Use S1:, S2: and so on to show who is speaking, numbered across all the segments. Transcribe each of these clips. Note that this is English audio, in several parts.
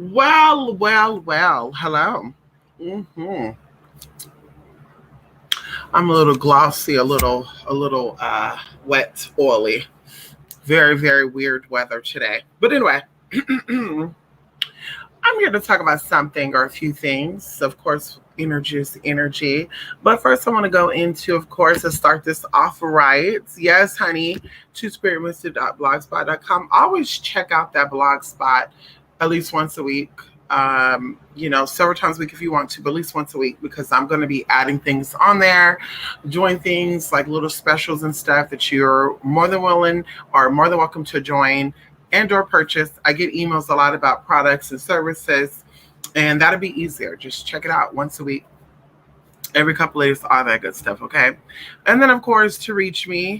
S1: Well. Hello. hmm I'm a little glossy, a little wet, oily. Very, very weird weather today. But anyway, I'm here to talk about something or a few things. Of course, energy is energy. But first, I want to go into, of course, to start this off right. Yes, honey, twospiritmisted.blogspot.com. Always check out that blog spot at least once a week. Several times a week if you want to, but at least once a week because I'm going to be adding things on there, doing things like little specials and stuff that you're more than willing or more than welcome to join and or purchase. I get emails a lot about products and services, and that'll be easier. Just check it out once a week, every couple of days, all that good stuff, okay? And then, of course, to reach me,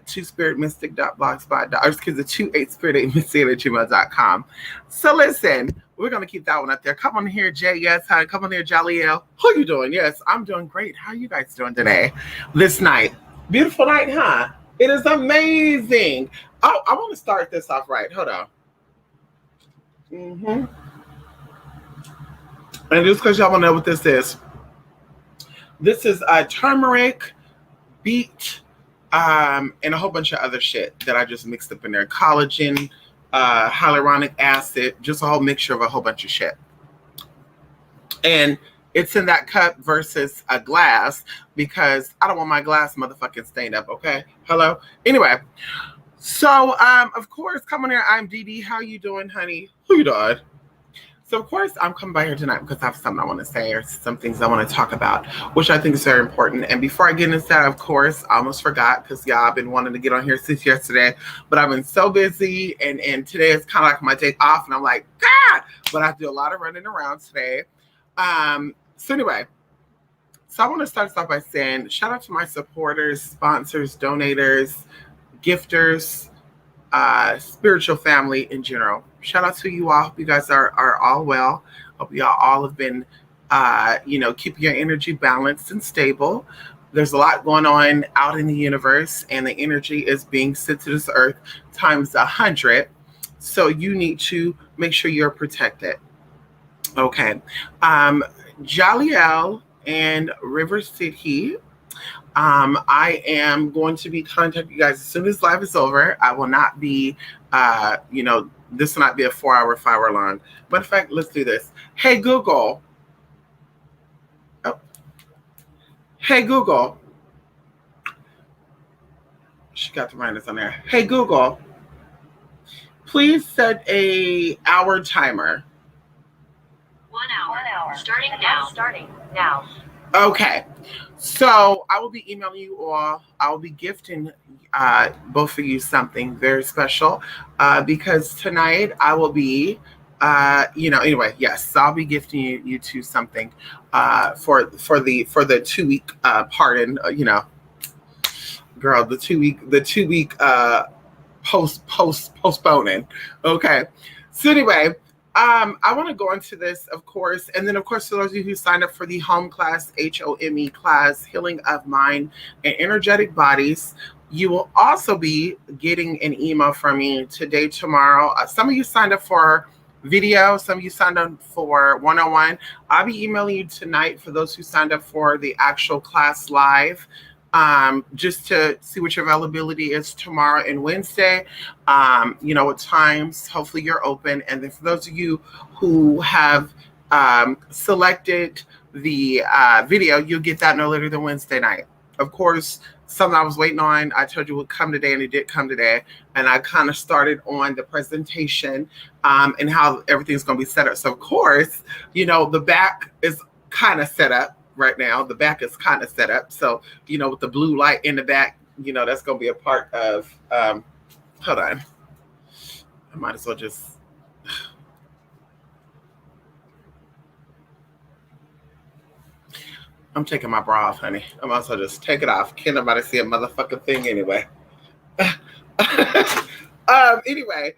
S1: twospiritmystic.blogspot.com, excuse me, 28spirit8mystic@gmail.com. So listen, we're going to keep that one up there. Come on here, Jay. Yes, hi. Come on here, Jaliel. How you doing? Yes, I'm doing great. How are you guys doing today? This night. Beautiful night, huh? It is amazing. Oh, I want to start this off right. Hold on. hmm And just because y'all want to know what this is a turmeric, beet, and a whole bunch of other shit that I just mixed up in there. Collagen, hyaluronic acid, just a whole mixture of a whole bunch of shit. And it's in that cup versus a glass because I don't want my glass motherfucking stained up, okay? Hello? Anyway, so of course, come on here. I'm Dee Dee. How you doing, honey? Who you doing? So, of course, I'm coming by here tonight because I have something I want to say or some things I want to talk about, which I think is very important. And before I get into that, of course, I almost forgot because y'all have been wanting to get on here since yesterday, but I've been so busy. And today is kind of like my day off. And I'm like, God, but I do a lot of running around today. Anyway, I want to start off by saying shout out to my supporters, sponsors, donators, gifters, spiritual family in general. Shout out to you all. Hope you guys are all well. Hope y'all all have been, keeping your energy balanced and stable. There's a lot going on out in the universe, and the energy is being sent to this earth times 100. So you need to make sure you're protected. Okay. Jaliel and River City. I am going to be contacting you guys as soon as live is over. I will not be, this will not be a 4-hour, 5-hour long. Matter of fact, let's do this. Hey, Google. Oh. Hey, Google. She got the minus on there. Hey, Google. Please set a hour timer.
S2: 1 hour. Starting now.
S1: Okay. So I will be emailing you all. I will be gifting both of you something very special because tonight I will be, anyway, yes, so I'll be gifting you two something for the 2 week pardon, girl, the 2 week postponing. Okay. So anyway, I want to go into this, of course, and then, of course, for those of you who signed up for the home class, HOME class, Healing of Mind and Energetic Bodies, you will also be getting an email from me today, tomorrow. Some of you signed up for video, some of you signed up for one-on-one. I'll be emailing you tonight for those who signed up for the actual class live. Just to see what your availability is tomorrow and Wednesday, what times, hopefully you're open. And then for those of you who have selected the video, you'll get that no later than Wednesday night. Of course, something I was waiting on, I told you would come today, and it did come today. And I kind of started on the presentation and how everything's going to be set up. So, of course, the back is kind of set up. Right now, the back is kind of set up. So, with the blue light in the back, that's going to be a part of, hold on. I might as well just, I'm taking my bra off, honey. I might as well just take it off. Can't nobody see a motherfucking thing anyway. Anyway,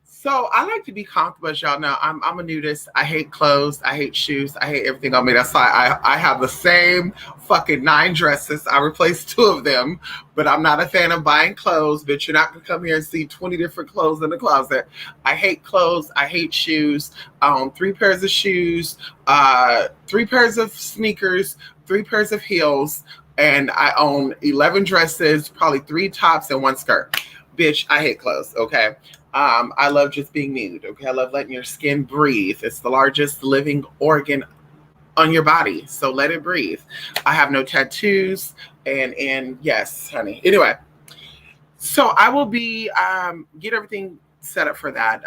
S1: So I like to be comfortable, as y'all know. I'm a nudist. I hate clothes. I hate shoes. I hate everything on me. That's why I have the same fucking 9 dresses. I replaced 2 of them, but I'm not a fan of buying clothes. Bitch, you're not gonna come here and see 20 different clothes in the closet. I hate clothes. I hate shoes. I own 3 pairs of shoes, 3 pairs of sneakers, 3 pairs of heels, and I own 11 dresses, probably 3 tops and 1 skirt. Bitch, I hate clothes. Okay. I love just being nude. Okay, I love letting your skin breathe. It's the largest living organ on your body, so let it breathe. I have no tattoos, and yes, honey. Anyway, so I will be get everything set up for that.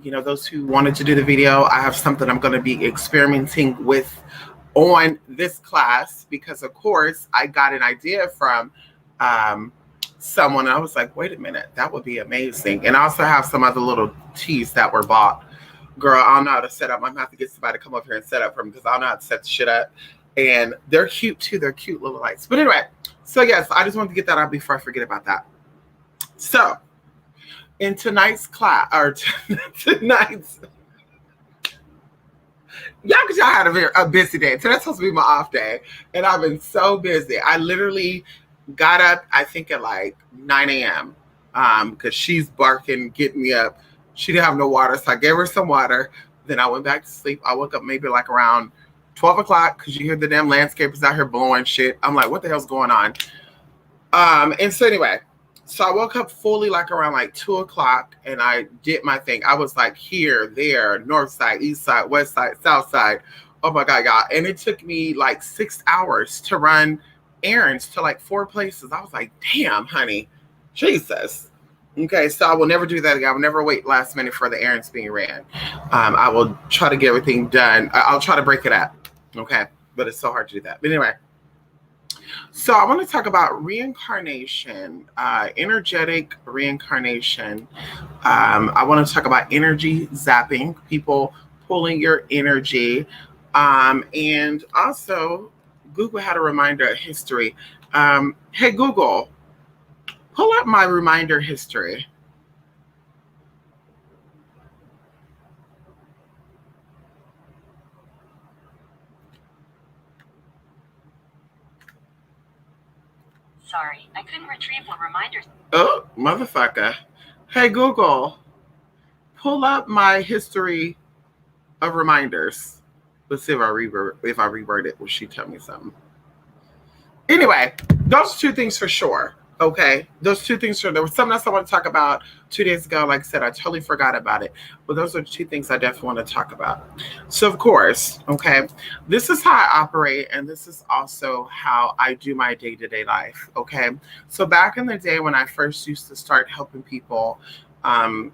S1: Those who wanted to do the video, I have something I'm going to be experimenting with on this class because, of course, I got an idea from. Someone, I was like, wait a minute, that would be amazing. And I also have some other little teas that were bought. Girl, I don't know how to set up. I'm gonna have to get somebody to come up here and set up for me because I don't know how to set the shit up. And they're cute too. They're cute little lights. But anyway, so yes, I just wanted to get that out before I forget about that. So in tonight's class, or tonight's, y'all had a busy day. Today's supposed to be my off day, and I've been so busy. I literally got up, I think at like 9 a.m. Because she's barking, getting me up. She didn't have no water, so I gave her some water. Then I went back to sleep. I woke up maybe like around 12 o'clock because you hear the damn landscapers out here blowing shit. I'm like, what the hell's going on? And so anyway, so I woke up fully like around like 2 o'clock and I did my thing. I was like here, there, north side, east side, west side, south side. Oh my God, y'all. And it took me like 6 hours to run errands to like 4 places. I was like, damn, honey, Jesus. Okay, so I will never do that again. I will never wait last minute for the errands being ran. I will try to get everything done. I'll try to break it up. Okay, but it's so hard to do that. But anyway, so I want to talk about reincarnation, energetic reincarnation. I want to talk about energy zapping, people pulling your energy, and also Google had a reminder of history. Hey, Google, pull up my reminder history.
S2: Sorry, I couldn't retrieve the reminders.
S1: Oh, motherfucker. Hey, Google, pull up my history of reminders. Let's see if I reword it. Will she tell me something? Anyway, those 2 things for sure. Okay, those 2 things. There was something else I want to talk about 2 days ago. Like I said, I totally forgot about it. But those are 2 things I definitely want to talk about. So, of course, okay, this is how I operate, and this is also how I do my day-to-day life. Okay, so back in the day when I first used to start helping people, and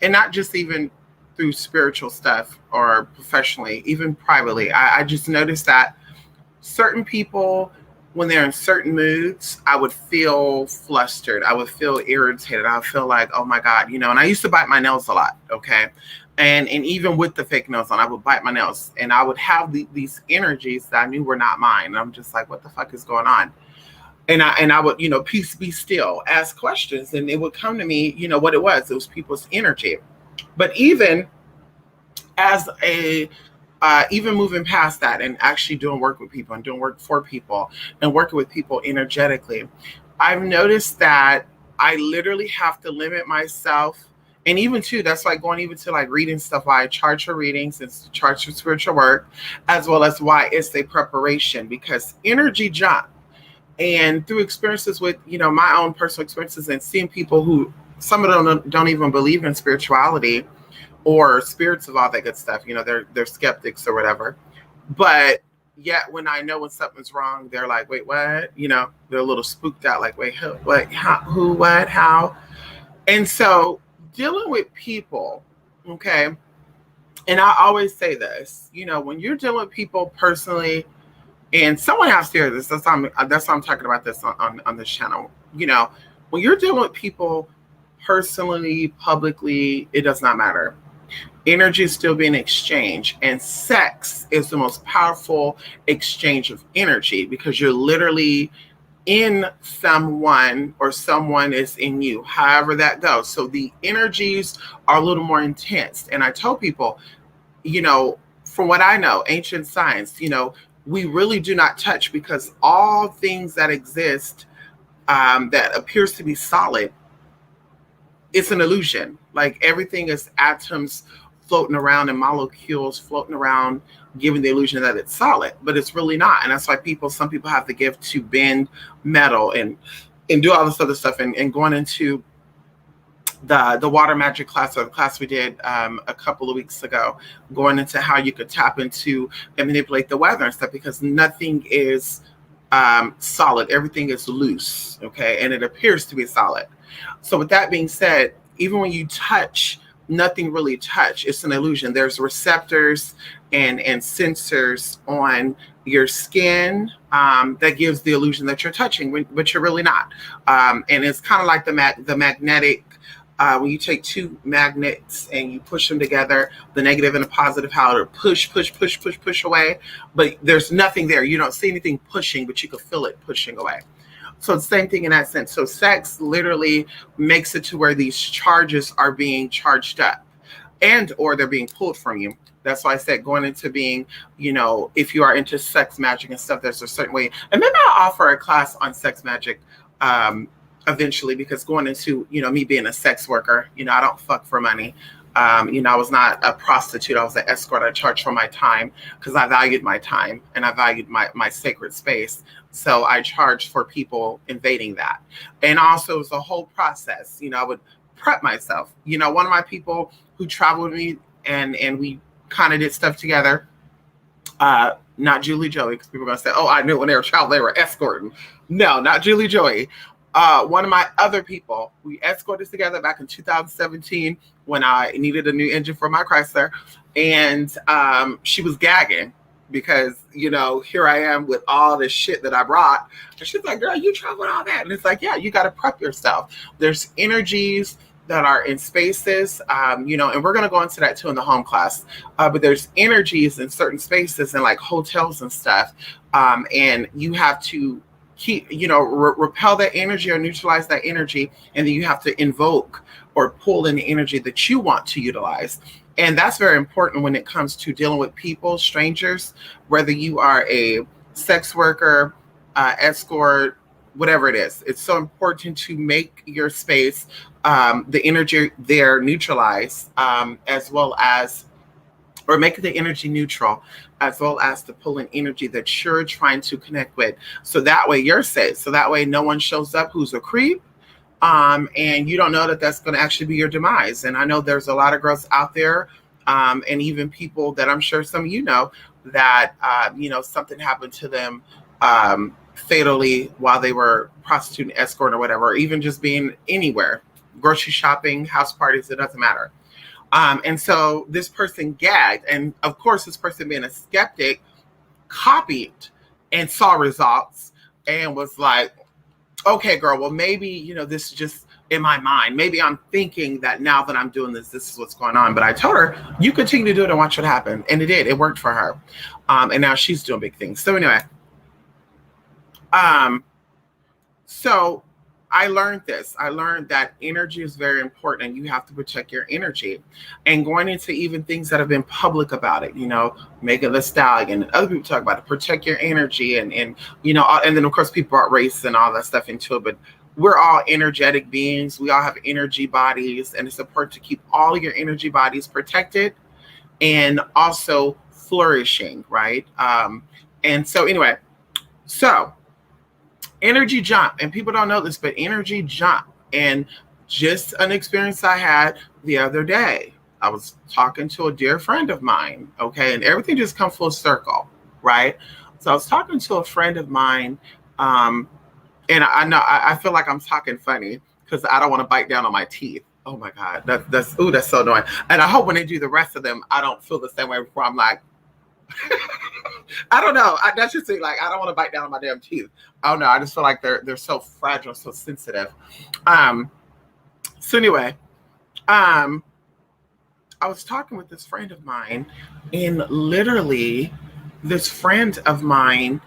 S1: not just even through spiritual stuff or professionally, even privately, I just noticed that certain people, when they're in certain moods, I would feel flustered. I would feel irritated. I would feel like, oh my God, and I used to bite my nails a lot. Okay. And even with the fake nails on, I would bite my nails and I would have these energies that I knew were not mine. And I'm just like, what the fuck is going on? And I would, peace be still, ask questions, and it would come to me, what it was. It was people's energy. But even as even moving past that and actually doing work with people and doing work for people and working with people energetically, I've noticed that I literally have to limit myself. And even too, that's like going even to like reading stuff, why I charge for readings and charge for spiritual work, as well as why it's a preparation, because energy jump. And through experiences with, my own personal experiences and seeing people who, some of them don't even believe in spirituality or spirits of all that good stuff. They're skeptics or whatever. But yet when I know when something's wrong, they're like, wait, what? They're a little spooked out, like, wait, what, how, who, what, how? And so dealing with people, okay, and I always say this, when you're dealing with people personally, and someone has to hear this, that's why I'm talking about this on this channel. When you're dealing with people personally, publicly, it does not matter. Energy is still being exchanged, and sex is the most powerful exchange of energy because you're literally in someone or someone is in you, however that goes. So the energies are a little more intense. And I tell people, from what I know, ancient science, we really do not touch, because all things that exist that appears to be solid, it's an illusion. Like everything is atoms floating around and molecules floating around, giving the illusion that it's solid, but it's really not. And that's why some people have the gift to bend metal and do all this other stuff. And going into the water magic class, or the class we did a couple of weeks ago, going into how you could tap into and manipulate the weather and stuff, because nothing is solid, everything is loose, okay, and it appears to be solid. So with that being said, even when you touch, nothing really touch, it's an illusion. There's receptors and sensors on your skin that gives the illusion that you're touching, but you're really not. And it's kind of like the magnetic, when you take two magnets and you push them together, the negative and the positive, how to push away, but there's nothing there. You don't see anything pushing, but you can feel it pushing away. So it's the same thing in that sense. So sex literally makes it to where these charges are being charged up, or they're being pulled from you. That's why I said, going into being, if you are into sex magic and stuff, there's a certain way. And maybe I'll offer a class on sex magic eventually, because going into, me being a sex worker, I don't fuck for money. I was not a prostitute. I was an escort. I charged for my time because I valued my time and I valued my sacred space. So I charged for people invading that. And also it was a whole process. I would prep myself. One of my people who traveled with me and we kind of did stuff together, not Julie Joey, because people are going to say, oh, I knew when they were traveling, they were escorting. No, not Julie Joey. One of my other people, we escorted together back in 2017 when I needed a new engine for my Chrysler. And she was gagging because, here I am with all this shit that I brought. And she's like, girl, you traveled all that. And it's like, yeah, you got to prep yourself. There's energies that are in spaces, and we're going to go into that too in the home class. But there's energies in certain spaces and like hotels and stuff. And you have to keep, repel that energy or neutralize that energy. And then you have to invoke or pull in the energy that you want to utilize. And that's very important when it comes to dealing with people, strangers, whether you are a sex worker, escort, whatever it is. It's so important to make your space, the energy there neutralize, as well as, or make the energy neutral, as well as to pull in energy that you're trying to connect with. So that way you're safe. So that way no one shows up who's a creep. And you don't know that that's going to actually be your demise. And I know there's a lot of girls out there, and even people that I'm sure some of you know that, something happened to them fatally while they were prostituting, escort, or whatever, or even just being anywhere, grocery shopping, house parties, it doesn't matter. And so this person gagged. And of course, this person being a skeptic copied and saw results and was like, okay, girl, well, maybe, this is just in my mind. Maybe I'm thinking that now that I'm doing this is what's going on. But I told her, you continue to do it and watch what happens. And it did. It worked for her. And now she's doing big things. So anyway, so I learned this. I learned that energy is very important and you have to protect your energy. And going into even things that have been public about it, Megan Thee Stallion and other people talk about it, protect your energy and then of course people brought race and all that stuff into it, but we're all energetic beings. We all have energy bodies, and it's important to keep all your energy bodies protected and also flourishing, right? And so anyway, energy jump, and people don't know this, but energy jump. And just an experience I had the other day. I was talking to a dear friend of mine, okay, and everything just come full circle, right? So I was talking to a friend of mine, and I know I feel like I'm talking funny because I don't want to bite down on my teeth. Oh my God, that's so annoying. And I hope when they do the rest of them, I don't feel the same way before I'm like, I don't know. That's just it. Like, I don't want to bite down on my damn teeth. I don't know. I just feel like they're so fragile, so sensitive. So anyway, I was talking with this friend of mine, and literally this friend of mine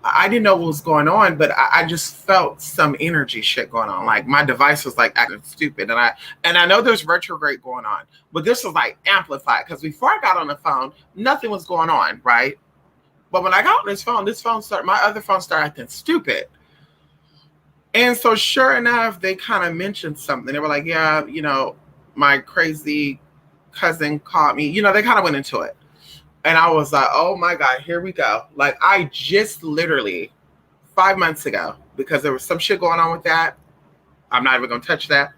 S1: I didn't know what was going on, but I just felt some energy shit going on. Like my device was like acting stupid, and I know there's retrograde going on, but this was like amplified because before I got on the phone, nothing was going on, right? But when I got on my other phone started acting stupid. And so sure enough, they kind of mentioned something. They were like, yeah, my crazy cousin called me. They kind of went into it. And I was like, oh my God, here we go. Like I just literally 5 months ago, because there was some shit going on with that. I'm not even going to touch that.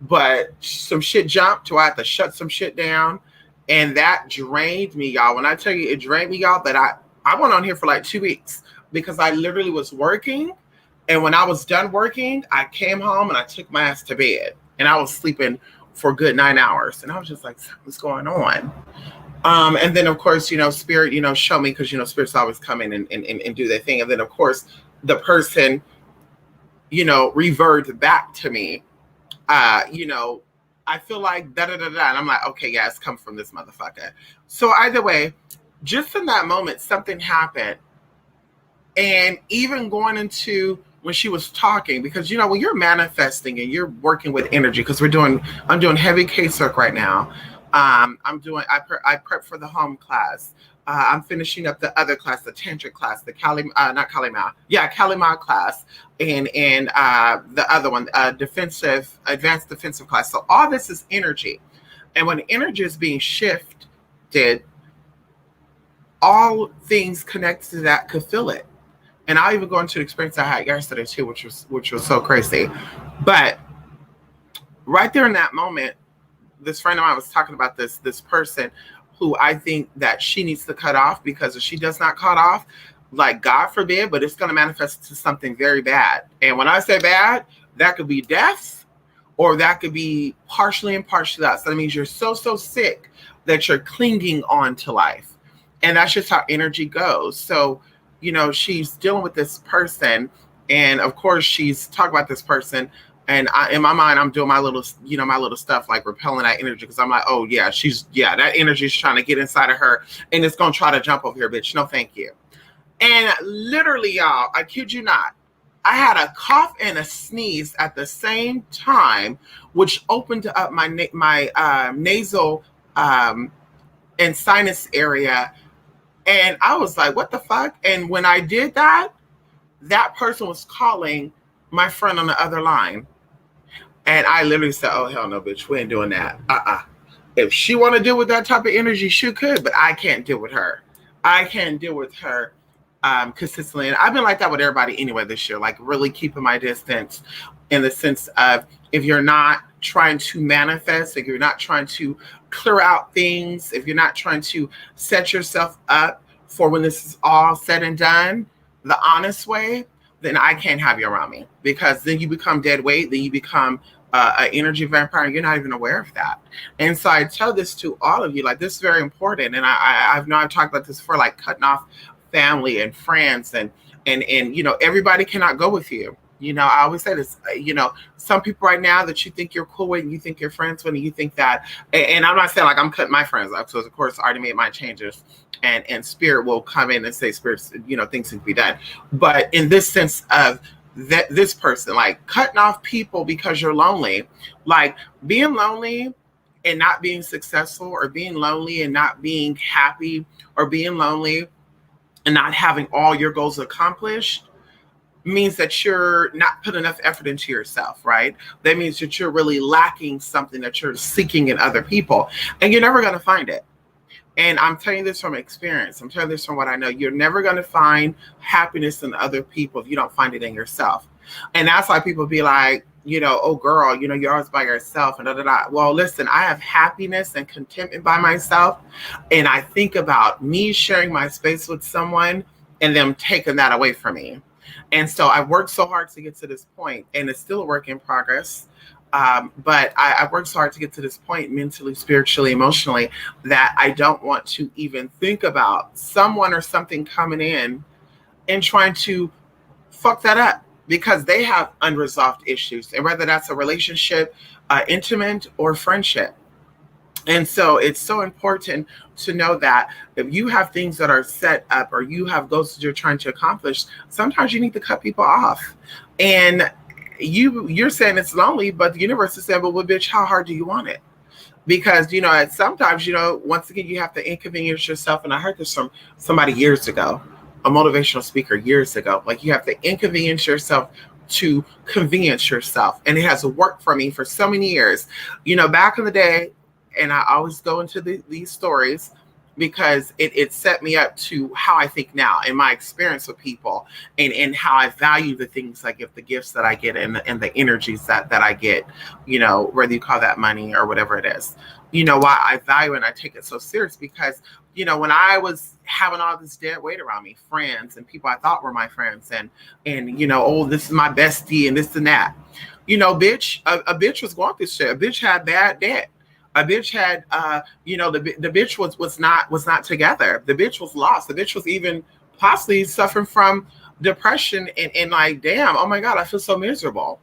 S1: But some shit jumped to I had to shut some shit down. And that drained me, y'all. When I tell you it drained me, y'all, that I went on here for like 2 weeks because I literally was working. And when I was done working, I came home and I took my ass to bed. And I was sleeping for a good 9 hours. And I was just like, what's going on? And then, of course, Spirit, show me because, Spirit's always come in and do their thing. And then, of course, the person, reverted back to me. I feel like da-da-da-da. And I'm like, okay, yeah, it's come from this motherfucker. So either way, just in that moment, something happened. And even going into when she was talking, because, when you're manifesting and you're working with energy, because I'm doing heavy casework right now. I prep for the home class. I'm finishing up the other class, the tantric class, the Kalima class, and the other one, advanced defensive class. So all this is energy, and when energy is being shifted, all things connected to that could feel it. And I'll even go into the experience I had yesterday too, which was so crazy. But right there in that moment, this friend of mine was talking about this person who I think that she needs to cut off, because if she does not cut off, like God forbid, but it's going to manifest to something very bad. And when I say bad, that could be death, or that could be partially and partially out. So that means you're so sick that you're clinging on to life. And that's just how energy goes. So, she's dealing with this person, and of course she's talking about this person. And in my mind, I'm doing my little stuff, like repelling that energy, because I'm like, oh yeah, that energy is trying to get inside of her, and it's gonna try to jump over here, bitch. No, thank you. And literally, y'all, I kid you not, I had a cough and a sneeze at the same time, which opened up my nasal and sinus area, and I was like, what the fuck? And when I did that, that person was calling my friend on the other line. And I literally said, oh, hell no, bitch. We ain't doing that. If she want to deal with that type of energy, she could, but I can't deal with her. I can't deal with her consistently. And I've been like that with everybody anyway this year, like really keeping my distance, in the sense of, if you're not trying to manifest, if you're not trying to clear out things, if you're not trying to set yourself up for when this is all said and done, the honest way, then I can't have you around me, because then you become dead weight. Then you become an energy vampire, and you're not even aware of that. And so I tell this to all of you, like, this is very important. And I've talked about this before, like cutting off family and friends, and everybody cannot go with you. I always say this, some people right now that you think you're cool with, and you think you're friends with, and you think that, and I'm not saying like I'm cutting my friends off, because of course I already made my changes, and Spirit will come in and say, Spirit, things need to be done. But in this sense of that, this person, like cutting off people because you're lonely, like being lonely and not being successful, or being lonely and not being happy, or being lonely and not having all your goals accomplished, means that you're not putting enough effort into yourself, right? That means that you're really lacking something that you're seeking in other people, and you're never going to find it. And I'm telling you this from experience. I'm telling you this from what I know. You're never going to find happiness in other people if you don't find it in yourself. And that's why people be like, oh girl, you're always by yourself and da da da. Well, listen, I have happiness and contentment by myself. And I think about me sharing my space with someone and them taking that away from me. And so I worked so hard to get to this point, and it's still a work in progress. But I worked so hard to get to this point, mentally, spiritually, emotionally, that I don't want to even think about someone or something coming in and trying to fuck that up, because they have unresolved issues, and whether that's a relationship, intimate, or friendship. And so it's so important to know that if you have things that are set up or you have goals that you're trying to accomplish, sometimes you need to cut people off. And you're saying it's lonely, but the universe is saying, well, bitch, how hard do you want it? Because at sometimes once again you have to inconvenience yourself. And I heard this from somebody years ago, a motivational speaker years ago. Like, you have to inconvenience yourself to convenience yourself, and it has worked for me for so many years. Back in the day, and I always go into these stories because it set me up to how I think now and my experience with people, and how I value the things I give, the gifts that I get, and the energies that I get, whether you call that money or whatever it is. Why I value it and I take it so serious, because when I was having all this dead weight around me, friends and people I thought were my friends, and oh, this is my bestie and this and that, bitch, a bitch was going through shit. A bitch had bad debt. A bitch had, the bitch was not together. The bitch was lost. The bitch was even possibly suffering from depression, and like, damn, oh my God, I feel so miserable.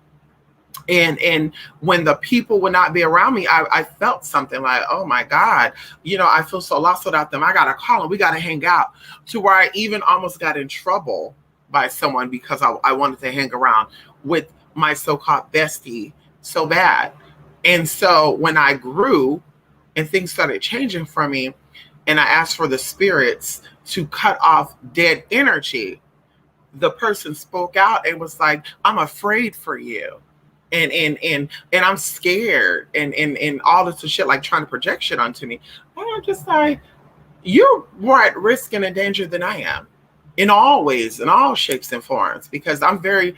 S1: And when the people would not be around me, I felt something like, oh my God, I feel so lost without them. I gotta call them. We gotta hang out. To where I even almost got in trouble by someone because I wanted to hang around with my so-called bestie so bad. And so when I grew and things started changing for me, and I asked for the spirits to cut off dead energy, the person spoke out and was like, I'm afraid for you. And I'm scared, and all this shit, like trying to project shit onto me. And I'm just like, you're more at risk and in danger than I am, in all ways, in all shapes and forms, because I'm very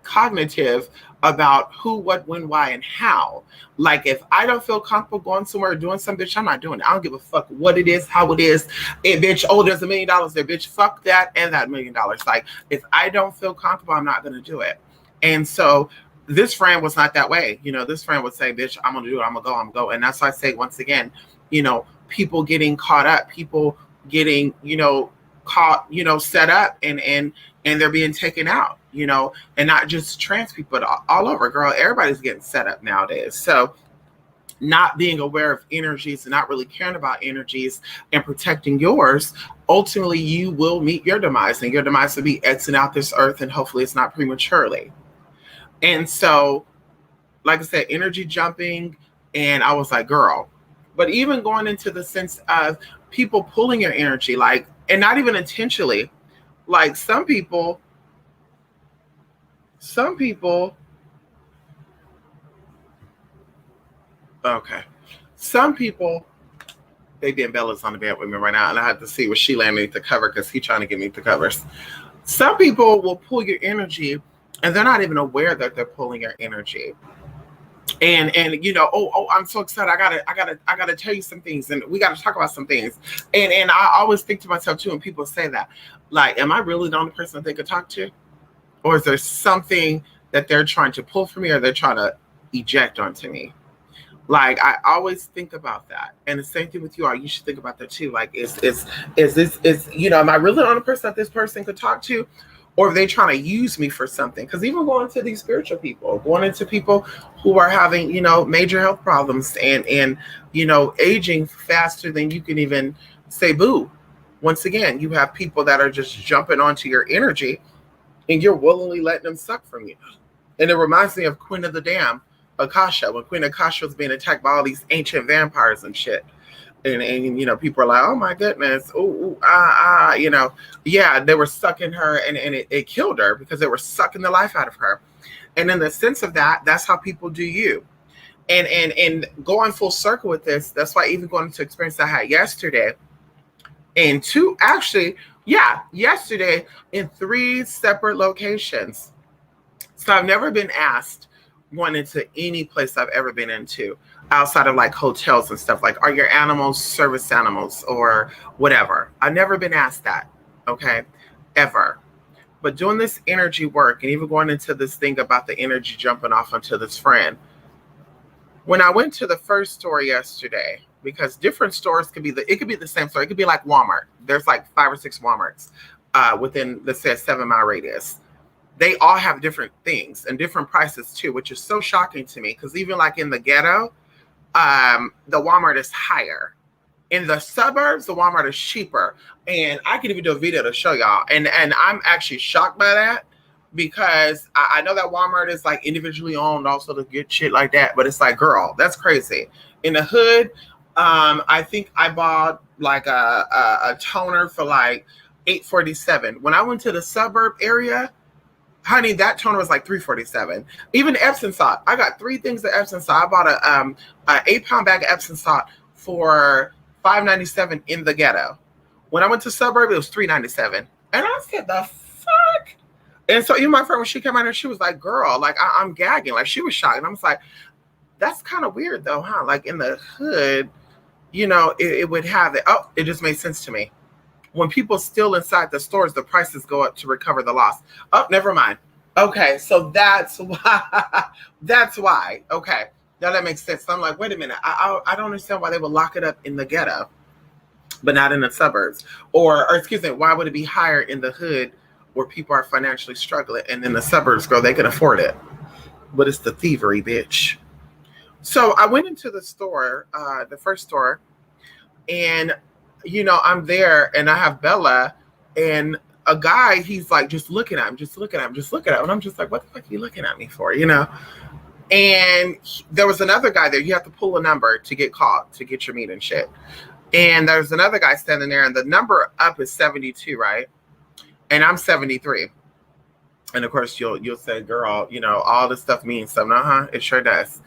S1: cognitive about who, what, when, why, and how. Like, if I don't feel comfortable going somewhere or doing some, bitch, I'm not doing it. I don't give a fuck what it is, how it is. And bitch, oh, there's $1 million there, bitch. Fuck that and that $1 million. Like, if I don't feel comfortable, I'm not gonna do it. And so this friend was not that way. This friend would say, bitch, I'm gonna do it, I'm gonna go. And that's why I say, once again, people getting caught up, people getting, caught, set up, and they're being taken out, and not just trans people, but all over, girl. Everybody's getting set up nowadays. So not being aware of energies and not really caring about energies and protecting yours, ultimately you will meet your demise, and your demise will be exiting out this earth, and hopefully it's not prematurely. And so, like I said, energy jumping, and I was like, girl. But even going into the sense of people pulling your energy, like, and not even intentionally, like some people, okay, some people, baby and Bella's on the bed with me right now, and I have to see what she landed to cover because he's trying to get me the covers. Some people will pull your energy, and they're not even aware that they're pulling your energy. And oh, I'm so excited. I gotta tell you some things, and we gotta talk about some things. And I always think to myself too, when people say that, like, am I really the only person that they could talk to? Or is there something that they're trying to pull from me, or they're trying to eject onto me? Like, I always think about that. And the same thing with you all. You should think about that too. Like, am I really the only person that this person could talk to? Or are they trying to use me for something? Because even going to these spiritual people, going into people who are having, major health problems, and aging faster than you can even say boo. Once again, you have people that are just jumping onto your energy, and you're willingly letting them suck from you. And it reminds me of Queen of the Dam, Akasha, when Queen Akasha was being attacked by all these ancient vampires and shit. And people are like, oh my goodness, yeah, they were sucking her, and it killed her because they were sucking the life out of her. And in the sense of that, that's how people do you. And going full circle with this, that's why even going into experience I had yesterday, and yesterday in 3 separate locations. So I've never been asked going into any place I've ever been into outside of like hotels and stuff, like, are your animals service animals or whatever. I've never been asked that, okay, ever. But doing this energy work, and even going into this thing about the energy jumping off onto this friend, when I went to the first store yesterday, because different stores could be it could be the same store. It could be like Walmart. There's like 5 or 6 Walmarts within, let's say, a 7-mile radius. They all have different things and different prices too, which is so shocking to me. Because even like in the ghetto, the Walmart is higher. In the suburbs, the Walmart is cheaper. And I can even do a video to show y'all. And I'm actually shocked by that because I know that Walmart is like individually owned also to get shit like that. But it's like, girl, that's crazy. In the hood, I think I bought like a toner for like $8.47. When I went to the suburb area, honey, that toner was like $3.47. Even Epsom salt. I got 3 things of Epsom salt. I bought a 8-pound bag of Epsom salt for $5.97 in the ghetto. When I went to suburb, it was $3.97. And I said, the fuck? And so even my friend, when she came out here, she was like, girl, like I'm gagging. Like she was shocked. And I was like, that's kind of weird though, huh? Like in the hood, you know, it would have it. Oh, it just made sense to me. When people steal inside the stores, the prices go up to recover the loss. Oh, never mind. Okay, so that's why. That's why. Okay, now that makes sense. So I'm like, wait a minute. I don't understand why they would lock it up in the ghetto, but not in the suburbs. Or excuse me, why would it be higher in the hood where people are financially struggling, and in the suburbs, girl, they can afford it. But it's the thievery, bitch. So I went into the store, the first store, and you know, I'm there and I have Bella and a guy, he's like, just looking at him. And I'm just like, what the fuck are you looking at me for? You know? And there was another guy there. You have to pull a number to get called, to get your meat and shit. And there's another guy standing there and the number up is 72, right? And I'm 73. And of course you'll say, girl, you know, all this stuff means something. It sure does.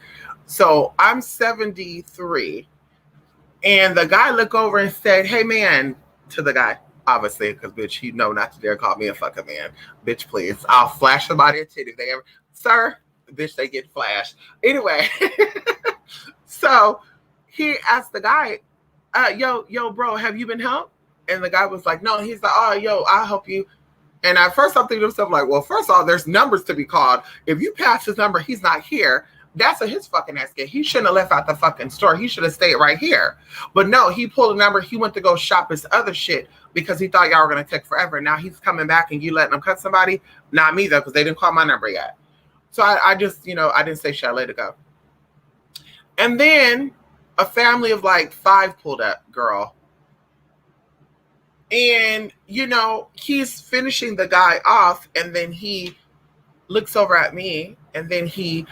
S1: So I'm 73. And the guy looked over and said, hey, man, to the guy, obviously, because, bitch, you know not to dare call me a fucking man. Bitch, please. I'll flash somebody a titty if they ever, sir, bitch, they get flashed. Anyway, so he asked the guy, yo, bro, have you been helped? And the guy was like, no. He's like, oh, yo, I'll help you. And at first I'm thinking to myself, like, well, first of all, there's numbers to be called. If you pass his number, he's not here. That's his fucking ass get. He shouldn't have left out the fucking store. He should have stayed right here. But no, he pulled a number. He went to go shop his other shit because he thought y'all were going to take forever. Now he's coming back and you letting him cut somebody? Not me, though, because they didn't call my number yet. So I just, you know, I didn't say shit. I let it go. And then a family of like 5 pulled up, girl. And, you know, he's finishing the guy off. And then he looks over at me. And then he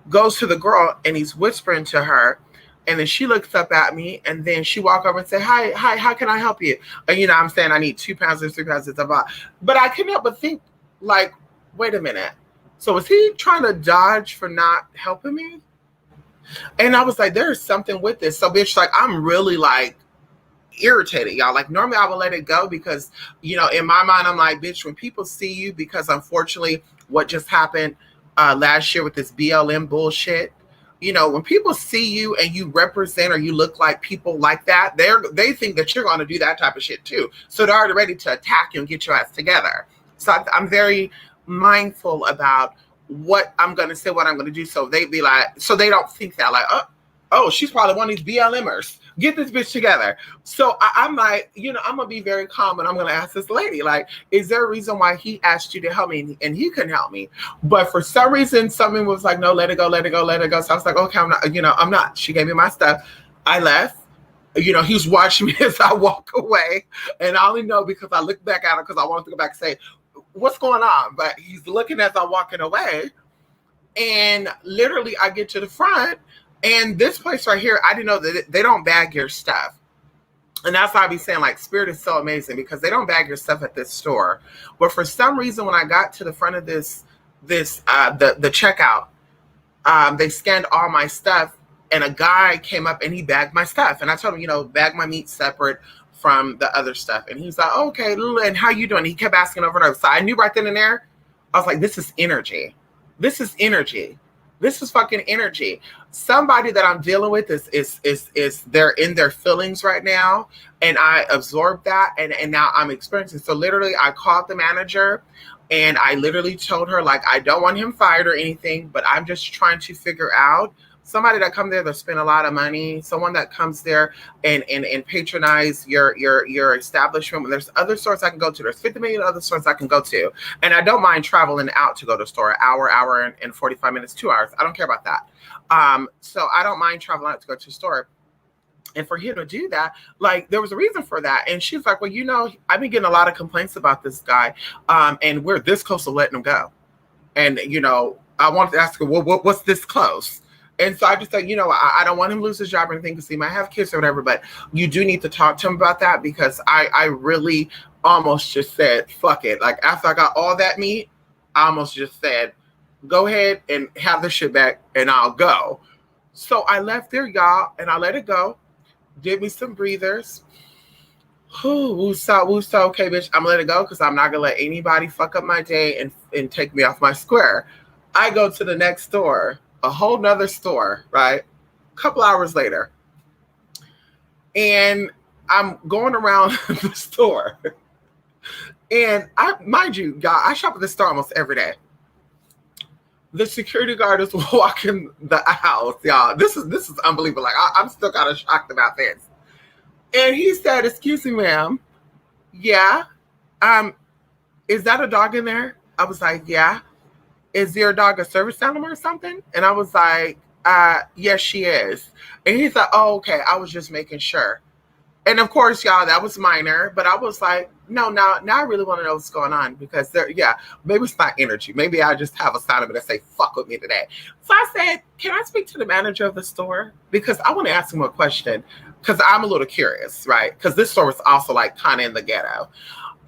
S1: goes to the girl and he's whispering to her, and then she looks up at me, and then she walk over and say, hi, how can I help you? And you know, I'm saying I need 2 pounds or 3 pounds of blah. But I couldn't help but think, like, wait a minute. So is he trying to dodge for not helping me? And I was like, there's something with this. So bitch, like, I'm really like irritated, y'all. Like normally I would let it go because, you know, in my mind, I'm like, bitch, when people see you, because unfortunately what just happened last year with this BLM bullshit, you know, when people see you and you represent or you look like people like that, they think that you're going to do that type of shit too. So they're already ready to attack you and get your ass together. So I'm very mindful about what I'm going to say, what I'm going to do. So they be like, so they don't think that like, oh, she's probably one of these BLMers. Get this bitch together. So I'm like, you know, I'm going to be very calm and I'm going to ask this lady, like, is there a reason why he asked you to help me and he couldn't help me? But for some reason, someone was like, no, let it go. So I was like, okay, I'm not. She gave me my stuff. I left. You know, he's watching me as I walk away. And I only know because I looked back at him because I wanted to go back and say, what's going on? But he's looking as I'm walking away. And literally I get to the front. And this place right here, I didn't know that they don't bag your stuff. And that's why I be saying, like, Spirit is so amazing because they don't bag your stuff at this store. But for some reason, when I got to the front of the checkout, they scanned all my stuff and a guy came up and he bagged my stuff. And I told him, you know, bag my meat separate from the other stuff. And he's like, okay, and how you doing? He kept asking over and over. So I knew right then and there, I was like, this is energy. This is energy. This is fucking energy. Somebody that I'm dealing with is they're in their feelings right now. And I absorbed that. And now I'm experiencing. So literally I called the manager and I literally told her, like, I don't want him fired or anything, but I'm just trying to figure out somebody that come there that spend a lot of money, someone that comes there and patronize your establishment. There's other stores I can go to. There's 50 million other stores I can go to. And I don't mind traveling out to go to a store, hour and 45 minutes, 2 hours. I don't care about that. So I don't mind traveling out to go to the store. And for him to do that, like, there was a reason for that. And she's like, well, I've been getting a lot of complaints about this guy. And we're this close to letting him go. And, I wanted to ask her, well, what's this close? And so I just said, I don't want him to lose his job or anything because he might have kids or whatever, but you do need to talk to him about that, because I really almost just said, fuck it. Like, after I got all that meat, I almost just said, go ahead and have the shit back and I'll go. So I left there, y'all, and I let it go. Did me some breathers. Woosah. Okay, bitch, I'm gonna let it go because I'm not gonna let anybody fuck up my day and take me off my square. I go to the next store, a whole nother store, right? A couple hours later. And I'm going around the store. And mind you, y'all, I shop at this store almost every day. The security guard is walking the aisles, y'all. This is unbelievable. Like, I'm still kind of shocked about this. And he said, excuse me, ma'am. Yeah. Is that a dog in there? I was like, yeah. Is your dog a service animal or something? And I was like, yes, she is. And he's like, oh, okay. I was just making sure. And of course, y'all, that was minor, but I was like, no, now I really want to know what's going on, because maybe it's not energy. Maybe I just have a sign of it that say, fuck with me today. So I said, can I speak to the manager of the store? Because I want to ask him a question, because I'm a little curious, right? Because this store was also like kind of in the ghetto.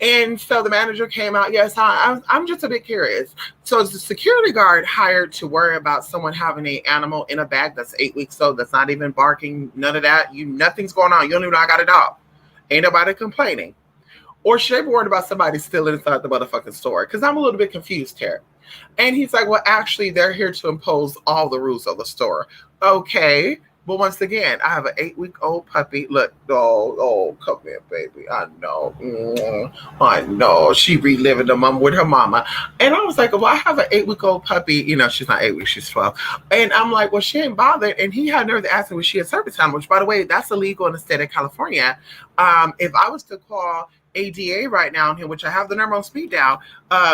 S1: And so the manager came out. Yes, I'm just a bit curious. So is the security guard hired to worry about someone having an animal in a bag that's 8 weeks old, that's not even barking, none of that? Nothing's going on. You don't even know I got a dog. Ain't nobody complaining. Or should they be worried about somebody still inside the motherfucking store? Because I'm a little bit confused here. And he's like, well, actually, they're here to impose all the rules of the store. Okay. But once again, I have an 8-week-old puppy. Look, come here, baby. I know. She reliving the mom with her mama. And I was like, well, I have an 8-week-old puppy. She's not 8 weeks, she's 12. And I'm like, well, she ain't bothered. And he had nerve to ask me, was she a service animal? Which, by the way, that's illegal in the state of California. If I was to call ADA right now, which I have the number on speed dial,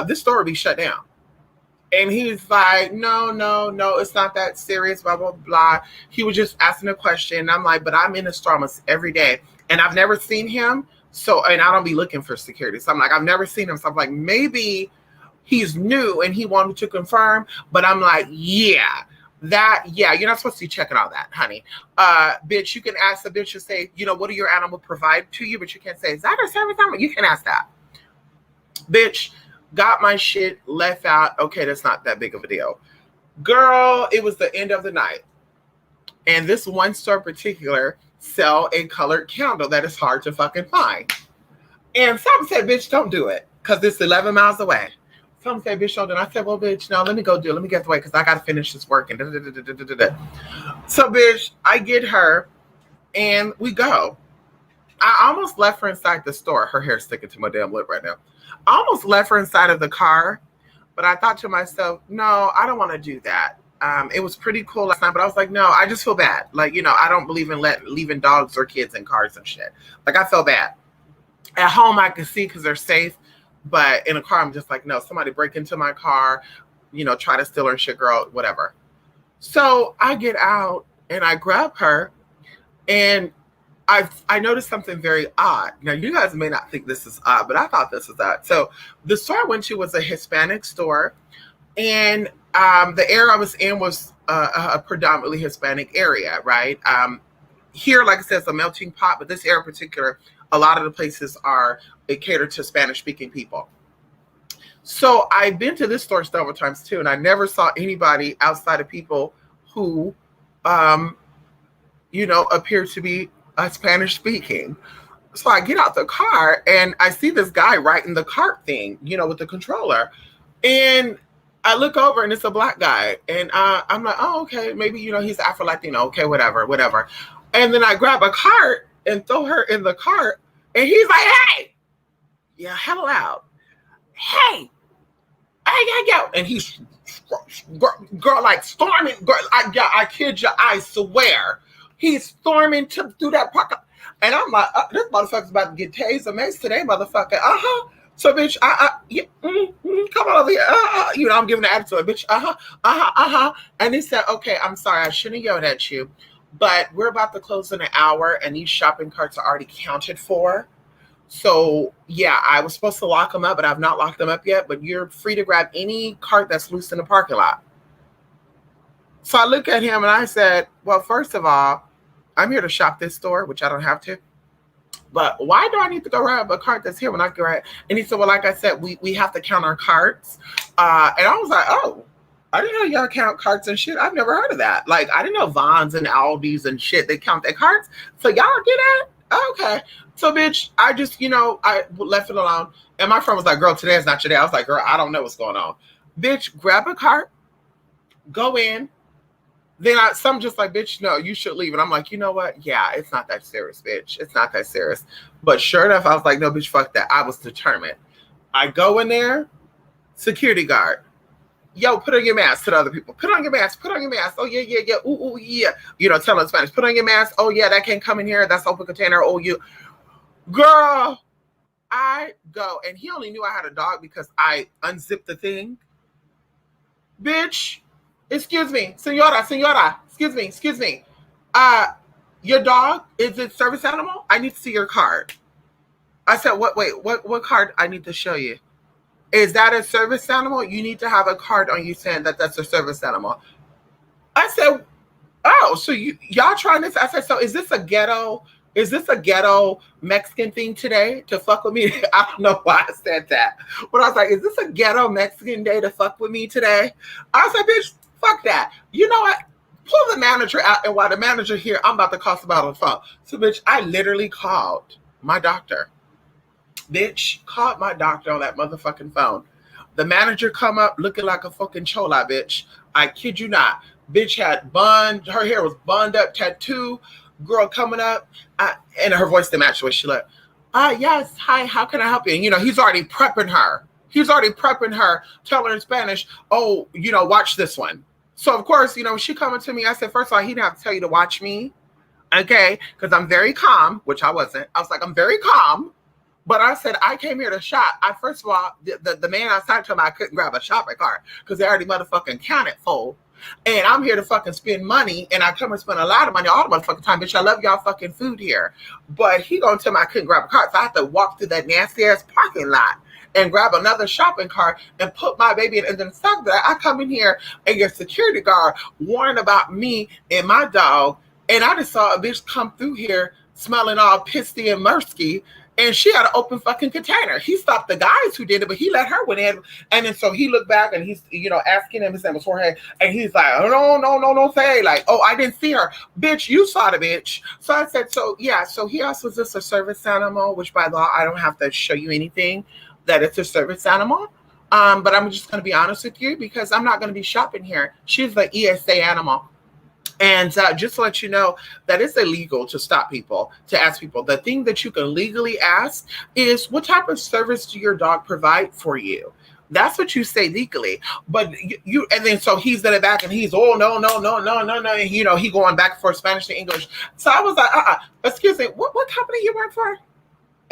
S1: this store would be shut down. And he's like, no, it's not that serious, blah, blah, blah. He was just asking a question. And I'm like, but I'm in the store almost every day. And I've never seen him. And I don't be looking for security. So I'm like, I've never seen him. So I'm like, maybe he's new and he wanted to confirm. But I'm like, you're not supposed to be checking all that, honey. Bitch, you can ask the bitch to say, what do your animal provide to you? But you can't say, is that a service animal? You can ask that. Bitch, got my shit, left out. Okay, that's not that big of a deal. Girl, it was the end of the night. And this one store in particular sell a colored candle that is hard to fucking find. And someone said, bitch, don't do it, because it's 11 miles away. Someone said, bitch, don't do it. I said, well, bitch, no, let me go do it. Let me get the way, because I got to finish this work. And So, bitch, I get her, and we go. I almost left her inside the store. Her hair's sticking to my damn lip right now. I almost left her inside of the car, but I thought to myself, no, I don't want to do that. It was pretty cool last night, but I was like, no, I just feel bad. Like, I don't believe in leaving dogs or kids in cars and shit. Like, I feel bad. At home, I can see because they're safe, but in a car, I'm just like, no, somebody break into my car, try to steal her and shit, girl, whatever. So I get out and I grab her, and I noticed something very odd. Now, you guys may not think this is odd, but I thought this was odd. So the store I went to was a Hispanic store, and the area I was in was a predominantly Hispanic area, right? Here, like I said, it's a melting pot, but this area in particular, a lot of the places they cater to Spanish-speaking people. So I've been to this store several times too, and I never saw anybody outside of people who, appear to be Spanish speaking. So I get out the car and I see this guy writing the cart thing, with the controller. And I look over and it's a black guy. And I'm like, oh, okay, maybe, he's Afro-Latino. Okay, whatever. And then I grab a cart and throw her in the cart. And he's like, hey, yeah, hella loud. Hey, go. And he's, girl, like storming. Girl, I kid you, I swear. He's storming through that park. And I'm like, this motherfucker's about to get tased or maced today, motherfucker. So, bitch, yeah, come on over here. I'm giving the attitude, bitch. And he said, okay, I'm sorry, I shouldn't have yelled at you, but we're about to close in an hour, and these shopping carts are already counted for. So, yeah, I was supposed to lock them up, but I've not locked them up yet. But you're free to grab any cart that's loose in the parking lot. So I look at him and I said, well, first of all, I'm here to shop this store, which I don't have to. But why do I need to go grab a cart that's here when I can grab? And he said, well, like I said, we have to count our carts. And I was like, oh, I didn't know y'all count carts and shit. I've never heard of that. Like, I didn't know Vons and Aldi's and shit, they count their carts. So y'all get that? Okay. So, bitch, I just, I left it alone. And my friend was like, girl, today is not your day. I was like, girl, I don't know what's going on. Bitch, grab a cart, go in. Then some just like, bitch, no, you should leave. And I'm like, you know what? Yeah, it's not that serious, bitch. It's not that serious. But sure enough, I was like, no, bitch, fuck that. I was determined. I go in there, security guard. Yo, put on your mask to the other people. Put on your mask. Put on your mask. Oh, yeah, yeah, yeah. Ooh, yeah. Tell in Spanish. Put on your mask. Oh, yeah, that can't come in here. That's open container. Oh, you. Girl, I go. And he only knew I had a dog because I unzipped the thing. Bitch. Excuse me, senora, excuse me. Your dog, is it service animal? I need to see your card. I said, what card I need to show you? Is that a service animal? You need to have a card on you saying that that's a service animal. I said, oh, so y'all trying this? I said, so is this a ghetto Mexican thing today to fuck with me? I don't know why I said that. But I was like, is this a ghetto Mexican day to fuck with me today? I said, bitch, fuck that. You know what? Pull the manager out, and while the manager here, I'm about to call somebody on the phone. So, bitch, I literally called my doctor. Bitch, called my doctor on that motherfucking phone. The manager come up looking like a fucking chola, bitch. I kid you not. Bitch had her hair was bunned up, tattoo. Girl coming up, and her voice didn't match the way she looked. Yes, hi, how can I help you? And, he's already prepping her. Tell her in Spanish, oh, watch this one. So, of course, she coming to me. I said, first of all, he didn't have to tell you to watch me, okay? Because I'm very calm, which I wasn't. I was like, I'm very calm. But I said, I came here to shop. First of all, the man outside told me I couldn't grab a shopping cart because they already motherfucking counted full. And I'm here to fucking spend money, and I come and spend a lot of money all the motherfucking time. Bitch, I love y'all fucking food here. But he gonna tell me I couldn't grab a cart, so I have to walk through that nasty-ass parking lot and grab another shopping cart and put my baby in. And then stop that. I come in here, and your security guard warned about me and my dog, and I just saw a bitch come through here smelling all pissy and mursky, and she had an open fucking container. He stopped the guys who did it, but he let her went in. And then so he looked back and he's, asking him, his name was Jorge. And he's like, oh, no, say. Like, oh, I didn't see her. Bitch, you saw the bitch. So I said, so he also was this a service animal, which by law, I don't have to show you anything that it's a service animal. But I'm just going to be honest with you because I'm not going to be shopping here. She's the ESA animal. And just to let you know that it's illegal to stop people, to ask people. The thing that you can legally ask is, what type of service do your dog provide for you? That's what you say legally. But and then so he's in the back and he's, oh, no. And, he going back for Spanish to English. So I was like, excuse me, what company you work for?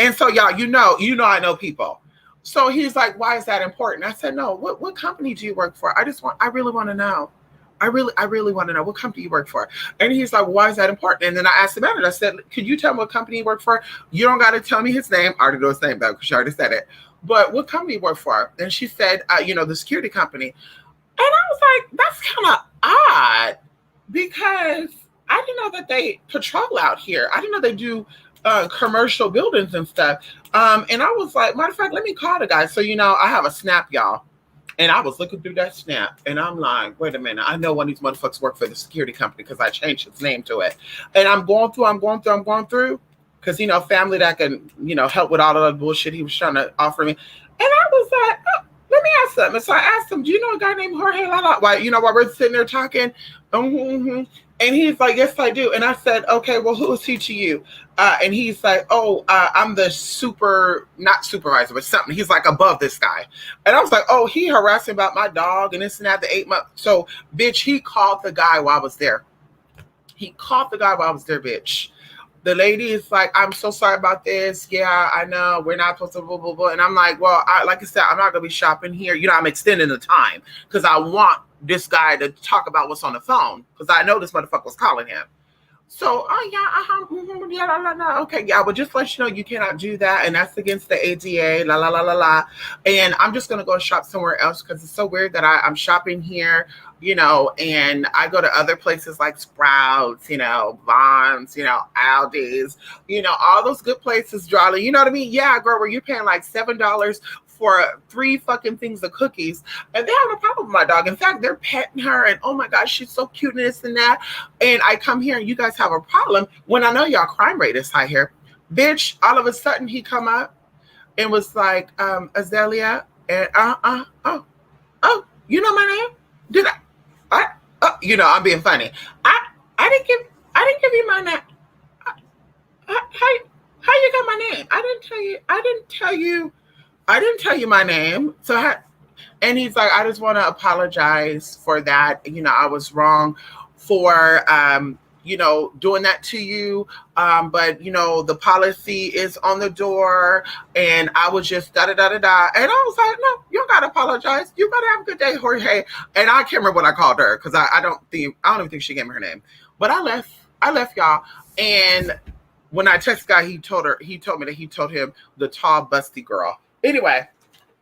S1: And so y'all, I know people. So he's like, why is that important? I said, no, what company do you work for? I really want to know. I really want to know what company you work for. And he's like, why is that important? And then I asked the manager, I said, could you tell me what company you work for? You don't got to tell me his name. I already know his name though, because she already said it. But what company you work for? And she said, the security company. And I was like, that's kind of odd because I didn't know that they patrol out here. I didn't know they do commercial buildings and stuff. And I was like, matter of fact, let me call the guy. So, I have a snap, y'all. And I was looking through that snap, and I'm like, wait a minute. I know one of these motherfuckers work for the security company because I changed his name to it. And I'm going through, because, family that can, help with all of the bullshit he was trying to offer me. And I was like, let me ask something. And so I asked him, do you know a guy named Jorge Lala? While we're sitting there talking, and he's like, yes, I do. And I said, okay, well, who is he to you? And he's like, I'm the not supervisor, but something. He's like above this guy. And I was like, oh, he harassed me about my dog and this and that, the 8 months. So, bitch, he called the guy while I was there. Bitch. The lady is like, I'm so sorry about this. Yeah, I know we're not supposed to blah blah blah. And I'm like, well, like I said, I'm not gonna be shopping here. I'm extending the time because I want this guy to talk about what's on the phone because I know this motherfucker was calling him. So, oh yeah, yeah, la, la, la. Okay, yeah, but just let you know you cannot do that, and that's against the ADA, la la la la la. And I'm just gonna go shop somewhere else because it's so weird that I'm shopping here, and I go to other places like Sprouts, Vons, Aldi's, all those good places, Darling. You know what I mean? Yeah, girl, where you're paying like $7 for 3 fucking things of cookies, and they have no problem with my dog. In fact, they're petting her, and oh my gosh, she's so cute and this and that. And I come here, and you guys have a problem when I know y'all crime rate is high here, bitch. All of a sudden, he come up and was like, Azalea, and oh, you know my name? Did I? I'm being funny. I didn't give you my name. How you got my name? I didn't tell you my name. And he's like, I just want to apologize for that. I was wrong for, doing that to you. But, the policy is on the door and I was just da-da-da-da-da. And I was like, no, you don't got to apologize. You got to have a good day, Jorge. And I can't remember what I called her because I don't even think she gave me her name. But I left y'all. And when I texted guy, he told me that he told him the tall, busty girl. Anyway,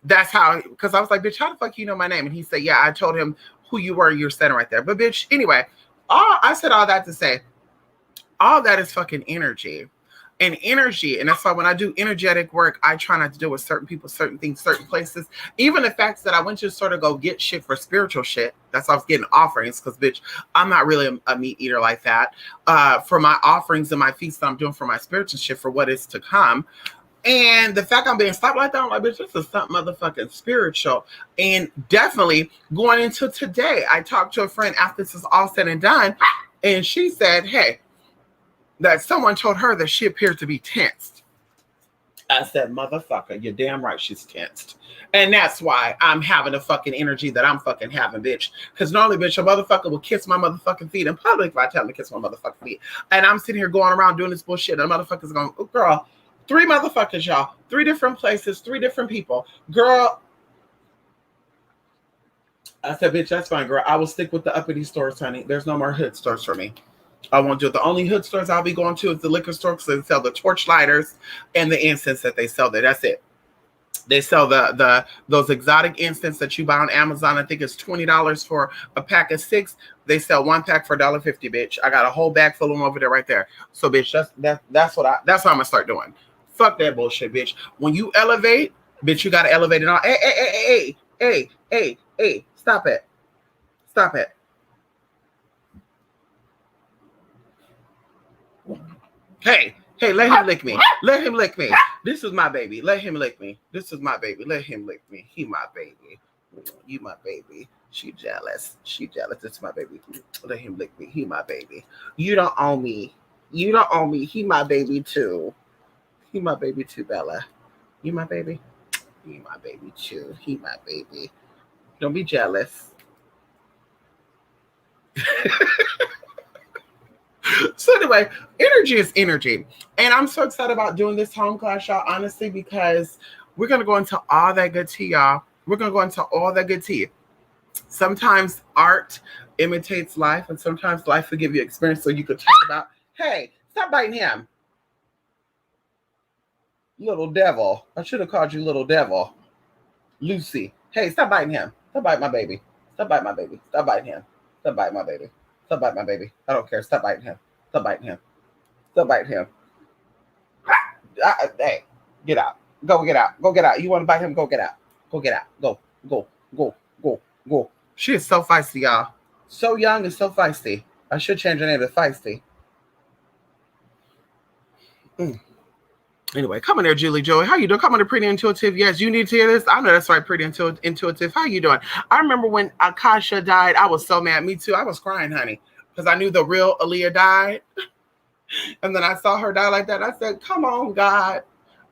S1: that's how, because I was like, bitch, how the fuck you know my name? And he said, yeah, I told him who you were. You're standing right there. But bitch, anyway, I said all that to say, all that is fucking energy. And that's why when I do energetic work, I try not to deal with certain people, certain things, certain places. Even the fact that I went to sort of go get shit for spiritual shit. That's why I was getting offerings because, bitch, I'm not really a meat eater like that. For my offerings and my feasts that I'm doing for my spiritual shit for what is to come. And the fact I'm being stopped like that, I'm like, bitch, this is something motherfucking spiritual. And definitely going into today, I talked to a friend after this is all said and done. And she said, hey, that someone told her that she appeared to be tensed. I said, motherfucker, you're damn right she's tensed. And that's why I'm having the fucking energy that I'm fucking having, bitch. Because normally, bitch, a motherfucker will kiss my motherfucking feet in public if I tell him to kiss my motherfucking feet. And I'm sitting here going around doing this bullshit. And the motherfucker's going, oh, girl, 3 motherfuckers, y'all. 3 different places, 3 different people. Girl. I said, bitch, that's fine, girl. I will stick with the uppity stores, honey. There's no more hood stores for me. I won't do it. The only hood stores I'll be going to is the liquor store because they sell the torch lighters and the incense that they sell there. That's it. They sell those exotic incense that you buy on Amazon. I think it's $20 for a pack of 6. They sell 1 pack for $1.50, bitch. I got a whole bag full of them over there right there. So, bitch, that's what I'm gonna start doing. Fuck that bullshit, bitch. When you elevate, bitch, you gotta elevate it all. Hey, stop it. Stop it. Hey, let him lick me. Let him lick me. This is my baby. Let him lick me. This is my baby. Let him lick me. He my baby. You my baby. She jealous. This is my baby. Let him lick me. He my baby. You don't own me. He my baby too. He my baby too, Bella. You my baby? You my baby too. He my baby. Don't be jealous. So anyway, energy is energy. And I'm so excited about doing this home class, y'all, honestly, because we're going to go into all that good tea, y'all. We're going to go into all that good tea. Sometimes art imitates life, and sometimes life will give you experience so you could talk about, hey, stop biting him. Little devil. I should have called you little devil. Lucy. Hey, stop biting him. Stop biting my baby. Stop biting my baby. Stop biting him. Stop biting my baby. Stop biting my baby. I don't care. Stop biting him. Stop biting him. Stop biting him. Hey, get out. Go get out. Go get out. You want to bite him? Go get out. Go get out. Go. She is so feisty, y'all. So young and so feisty. I should change her name to Feisty. Anyway, come on there, Julie Joy. How you doing? Come on to Pretty Intuitive. Yes, you need to hear this. I know that's right, Pretty Intuitive. How you doing? I remember when Akasha died, I was so mad. Me too. I was crying, honey, because I knew the real Aaliyah died. And then I saw her die like that. I said, come on, God.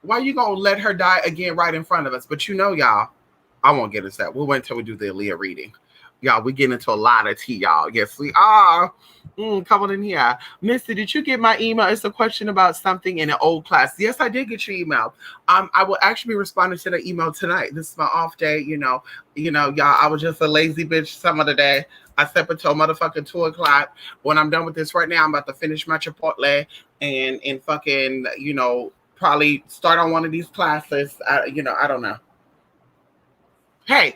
S1: Why you going to let her die again right in front of us? But y'all, I won't get into that. We'll wait until we do the Aaliyah reading. Y'all, we get into a lot of tea, y'all. Yes, we are. Come on in here. Missy, did you get my email? It's a question about something in an old class. Yes, I did get your email. I will actually be responding to the email tonight. This is my off day, y'all. I was just a lazy bitch some of the day. I slept until motherfucking 2 o'clock. When I'm done with this right now, I'm about to finish my Chipotle and fucking, probably start on one of these classes. I don't know. Hey,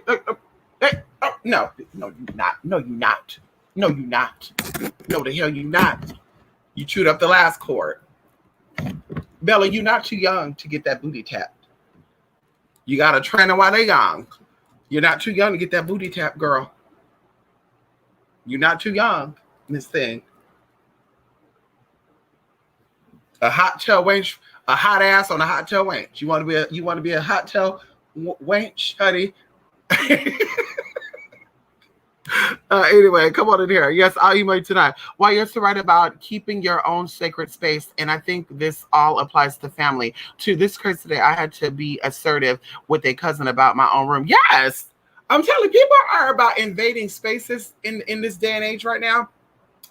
S1: oh, no, you're not. No, you're not. No, you're not. No, the hell you not. You chewed up the last cord. Bella, you're not too young to get that booty tapped. You got to train them while they're young. You're not too young to get that booty tap, girl. You're not too young, Miss Thing. A hot tail wench, a hot ass on a hot tail wench. You want to be a hot tail wench, honey? Anyway, come on in here. Yes, I'll email you tonight. Why you're to write about keeping your own sacred space, and I think this all applies to family. To this case today, I had to be assertive with a cousin about my own room. Yes, I'm telling you, people are about invading spaces in this day and age right now.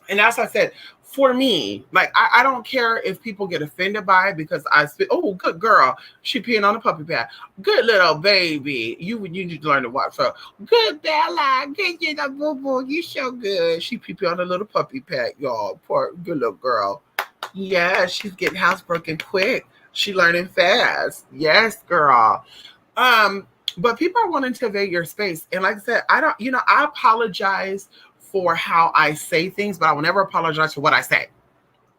S1: And as I said, for me, like I don't care if people get offended by it because I spit. Oh, good girl, she peeing on a puppy pad. Good little baby, you need to learn to watch her. Good Bella, good you boo boo, you so good. She pee on a little puppy pad, y'all. Poor good little girl. Yeah, she's getting housebroken quick. She learning fast. Yes, girl. But people are wanting to invade your space, and like I said, I don't. I apologize for how I say things, but I will never apologize for what I say,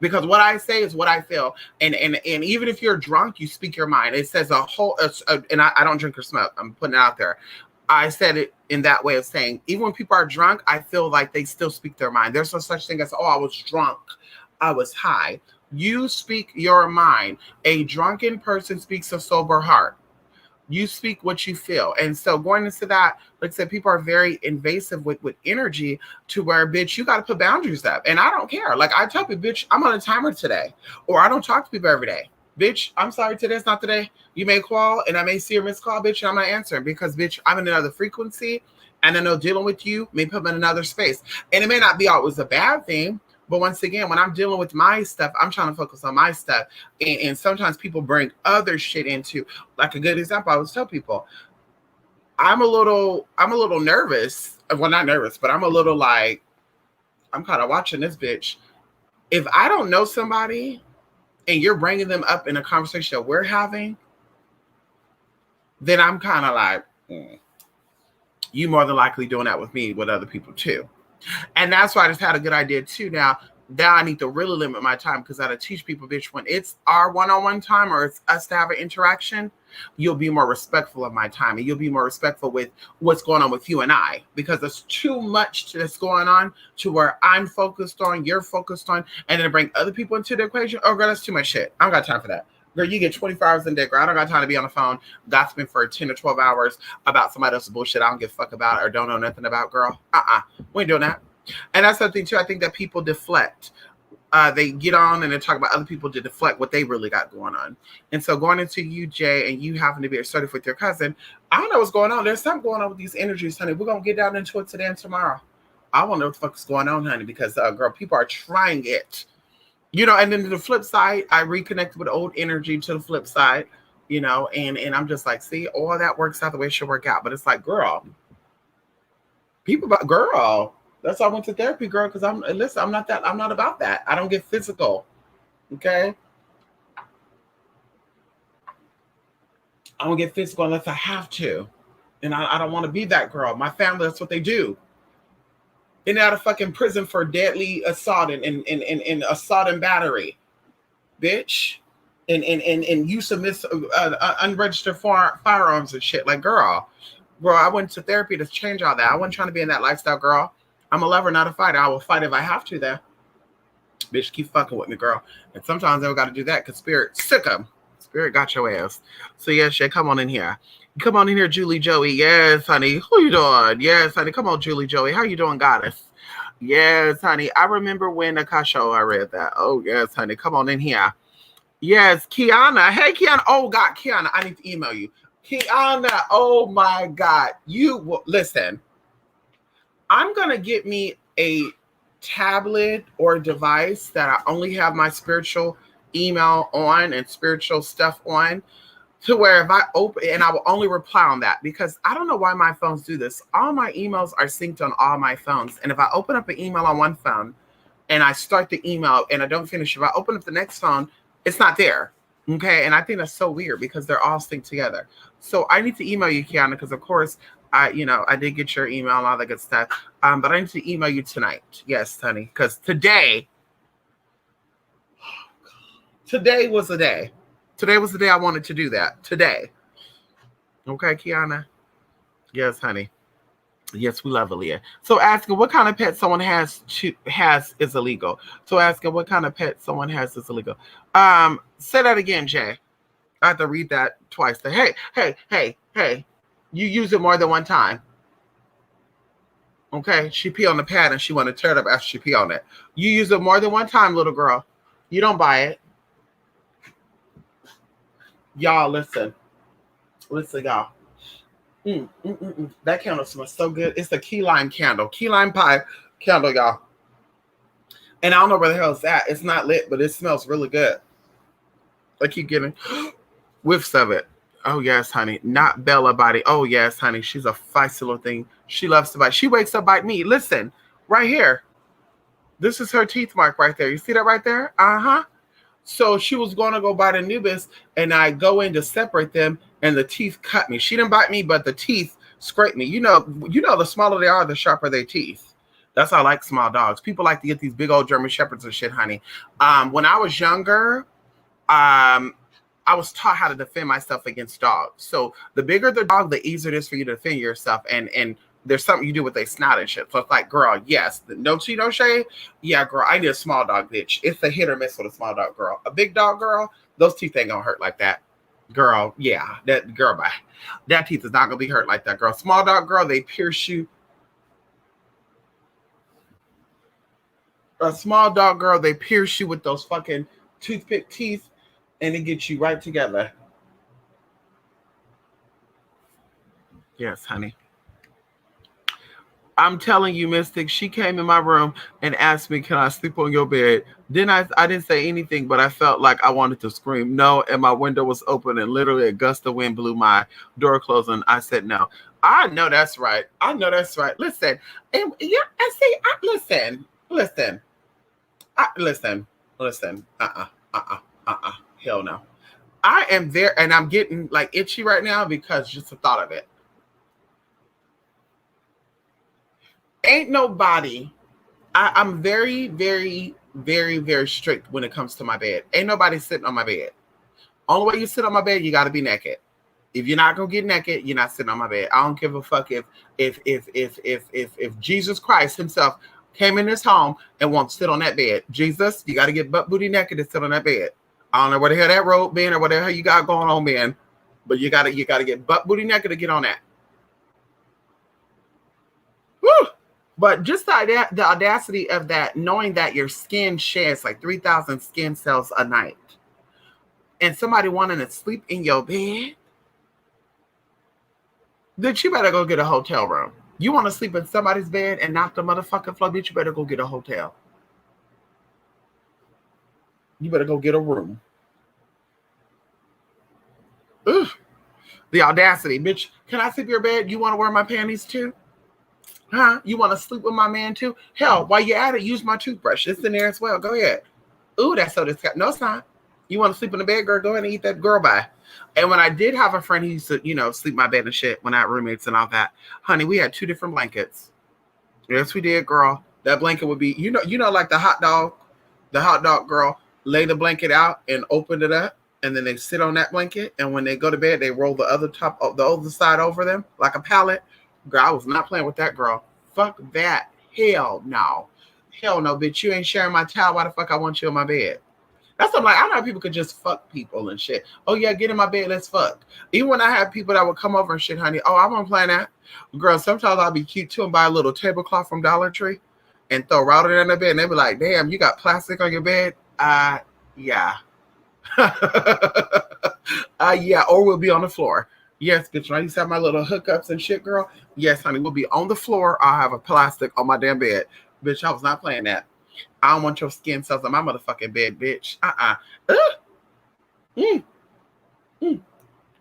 S1: because what I say is what I feel. And even if you're drunk, you speak your mind. It says and I don't drink or smoke. I'm putting it out there. I said it in that way of saying, even when people are drunk, I feel like they still speak their mind. There's no such thing as, oh, I was drunk, I was high. You speak your mind. A drunken person speaks a sober heart. You speak what you feel. And so going into that, like I said, people are very invasive with energy to where, bitch, you got to put boundaries up. And I don't care. Like I tell people, bitch, I'm on a timer today, or I don't talk to people every day. Bitch, I'm sorry, today's not today. You may call and I may see your missed call, bitch, and I'm not answering because, bitch, I'm in another frequency, and I know dealing with you may put me in another space. And it may not be always a bad thing, but once again, when I'm dealing with my stuff, I'm trying to focus on my stuff. And sometimes people bring other shit into, like a good example, I always tell people, I'm a little nervous. Well, not nervous, but I'm a little like, I'm kind of watching this bitch. If I don't know somebody and you're bringing them up in a conversation that we're having, then I'm kind of like, you more than likely doing that with me, with other people too. And that's why I just had a good idea too. Now I need to really limit my time, because I gotta teach people, bitch, when it's our one-on-one time or it's us to have an interaction, you'll be more respectful of my time, and you'll be more respectful with what's going on with you and I, because there's too much that's going on to where I'm focused on, you're focused on, and then bring other people into the equation. Oh, girl, that's too much shit. I don't got time for that. Girl, you get 24 hours in a day, girl. I don't got time to be on the phone gossiping for 10 or 12 hours about somebody else's bullshit I don't give a fuck about or don't know nothing about, girl. We ain't doing that. And that's something too. I think that people deflect. They get on and they talk about other people to deflect what they really got going on. And so going into you, Jay, and you having to be assertive with your cousin, I don't know what's going on. There's something going on with these energies, honey. We're going to get down into it today and tomorrow. I want to know what the fuck is going on, honey, because, girl, people are trying it. And then to the flip side, I reconnected with old energy to the flip side, and I'm just like, see, all that works out the way it should work out. But it's like, girl, girl, that's why I went to therapy, girl, because I'm not about that. I don't get physical. Okay. I don't get physical unless I have to. And I don't want to be that girl. My family, that's what they do. In out of fucking prison for deadly assault and assault and battery, bitch, and use of unregistered firearms and shit. Like, girl, I went to therapy to change all that. I wasn't trying to be in that lifestyle, girl. I'm a lover, not a fighter. I will fight if I have to, though. Bitch, keep fucking with me, girl. And sometimes I got to do that because spirit sick 'em. Spirit got your ass. So yes, Shay, come on in here. Come on in here, Julie Joey. Yes, honey. Who you doing? Yes, honey. Come on, Julie Joey. How you doing, goddess? Yes, honey. I remember when Akasho, I read that. Oh, yes, honey. Come on in here. Yes, Kiana. Hey, Kiana. Oh, God, Kiana. I need to email you. Kiana. Oh, my God. You will listen. I'm going to get me a tablet or device that I only have my spiritual email on and spiritual stuff on, to where if I open, and I will only reply on that, because I don't know why my phones do this. All my emails are synced on all my phones. And if I open up an email on one phone and I start the email and I don't finish, if I open up the next phone, it's not there. Okay. And I think that's so weird because they're all synced together. So I need to email you, Kiana, because of course I did get your email and all that good stuff. But I need to email you tonight. Yes, honey. Because today was the day. Today was the day I wanted to do that. Today. Okay, Kiana? Yes, honey. Yes, we love Aaliyah. So asking what kind of pet someone has is illegal. So asking what kind of pet someone has is illegal. Say that again, Jay. I have to read that twice. Hey. You use it more than one time. Okay? She pee on the pad and she want to tear it up after she pee on it. You use it more than one time, little girl. You don't buy it. Y'all, listen, y'all. That candle smells so good. It's a key lime candle, key lime pie candle, y'all. And I don't know where the hell it's at. It's not lit, but it smells really good. I keep getting whiffs of it. Oh, yes, honey. Not Bella Body. Oh, yes, honey. She's a feisty little thing. She loves to bite. She wakes up bite me. Listen, right here. This is her teeth mark right there. You see that right there? Uh-huh. So she was going to go bite Anubis, and I go in to separate them, and the teeth cut me. She didn't bite me, but the teeth scraped me. You know, the smaller they are, the sharper their teeth. That's why I like small dogs. People like to get these big old German Shepherds and shit, honey. When I was younger, I was taught how to defend myself against dogs. So the bigger the dog, the easier it is for you to defend yourself. And there's something you do with their snout and shit. So it's like, girl, yes. No tea, no shade. Yeah, girl, I need a small dog, bitch. It's a hit or miss with a small dog, girl. A big dog, girl, those teeth ain't gonna hurt like that. Girl, yeah. That girl, bye. That teeth is not gonna be hurt like that, girl. Small dog, girl, they pierce you. A small dog, girl, they pierce you with those fucking toothpick teeth, and it gets you right together. Yes, honey. I'm telling you, Mystic, she came in my room and asked me, can I sleep on your bed? Then I didn't say anything, but I felt like I wanted to scream no, and my window was open, and literally a gust of wind blew my door closed, and I said no. I know that's right. Listen, and yeah, I say, listen. Hell no. I am there, and I'm getting like itchy right now because just the thought of it. Ain't nobody. I'm very, very, very, very strict when it comes to my bed. Ain't nobody sitting on my bed. Only way you sit on my bed, you got to be naked. If you're not gonna get naked, you're not sitting on my bed. I don't give a fuck if Jesus Christ himself came in this home and won't sit on that bed. Jesus, you got to get butt booty naked to sit on that bed. I don't know where the hell that robe been or whatever the hell you got going on, man. But you gotta get butt booty naked to get on that. Woo! But just the audacity of that, knowing that your skin sheds like 3,000 skin cells a night, and somebody wanting to sleep in your bed, then you better go get a hotel room. You want to sleep in somebody's bed and not the motherfucking floor, bitch, you better go get a hotel. You better go get a room. Ugh. The audacity, bitch. Can I sleep in your bed? You want to wear my panties too? Huh? You want to sleep with my man too? Hell, while you're at it, use my toothbrush. It's in there as well. Go ahead. Ooh, that's so disgusting. No, it's not. You want to sleep in the bed, girl? Go ahead and eat that girl bye. And when I did have a friend who used to, sleep my bed and shit when I had roommates and all that, honey, we had 2 different blankets. Yes, we did, girl. That blanket would be, like the hot dog girl, lay the blanket out and open it up, and then they sit on that blanket, and when they go to bed, they roll the other side over them like a pallet. Girl, I was not playing with that, girl. Fuck that. Hell no. Hell no, bitch. You ain't sharing my towel. Why the fuck I want you in my bed? That's what I'm like. I know people could just fuck people and shit. Oh, yeah, get in my bed. Let's fuck. Even when I have people that would come over and shit, honey. Oh, I won't plan that. Girl, sometimes I'll be cute too and buy a little tablecloth from Dollar Tree and throw router in their bed. And they be like, damn, you got plastic on your bed? Yeah. Yeah, or we'll be on the floor. Yes, bitch, when I used to have my little hookups and shit, girl. Yes, honey, we'll be on the floor. I'll have a plastic on my damn bed. Bitch, I was not playing that. I don't want your skin cells on my motherfucking bed, bitch. Mm. Mm.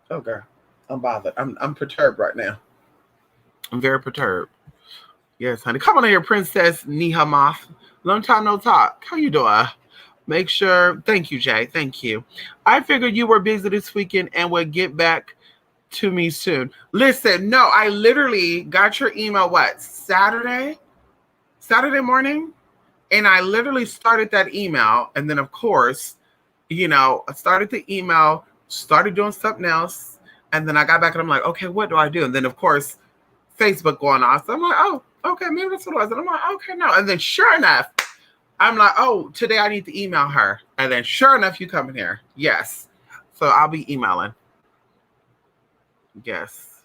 S1: Oh, girl. I'm bothered. I'm perturbed right now. I'm very perturbed. Yes, honey. Come on in here, Princess Nihamath. Long time no talk. How you doing? Make sure. Thank you, Jay. Thank you. I figured you were busy this weekend and would get back to me soon. Listen, no, I literally got your email, what, Saturday morning? And I literally started that email. And then, of course, I started the email, started doing something else. And then I got back and I'm like, okay, what do I do? And then, of course, Facebook going off. So I'm like, oh, okay, maybe that's what it was. And I'm like, okay, no. And then sure enough, I'm like, oh, today I need to email her. And then sure enough, you come in here. Yes. So I'll be emailing. Yes.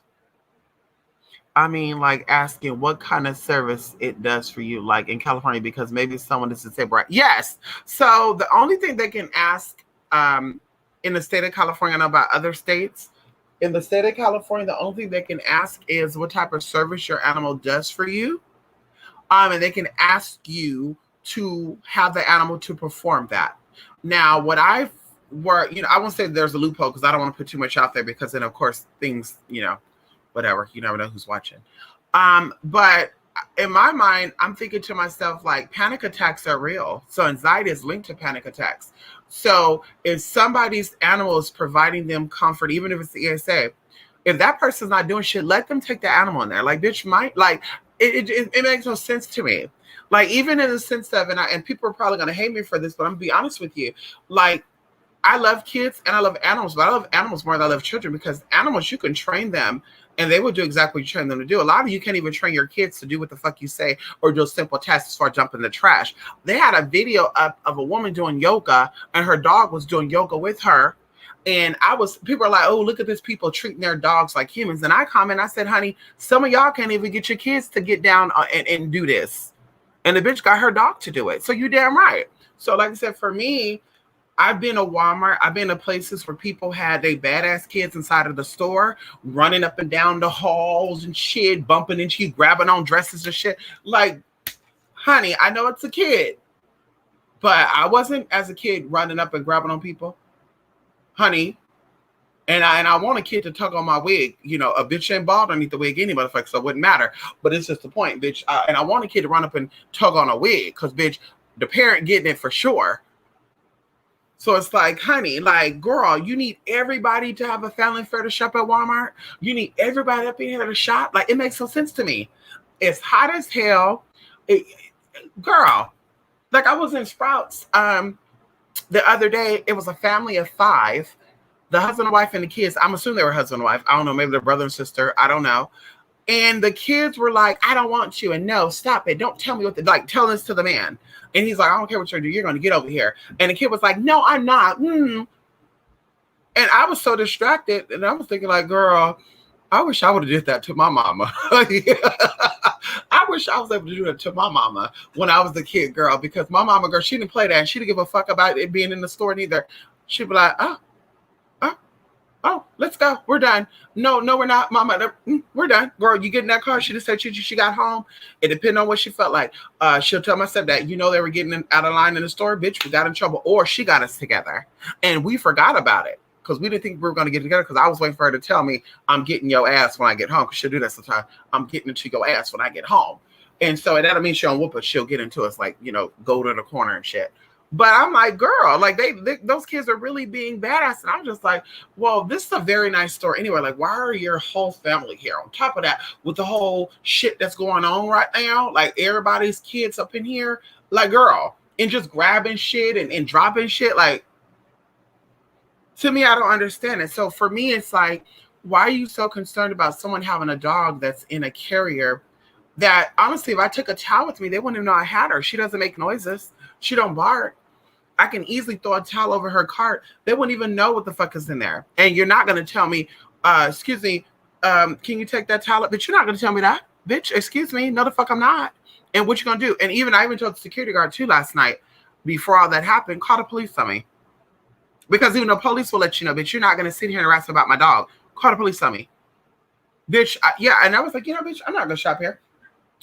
S1: I mean, like asking what kind of service it does for you, like in California, because maybe someone is disabled. Right? Yes. So the only thing they can ask in the state of California, I know about other states, in the state of California, the only thing they can ask is what type of service your animal does for you. And they can ask you to have the animal to perform that. Now, what I won't say there's a loophole because I don't want to put too much out there because then, of course, things, whatever, you never know who's watching. But in my mind, I'm thinking to myself, like, panic attacks are real. So anxiety is linked to panic attacks. So if somebody's animal is providing them comfort, even if it's the ESA, if that person's not doing shit, let them take the animal in there. Like, bitch, it makes no sense to me. Like, even in the sense of, and people are probably going to hate me for this, but I'm going to be honest with you. Like, I love kids and I love animals, but I love animals more than I love children because animals, you can train them and they will do exactly what you train them to do. A lot of you can't even train your kids to do what the fuck you say or do simple tasks as far as jumping the trash. They had a video up of a woman doing yoga and her dog was doing yoga with her. And people are like, oh, look at this people treating their dogs like humans. And I said, honey, some of y'all can't even get your kids to get down and do this. And the bitch got her dog to do it. So you damn right. So like I said, for me, I've been to Walmart. I've been to places where people had their badass kids inside of the store, running up and down the halls and shit, bumping and shit, grabbing on dresses and shit. Like, honey, I know it's a kid, but I wasn't as a kid running up and grabbing on people, honey. And I want a kid to tug on my wig. A bitch ain't bald underneath the wig any motherfucker, so it wouldn't matter. But it's just the point, bitch. And I want a kid to run up and tug on a wig, because, bitch, the parent getting it for sure. So it's like, honey, like, girl, you need everybody to have a family fair to shop at Walmart. You need everybody up in here to shop. Like, it makes no sense to me. It's hot as hell. Girl, like, I was in Sprouts the other day. It was a family of 5. The husband and wife and the kids. I'm assuming they were husband and wife. I don't know. Maybe they're brother and sister. I don't know. And the kids were like, I don't want you. And no, stop it. Don't tell me tell this to the man. And he's like, I don't care what you're doing. You're going to get over here. And the kid was like, no, I'm not. And I was so distracted. And I was thinking like, girl, I wish I would have did that to my mama. I wish I was able to do that to my mama when I was a kid, girl, because my mama, girl, she didn't play that. And she didn't give a fuck about it being in the store neither. She'd be like, oh, let's go. We're done. No, we're not, mama. We're done. Girl, you get in that car. She just said she got home. It depended on what she felt like. She'll tell my stepdad, they were getting out of line in the store. Bitch, we got in trouble. Or she got us together. And we forgot about it because we didn't think we were going to get together because I was waiting for her to tell me, I'm getting your ass when I get home. Because she'll do that sometimes. I'm getting into your ass when I get home. And so that don't mean she don't whoop us. She'll get into us like, go to the corner and shit. But I'm like, girl, like those kids are really being badass. And I'm just like, well, this is a very nice store anyway. Like, why are your whole family here? On top of that, with the whole shit that's going on right now, like everybody's kids up in here, like, girl, and just grabbing shit and dropping shit. Like, to me, I don't understand it. So for me, it's like, why are you so concerned about someone having a dog that's in a carrier that, honestly, if I took a towel with me, they wouldn't even know I had her. She doesn't make noises. She don't bark. I can easily throw a towel over her cart. They wouldn't even know what the fuck is in there. And you're not going to tell me, excuse me, can you take that towel up? But you're not going to tell me that. Bitch, excuse me. No, the fuck I'm not. And what you going to do? And I even told the security guard too last night, before all that happened, call the police on me. Because even the police will let you know, bitch, you're not going to sit here and harass about my dog. Call the police on me. Bitch, yeah. And I was like, bitch, I'm not going to shop here.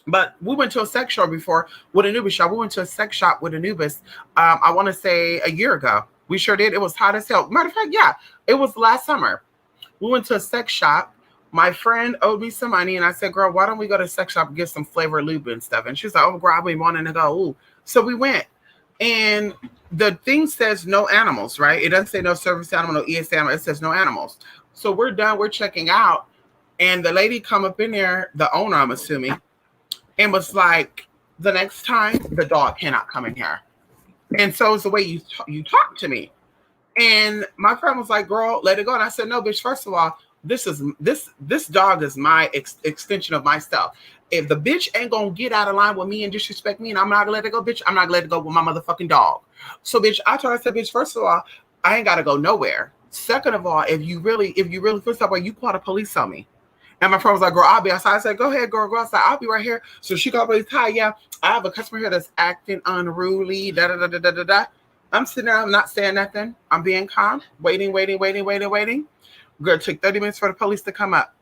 S1: But we went to a sex shop before with Anubis shop. We went to a sex shop with Anubis. I want to say a year ago. We sure did. It was hot as hell. Matter of fact, yeah, it was last summer. We went to a sex shop. My friend owed me some money, and I said, "Girl, why don't we go to a sex shop and get some flavor lube and stuff?" And she's like, "Oh, girl, I've been wanting to go." Ooh. So we went, and the thing says no animals, right? It doesn't say no service animal, no ES animal. It says no animals. So we're done. We're checking out, and the lady come up in there, the owner, I'm assuming, and was like, "The next time, the dog cannot come in here." And so it's the way you talk to me. And my friend was like, "Girl, let it go." And I said, "No, bitch. First of all, this dog is my extension of myself. If the bitch ain't gonna get out of line with me and disrespect me, and I'm not gonna let it go, bitch, I'm not gonna let it go with my motherfucking dog." So, bitch, I told her, I said, "Bitch, first of all, I ain't gotta go nowhere. Second of all, if you really feel that way, you call the police on me." And my friend was like, "Girl, I'll be outside." I said, "Go ahead, girl, go outside. I'll be right here." So she called police. "Hi, yeah, I have a customer here that's acting unruly. Da da da da da da da." I'm sitting there. I'm not saying nothing. I'm being calm, waiting. Girl, it took 30 minutes for the police to come up.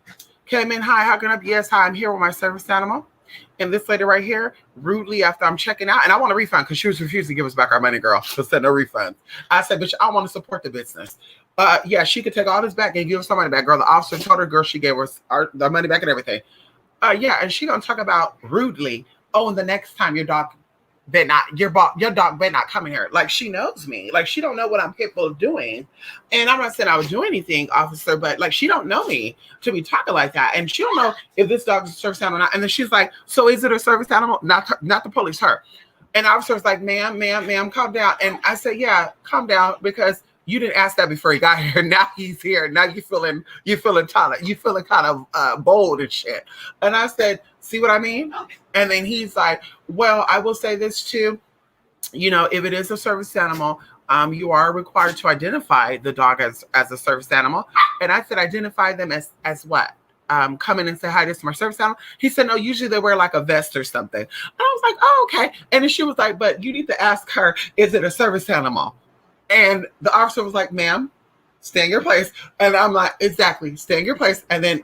S1: Came in, "Hi, how can I help you?" "Yes, hi, I'm here with my service animal." And this lady right here, rudely after I'm checking out, and I want a refund because she was refusing to give us back our money, girl. So said no refunds. I said, "Bitch, I want to support the business." Yeah, she could take all this back and give us our money back, girl. The officer told her, girl, she gave us the money back and everything. Yeah, and she gonna talk about rudely. "Oh, and the next time your dog better not come in here." Like she knows me. Like she don't know what I'm capable of doing. And I'm not saying I would do anything, officer, but like she don't know me to be talking like that. And she don't know if this dog is a service animal or not. And then she's like, "So is it a service animal?" Not the police, her. And the officer was like, ma'am, calm down. And I said, "Yeah, calm down because you didn't ask that before he got here. Now he's here. Now you feeling kind of bold and shit." And I said, "See what I mean?" And then he's like, "Well, I will say this too. If it is a service animal, you are required to identify the dog as a service animal." And I said, "Identify them as what?" Come in and say, "Hi, this is my service animal." He said, "No, usually they wear like a vest or something." And I was like, "Oh, okay." And then she was like, "But you need to ask her, is it a service animal?" And the officer was like, "Ma'am, stay in your place." And I'm like, "Exactly, stay in your place." And then,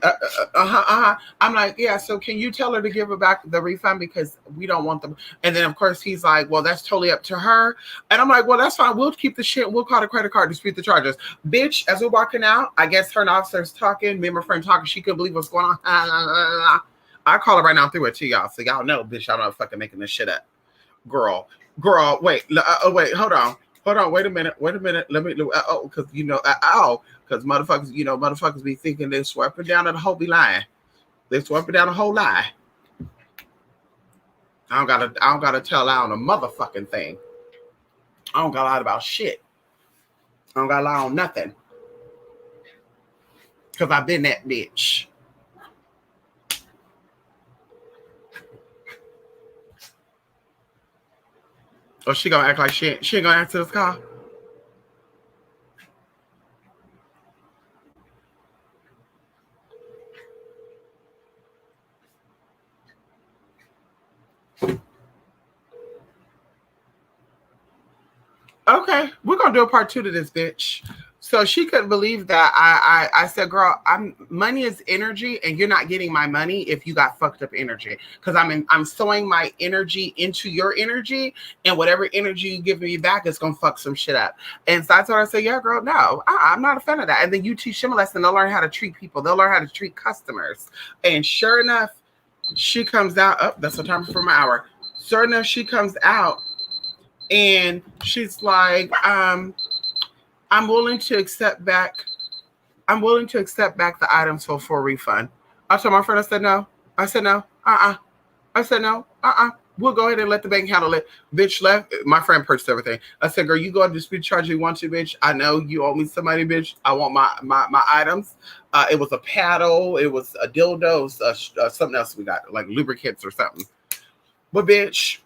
S1: I'm like, "Yeah, so can you tell her to give her back the refund because we don't want them." And then, of course, he's like, "Well, that's totally up to her." And I'm like, "Well, that's fine. We'll keep the shit. We'll call the credit card, dispute the charges." Bitch, as we're walking out, I guess her and the officer's talking, me and my friend talking. She couldn't believe what's going on. I call her right now through it to y'all. So y'all know, bitch, I'm not fucking making this shit up. Girl, wait, wait, hold on. Hold on, wait a minute. Let me, because because motherfuckers be thinking they're sweeping down the whole be lying. They're sweeping down the whole lie. I don't gotta tell lie on a motherfucking thing. I don't gotta lie about shit. I don't gotta lie on nothing. Cause I've been that bitch. Or she gonna act like she ain't gonna answer this call. Okay, we're gonna do a part two to this bitch. So she couldn't believe that I said, "Girl, money is energy, and you're not getting my money if you got fucked up energy. Because I'm sowing my energy into your energy, and whatever energy you give me back is gonna fuck some shit up." And so I told her, I said, "Yeah, girl, no, I'm not a fan of that." And then you teach them a lesson, they'll learn how to treat people, they'll learn how to treat customers. And sure enough, she comes out. Oh, that's the time for my hour. Sure enough, she comes out and she's like, I'm willing to accept back. I'm willing to accept back the items for a refund." I told my friend, I said no. I said no. I said no. We'll go ahead and let the bank handle it. Bitch left. My friend purchased everything. I said, "Girl, you go and dispute charge you want to, bitch. I know you owe me some money, bitch. I want my items." It was a paddle. It was a dildo. It was, something else we got, like lubricants or something. But bitch,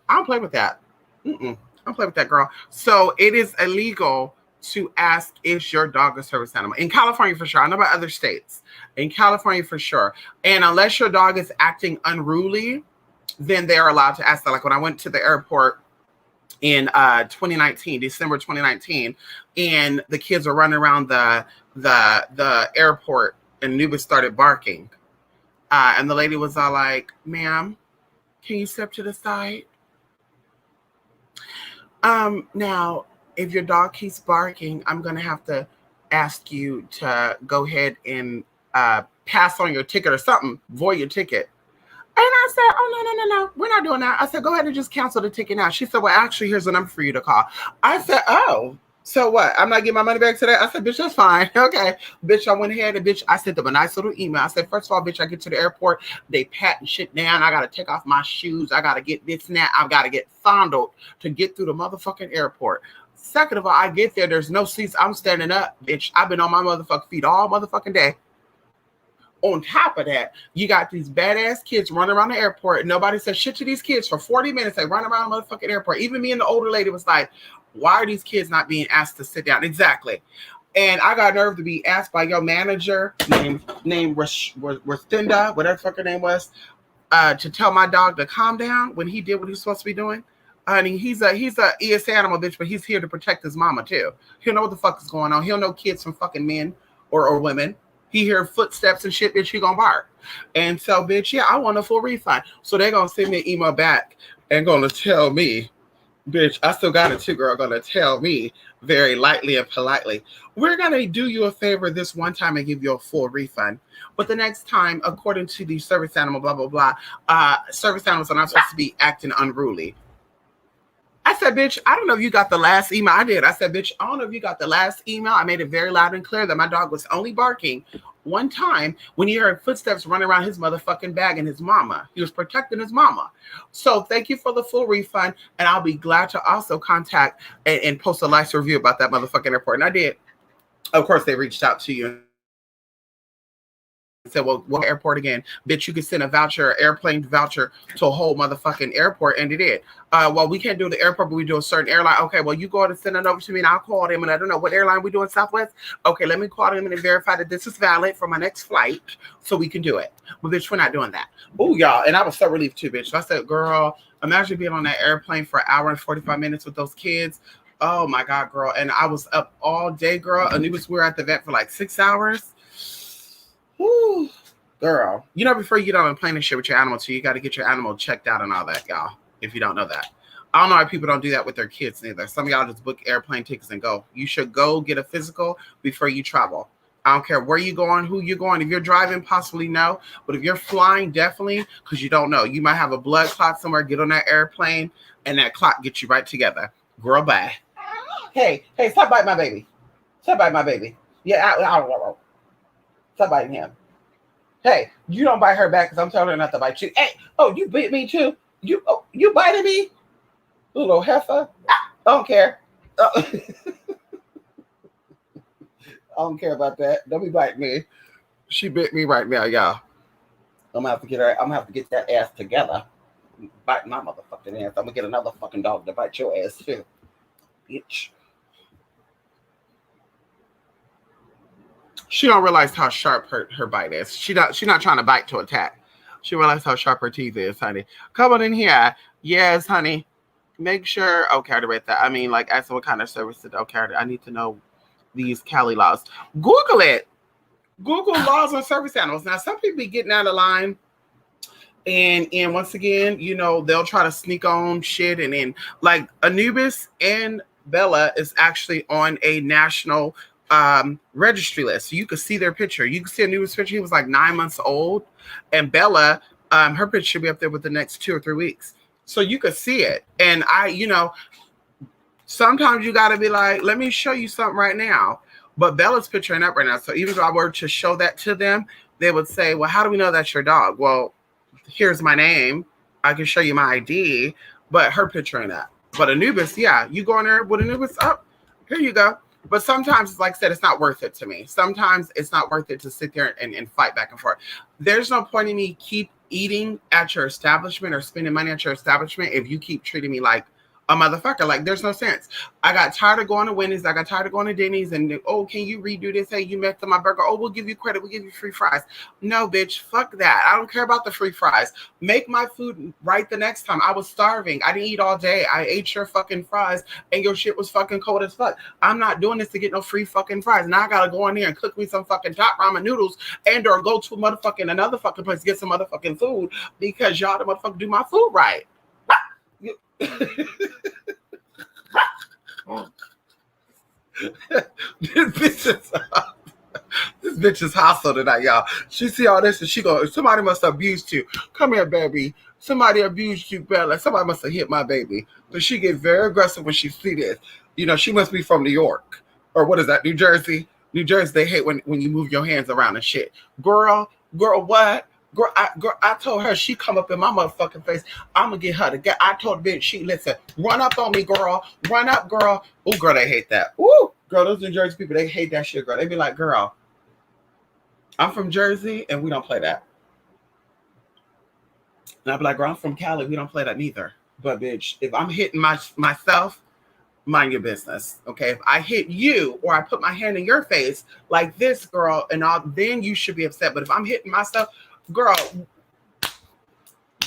S1: I don't play with that. I don't play with that, girl. So it is illegal to ask, "Is your dog a service animal?" In California, for sure. I know about other states. In California, for sure. And unless your dog is acting unruly, then they're allowed to ask that. Like when I went to the airport in 2019, December 2019, and the kids were running around the airport, and Nubis started barking. And the lady was all like, "Ma'am, Can you step to the side? Now, if your dog keeps barking, I'm gonna have to ask you to go ahead and pass on your ticket or something, void your ticket. And I said, oh, no, we're not doing that. I said, go ahead and just cancel the ticket now. She said, well, actually, here's a number for you to call. I said, oh, so what? I'm not getting my money back today? I said, bitch, that's fine. Okay. Bitch, I went ahead and bitch, I sent them a nice little email. I said, first of all, bitch, I get to the airport. They patting shit down. I got to take off my shoes. I got to get this and that. I've got to get fondled to get through the motherfucking airport. Second of all, I get there. There's no seats. I'm standing up, bitch. I've been on my motherfucking feet all motherfucking day. On top of that, you got these badass kids running around the airport. Nobody said shit to these kids for 40 minutes. They run around the motherfucking airport. Even me and the older lady was like, why are these kids not being asked to sit down? Exactly. And I got nerve to be asked by your manager, named Rostinda, whatever the fuck her name was, to tell my dog to calm down when he did what he was supposed to be doing. I mean, he's a ES animal, bitch, but he's here to protect his mama, too. He'll know what the fuck is going on. He'll know kids from fucking men or women. He hear footsteps and shit, bitch, he gonna bark. And so, bitch, yeah, I want a full refund. So they're gonna send me an email back and gonna tell me, bitch, I still got it too, girl, gonna tell me very lightly and politely, we're gonna do you a favor this one time and give you a full refund. But the next time, according to the service animal, blah, blah, blah, service animals are not supposed to be acting unruly. I said, bitch, I don't know if you got the last email. I did. I said, bitch, I don't know if you got the last email. I made it very loud and clear that my dog was only barking one time when he heard footsteps running around his motherfucking bag and his mama. He was protecting his mama. So thank you for the full refund. And I'll be glad to also contact and post a nice review about that motherfucking airport. And I did. Of course, they reached out to you. Said, well, what airport again? Bitch, you could send a voucher, airplane voucher to a whole motherfucking airport, and it did. Well, we can't do the airport, but we do a certain airline. Okay, well, you go ahead and send it over to me, and I'll call them, and I don't know what airline we doing, Southwest. Okay, let me call them and verify that this is valid for my next flight, so we can do it. But bitch, we're not doing that. Oh, y'all, and I was so relieved too, bitch. So I said, girl, imagine being on that airplane for an hour and 45 minutes with those kids. Oh my God, girl, and I was up all day, girl. Anubis, we were at the vet for like 6 hours. Woo, girl. You know, before you get on a plane and shit with your animal, too, you got to get your animal checked out and all that, y'all, if you don't know that. I don't know why people don't do that with their kids neither. Some of y'all just book airplane tickets and go. You should go get a physical before you travel. I don't care where you're going, who you're going. If you're driving, possibly no. But if you're flying, definitely, because you don't know. You might have a blood clot somewhere, get on that airplane, and that clot gets you right together. Girl, bye. Hey, stop biting my baby. Stop biting my baby. Yeah, stop biting him. Hey, you don't bite her back because I'm telling her not to bite you. Hey, oh, you bit me too. You biting me? Little heifer. I don't care. I don't care about that. Don't be biting me. She bit me right now, y'all. I'm gonna have to get her. I'm gonna have to get that ass together. Bite my motherfucking ass. I'm gonna get another fucking dog to bite your ass too, bitch. She don't realize how sharp her bite is. She not trying to bite to attack. She realized how sharp her teeth is, honey. Come on in here. Yes, honey. Make sure. Okay, I read that. I mean, like, ask what kind of service did. Okay, I need to know these Cali laws. Google it. Google laws on service animals. Now, some people be getting out of line. And once again, you know, they'll try to sneak on shit. And then, like, Anubis and Bella is actually on a national registry list. So you could see their picture. You can see Anubis' picture. He was like 9 months old. And Bella, her picture should be up there with the next 2 or 3 weeks. So you could see it. And sometimes you got to be like, let me show you something right now. But Bella's picture ain't up right now. So even if I were to show that to them, they would say, well, how do we know that's your dog? Well, here's my name. I can show you my ID, but her picture ain't up. But Anubis, yeah, you go in there with Anubis up. Here you go. But sometimes, like I said, it's not worth it to me. Sometimes it's not worth it to sit there and fight back and forth. There's no point in me keep eating at your establishment or spending money at your establishment if you keep treating me like a motherfucker. Like, there's no sense. I got tired of going to Wendy's. I got tired of going to Denny's and, oh, can you redo this? Hey, you messed up my burger. Oh, we'll give you credit. We'll give you free fries. No, bitch, fuck that. I don't care about the free fries. Make my food right the next time. I was starving. I didn't eat all day. I ate your fucking fries and your shit was fucking cold as fuck. I'm not doing this to get no free fucking fries. Now I gotta go in here and cook me some fucking top ramen noodles and or go to another fucking place to get some motherfucking food because y'all the motherfucker do my food right. This bitch is hostile tonight, y'all. She see all this and she go, somebody must have abused you. Come here, baby. Somebody abused you, Bella. Somebody must have hit my baby. But she get very aggressive when she see this. You know, she must be from New York. Or what is that, New Jersey? New Jersey, they hate when you move your hands around and shit. Girl, what? Girl, I told her she come up in my motherfucking face. I'm gonna get her to get. I told the bitch, she listen, run up on me, girl. Run up, girl. Oh, girl, they hate that. Ooh, girl, those New Jersey people, they hate that shit, girl. They be like, girl, I'm from Jersey and we don't play that. And I be like, girl, I'm from Cali. We don't play that neither. But bitch, if I'm hitting myself, mind your business. Okay. If I hit you or I put my hand in your face like this, girl, and then you should be upset. But if I'm hitting myself, girl,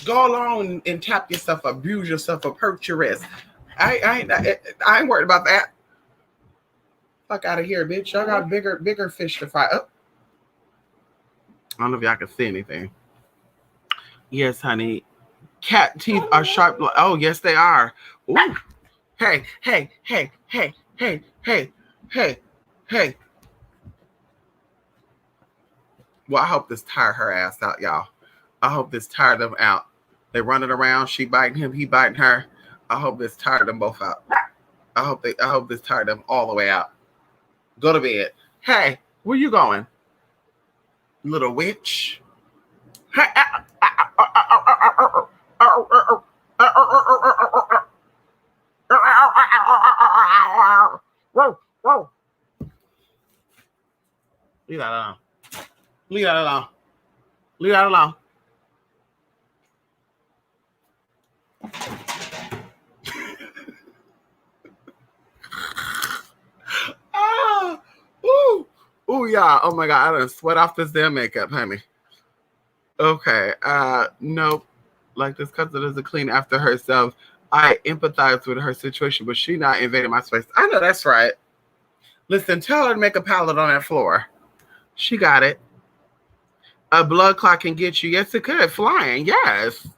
S1: go along and tap yourself, abuse yourself, or hurt your wrist. I ain't worried about that. Fuck out of here, bitch. Y'all got bigger fish to fry. Oh. I don't know if y'all can see anything. Yes, honey. Cat teeth are sharp. Oh, yes, they are. Ooh. Hey. Well, I hope this tire her ass out, y'all. I hope this tired them out. They running around. She biting him. He biting her. I hope this tired them both out. I hope this tired them all the way out. Go to bed. Hey, where you going, little witch? Hey. Leave that alone. Leave that alone. Leave that alone. Ooh, yeah. Oh my God, I done sweat off this damn makeup, honey. Okay. Nope. Like this cousin doesn't clean after herself. I empathize with her situation, but she not invading my space. I know that's right. Listen, tell her to make a pallet on that floor. She got it. A blood clot can get you. Yes, it could. Flying. Yes.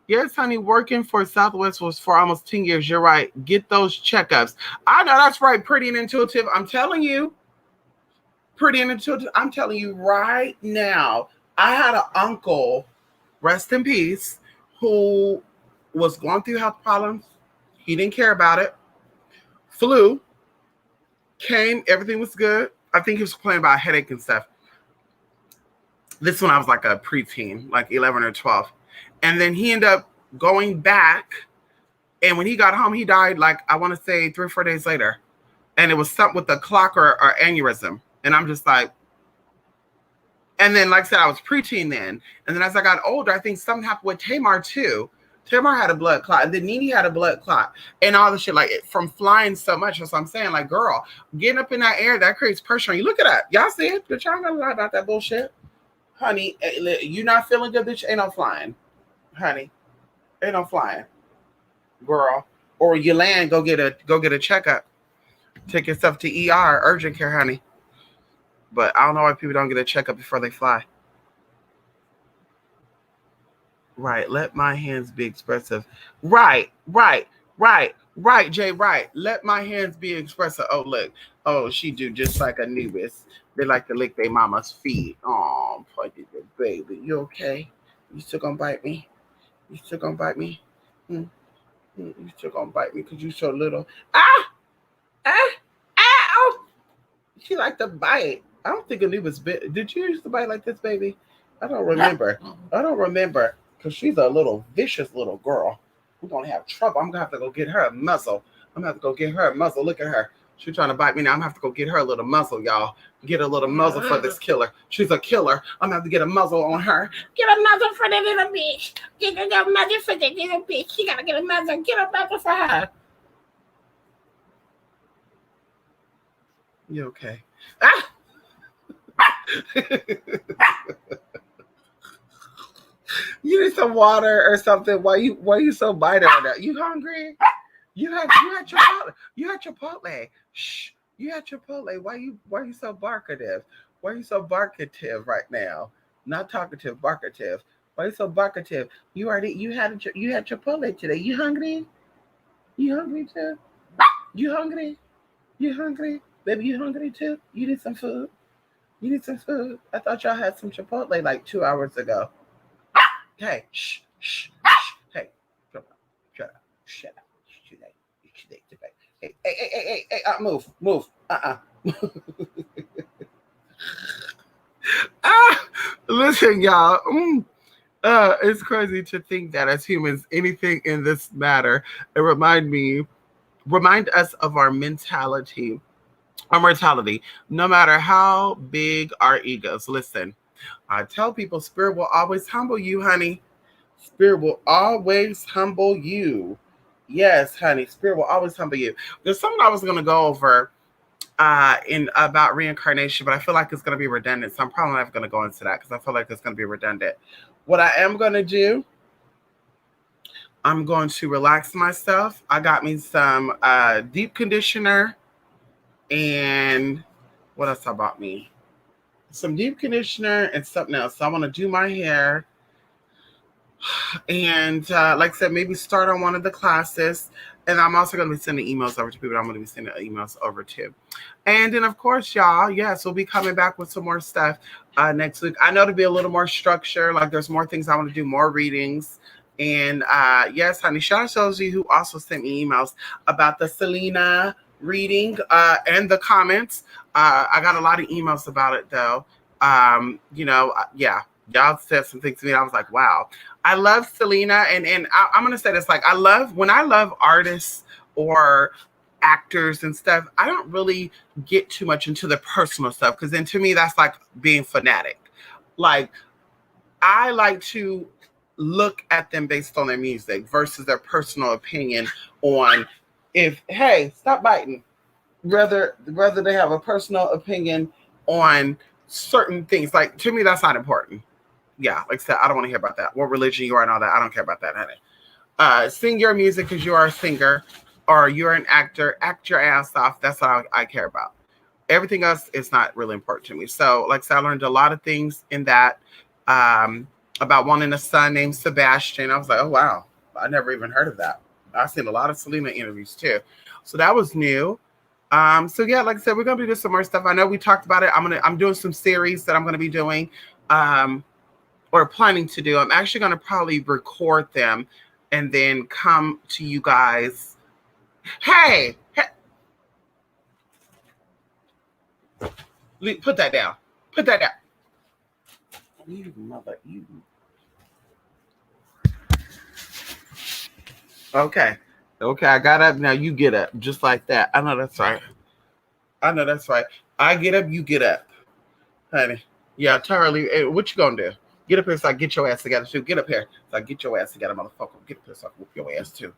S1: Yes, honey. Working for Southwest was for almost 10 years. You're right. Get those checkups. I know that's right. Pretty and intuitive. I'm telling you. Pretty and intuitive. I'm telling you right now. I had an uncle, rest in peace, who was going through health problems. He didn't care about it. Flu. Came. Everything was good. I think he was complaining about a headache and stuff. This one I was like a preteen, like 11 or 12. And then he ended up going back. And when he got home, he died like, I want to say 3 or 4 days later. And it was something with the clock or aneurysm. And I'm just like, and then like I said, I was preteen then. And then as I got older, I think something happened with Tamar too. Tamar had a blood clot. And then Nene had a blood clot. And all the shit, like from flying so much. That's what I'm saying. Like, girl, getting up in that air, that creates pressure on you. Look at that. Y'all see it? But y'all gonna lie about that bullshit. Honey, you not feeling good, bitch? Ain't no flying. Honey, ain't no flying. Girl. Or you land, go get a checkup. Take yourself to ER, urgent care, honey. But I don't know why people don't get a checkup before they fly. Right. Let my hands be expressive. Right, Jay. Right. Let my hands be expressive. Oh, look. Oh, she do just like Anubis. They like to lick their mama's feet. Oh, poor baby. You okay? You still gonna bite me? You still gonna bite me? You still gonna bite me because you so little. Ow! She like to bite. I don't think Anubis bit. Did you used to bite like this, baby? I don't remember. Because she's a little vicious little girl. We're going to have trouble. I'm going to have to go get her a muzzle. Look at her. She's trying to bite me now. I'm going to have to go get her a little muzzle, y'all. Get a little muzzle for this killer. She's a killer. I'm going to have to get a muzzle on her. Get a muzzle for the little bitch. Get a muzzle for the little bitch. She got to get a muzzle. Get a muzzle for her. You okay? Ah! You need some water or something. Why you so biting on that? You hungry? You had Chipotle. You had Chipotle. Shh. You had Chipotle. Why you so barkative? Why are you so barkative right now? Not talkative, barkative. Why you so barkative? You had Chipotle today. You hungry? You hungry too? You hungry? You hungry? Baby, you hungry too? You need some food? You need some food? I thought y'all had some Chipotle like 2 hours ago. Hey, shh, shh, shh. Hey, shut up, shut up, shut up. It's too late. It's too late to bed. Hey, move. Ah, listen, y'all. It's crazy to think that as humans, anything in this matter, it remind us of our mortality, no matter how big our egos. Listen, I tell people spirit will always humble you, honey. Spirit will always humble you. Yes, honey, spirit will always humble you. There's something I was gonna go over in about reincarnation, but I feel like it's gonna be redundant. So I'm probably not gonna go into that because I feel like it's gonna be redundant. What I am gonna do, I'm going to relax myself. I got me some deep conditioner and what else I bought me? Some deep conditioner and something else. So I want to do my hair and like I said, maybe start on one of the classes. And I'm also going to be sending emails over to people I'm going to be sending emails over to. And then, of course, y'all, yes, we'll be coming back with some more stuff next week. I know to be a little more structure. Like there's more things I want to do, more readings. And yes, honey, shout out to those of you who also sent me emails about the Selena reading and the comments. I got a lot of emails about it, though. Yeah, y'all said some things to me. I was like, wow. I love Selena, and I'm gonna say this: like, I love artists or actors and stuff. I don't really get too much into the personal stuff because then to me that's like being fanatic. Like, I like to look at them based on their music versus their personal opinion on if hey stop biting. Rather they have a personal opinion on certain things. Like to me, that's not important. Yeah, like I said, I don't want to hear about that. What religion you are and all that. I don't care about that, honey. Sing your music because you are a singer or you're an actor. Act your ass off. That's all I care about. Everything else is not really important to me. So, like I said, I learned a lot of things in that about wanting a son named Sebastian. I was like, oh, wow. I never even heard of that. I've seen a lot of Selena interviews, too. So that was new. So yeah, like I said, we're gonna do some more stuff. I know we talked about it. I'm doing some series that I'm gonna be doing. Or planning to do. I'm actually going to probably record them and then come to you guys. Hey, put that down. Put that down. You mother, you. Okay. Okay, I got up. Now you get up. Just like that. I know that's right. I get up, you get up. Honey. Yeah, Charlie, hey, what you gonna do? Get up here so I get your ass together too. Get up here so I get your ass together, motherfucker. Get up here so I whoop your ass too.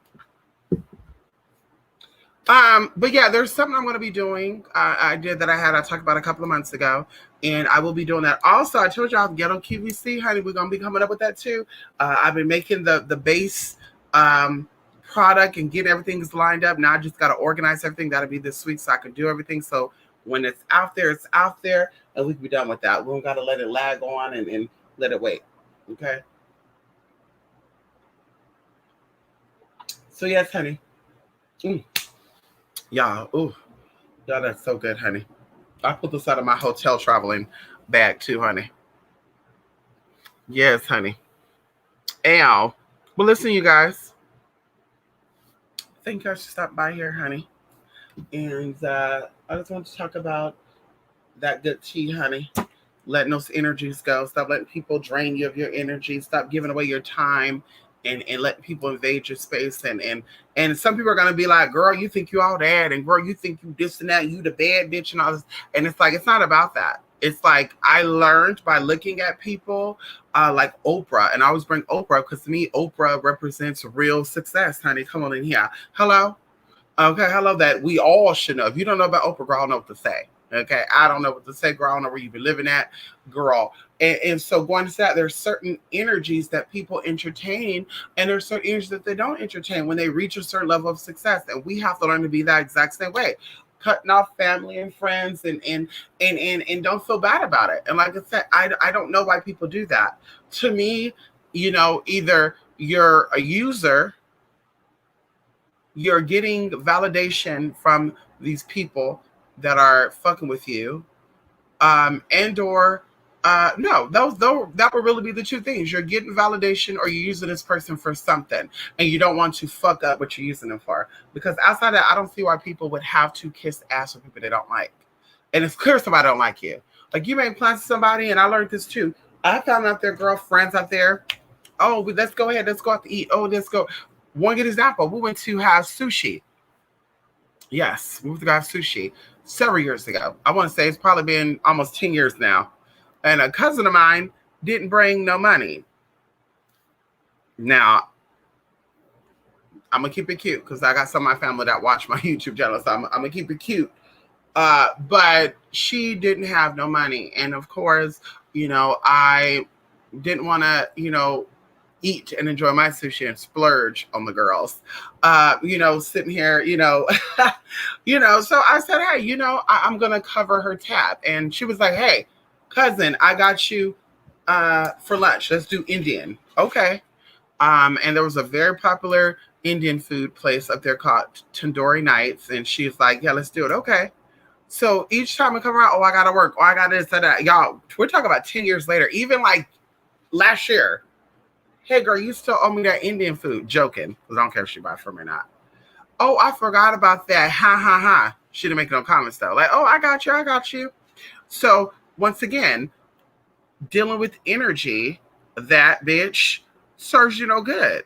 S1: But yeah, there's something I'm going to be doing. I talked about a couple of months ago, and I will be doing that. Also, I told y'all Ghetto QVC, honey, we're going to be coming up with that too. I've been making the base product and getting everything lined up. Now I just got to organize everything. That'll be this week so I can do everything. So when it's out there, and we can be done with that. We don't got to let it lag on and let it wait. Okay. So yes, honey. Y'all, that's so good, honey. I put this out of my hotel traveling bag too, honey. Yes, honey. Ow. Well, listen, you guys. I think I should stop by here, honey. And I just want to talk about that good tea, honey. Letting those energies go. Stop letting people drain you of your energy. Stop giving away your time and letting people invade your space. And some people are going to be like, girl, you think you all that. And girl, you think you this and that. You the bad bitch and all this. And it's like, it's not about that. It's like I learned by looking at people like Oprah. And I always bring Oprah because to me, Oprah represents real success, honey. Come on in here. Hello? Okay, hello that we all should know. If you don't know about Oprah, girl, I don't know what to say. Okay, I don't know what to say, girl. I don't know where you've been living at, girl. And so going to that, there's certain energies that people entertain, and there's certain energies that they don't entertain when they reach a certain level of success. And we have to learn to be that exact same way. Cutting off family and friends and don't feel bad about it. And like I said, I don't know why people do that. To me, either you're a user, you're getting validation from these people that are fucking with you, and or no, that would really be the two things. You're getting validation, or you're using this person for something, and you don't want to fuck up what you're using them for. Because outside of that, I don't see why people would have to kiss ass with people they don't like. And it's clear somebody don't like you. Like, you make plans with somebody, and I learned this too. I found out there, girlfriends out there. Oh, let's go ahead. Let's go out to eat. Oh, let's go. One good example. We went to have sushi. Yes, we went to have sushi several years ago. I want to say it's probably been almost 10 years now. And a cousin of mine didn't bring no money. Now, I'm going to keep it cute because I got some of my family that watch my YouTube channel, so I'm going to keep it cute. But she didn't have no money. And of course, I didn't want to, eat and enjoy my sushi and splurge on the girls, sitting here, so I said, hey, I'm going to cover her tab. And she was like, hey, cousin, I got you for lunch. Let's do Indian. Okay. And there was a very popular Indian food place up there called Tandoori Nights. And she's like, yeah, let's do it. Okay. So each time I come around, oh, I got to work. Oh, I got this, that. Y'all, we're talking about 10 years later, even like last year. Hey, girl, you still owe me that Indian food. Joking, because I don't care if she buy from me or not. Oh, I forgot about that. Ha, ha, ha. She didn't make no comments, though. Like, oh, I got you. So, once again, dealing with energy, that bitch serves you no good.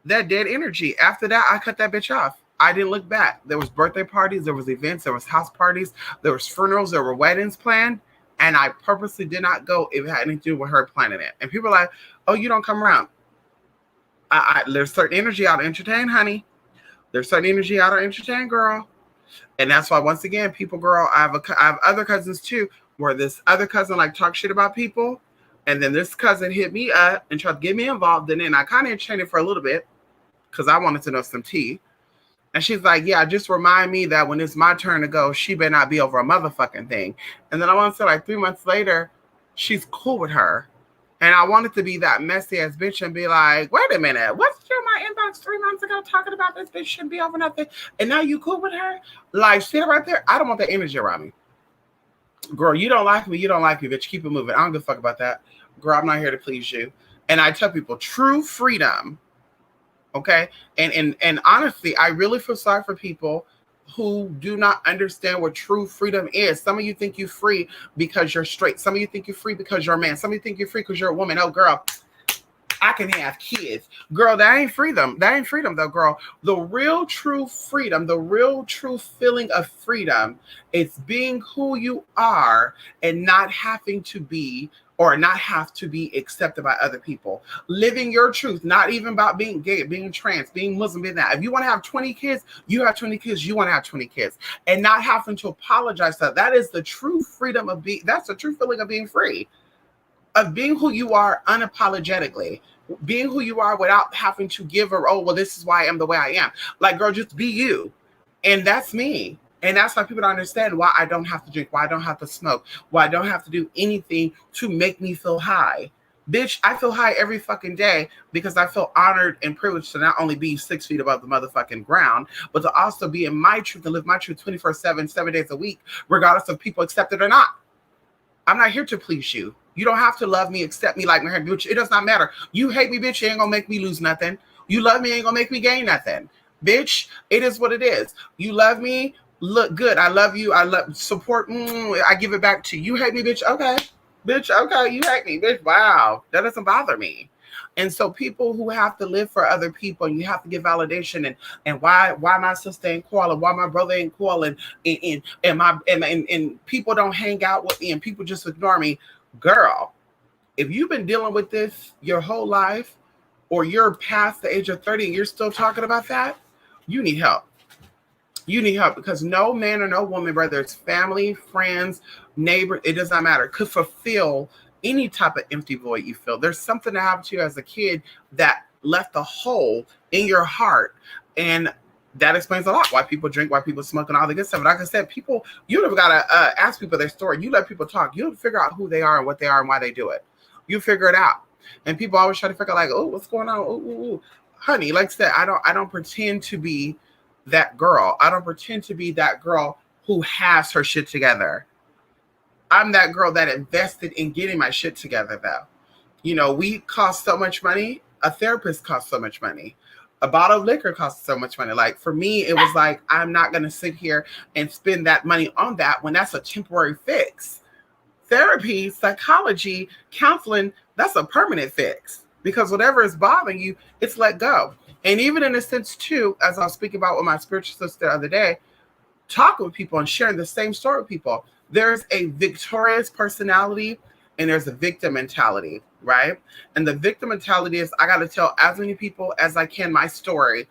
S1: That dead energy. After that, I cut that bitch off. I didn't look back. There was birthday parties. There was events. There was house parties. There was funerals. There were weddings planned. And I purposely did not go if it had anything to do with her planning it. And people are like, oh, you don't come around. There's certain energy out to entertain, honey. There's certain energy out to entertain, girl. And that's why, once again, people, girl, I have other cousins too, where this other cousin like talk shit about people, and then this cousin hit me up and tried to get me involved, and then I kind of entertained it for a little bit because I wanted to know some tea. And she's like, yeah, just remind me that when it's my turn to go, she better not be over a motherfucking thing. And then I want to say, like 3 months later, she's cool with her. And I wanted to be that messy ass bitch and be like, wait a minute, what's through my inbox 3 months ago talking about this bitch shouldn't be over nothing? And now you cool with her? Like, shit right there. I don't want that energy around me. Girl, you don't like me, bitch. Keep it moving. I don't give a fuck about that. Girl, I'm not here to please you. And I tell people, true freedom, okay? And honestly, I really feel sorry for people who do not understand what true freedom is. Some of you think you're free because you're straight. Some of you think you're free because you're a man. Some of you think you're free because you're a woman. Oh, girl, I can have kids. Girl, that ain't freedom. That ain't freedom, though, girl. The real true freedom, the real true feeling of freedom is being who you are and not having to be or not have to be accepted by other people. Living your truth, not even about being gay, being trans, being Muslim, being that. If you want to have 20 kids, you have 20 kids, you want to have 20 kids. And not having to apologize for that. That is the true freedom of being, that's the true feeling of being free. Of being who you are unapologetically. Being who you are without having to give her, oh, well, this is why I am the way I am. Like, girl, just be you. And that's me. And that's why people don't understand why I don't have to drink, why I don't have to smoke, why I don't have to do anything to make me feel high. Bitch, I feel high every fucking day because I feel honored and privileged to not only be 6 feet above the motherfucking ground, but to also be in my truth and live my truth 24/7, 7 days a week, regardless of people accept it or not. I'm not here to please you. You don't have to love me, accept me, like me, bitch. It does not matter. You hate me, bitch, you ain't gonna make me lose nothing. You love me, ain't gonna make me gain nothing. Bitch, it is what it is. You love me, look good. I love you. I love support. I give it back to you. You hate me, bitch. Okay. Bitch, okay. You hate me, bitch. Wow. That doesn't bother me. And so people who have to live for other people, and you have to give validation and why my sister ain't cool and why my brother ain't cool and people don't hang out with me and people just ignore me. Girl, if you've been dealing with this your whole life or you're past the age of 30 and you're still talking about that, you need help. You need help because no man or no woman, whether it's family, friends, neighbor, it does not matter, could fulfill any type of empty void you feel. There's something that happened to you as a kid that left a hole in your heart. And that explains a lot why people drink, why people smoke, and all the good stuff. But like I said, people, you never got to ask people their story. You let people talk. You'll figure out who they are and what they are and why they do it. You figure it out. And people always try to figure out, like, oh, what's going on? Ooh. Honey, like I said, I don't pretend to be that girl. I don't pretend to be that girl who has her shit together. I'm that girl that invested in getting my shit together, though. You know, we cost so much money. A therapist costs so much money. A bottle of liquor costs so much money. Like, for me, it was like, I'm not going to sit here and spend that money on that when that's a temporary fix. Therapy, psychology, counseling, that's a permanent fix, because whatever is bothering you, it's let go. And even in a sense, too, as I was speaking about with my spiritual sister the other day, talking with people and sharing the same story with people, there's a victorious personality and there's a victim mentality, right? And the victim mentality is, I got to tell as many people as I can my story,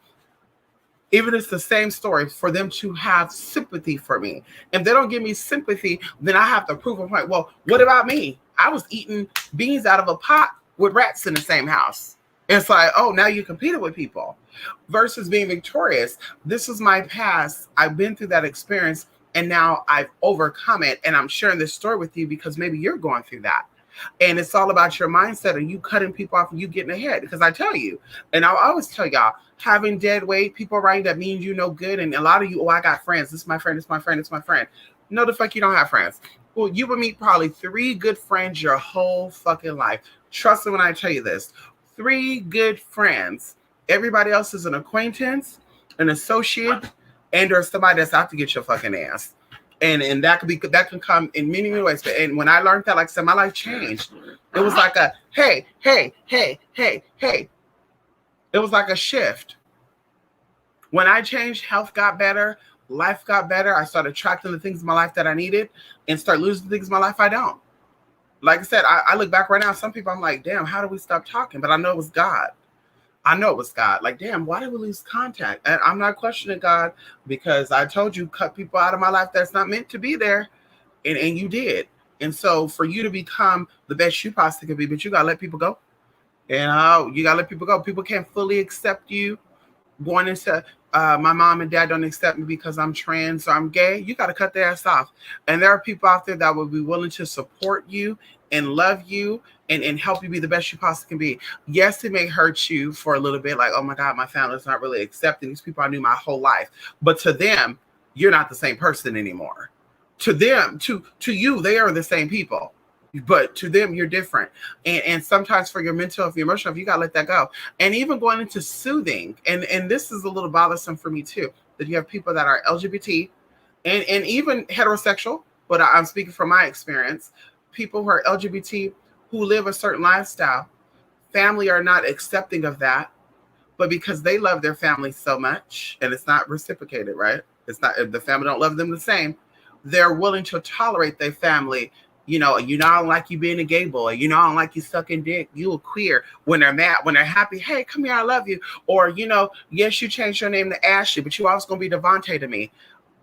S1: even if it's the same story, for them to have sympathy for me. If they don't give me sympathy, then I have to prove a point. Well, what about me? I was eating beans out of a pot with rats in the same house. It's like, oh, now you competed with people versus being victorious. This is my past. I've been through that experience and now I've overcome it. And I'm sharing this story with you because maybe you're going through that. And it's all about your mindset and you cutting people off and you getting ahead. Because I tell you, and I'll always tell y'all, having dead weight, people writing that means you no good. And a lot of you, oh, I got friends. This is my friend. This is my friend. This is my friend. No, the fuck you don't have friends. Well, you would meet probably 3 good friends your whole fucking life. Trust me when I tell you this. 3 good friends. Everybody else is an acquaintance, an associate, and or somebody that's out to get your fucking ass. And that can come in many, many ways. And when I learned that, like I said, my life changed. It was like a hey. It was like a shift. When I changed, health got better, life got better. I started attracting the things in my life that I needed and start losing things in my life I don't. Like I said, I look back right now, some people I'm like, damn, how do we stop talking? But I know it was God. I know it was God. Like, damn, why did we lose contact? And I'm not questioning God because I told you, cut people out of my life that's not meant to be there. And you did. And so for you to become the best you possibly can be, but you got to let people go. And you got to let people go. People can't fully accept you. Going into my mom and dad don't accept me because I'm trans or I'm gay. You got to cut their ass off. And there are people out there that will be willing to support you and love you and help you be the best you possibly can be. Yes, it may hurt you for a little bit. Like, oh my God, my family's not really accepting these people I knew my whole life. But to them, you're not the same person anymore. To them, to you, they are the same people. But to them, you're different. And sometimes for your mental health, your emotional health, you got to let that go. And even going into soothing, and this is a little bothersome for me too, that you have people that are LGBT and even heterosexual, but I'm speaking from my experience, people who are LGBT who live a certain lifestyle, family are not accepting of that, but because they love their family so much, and it's not reciprocated, right? It's not, if the family don't love them the same, they're willing to tolerate their family. You know, I don't like you being a gay boy. I don't like you sucking dick. You a queer. When they're mad, when they're happy, hey, come here, I love you. Or, yes, you changed your name to Ashley, but you always going to be Devontae to me.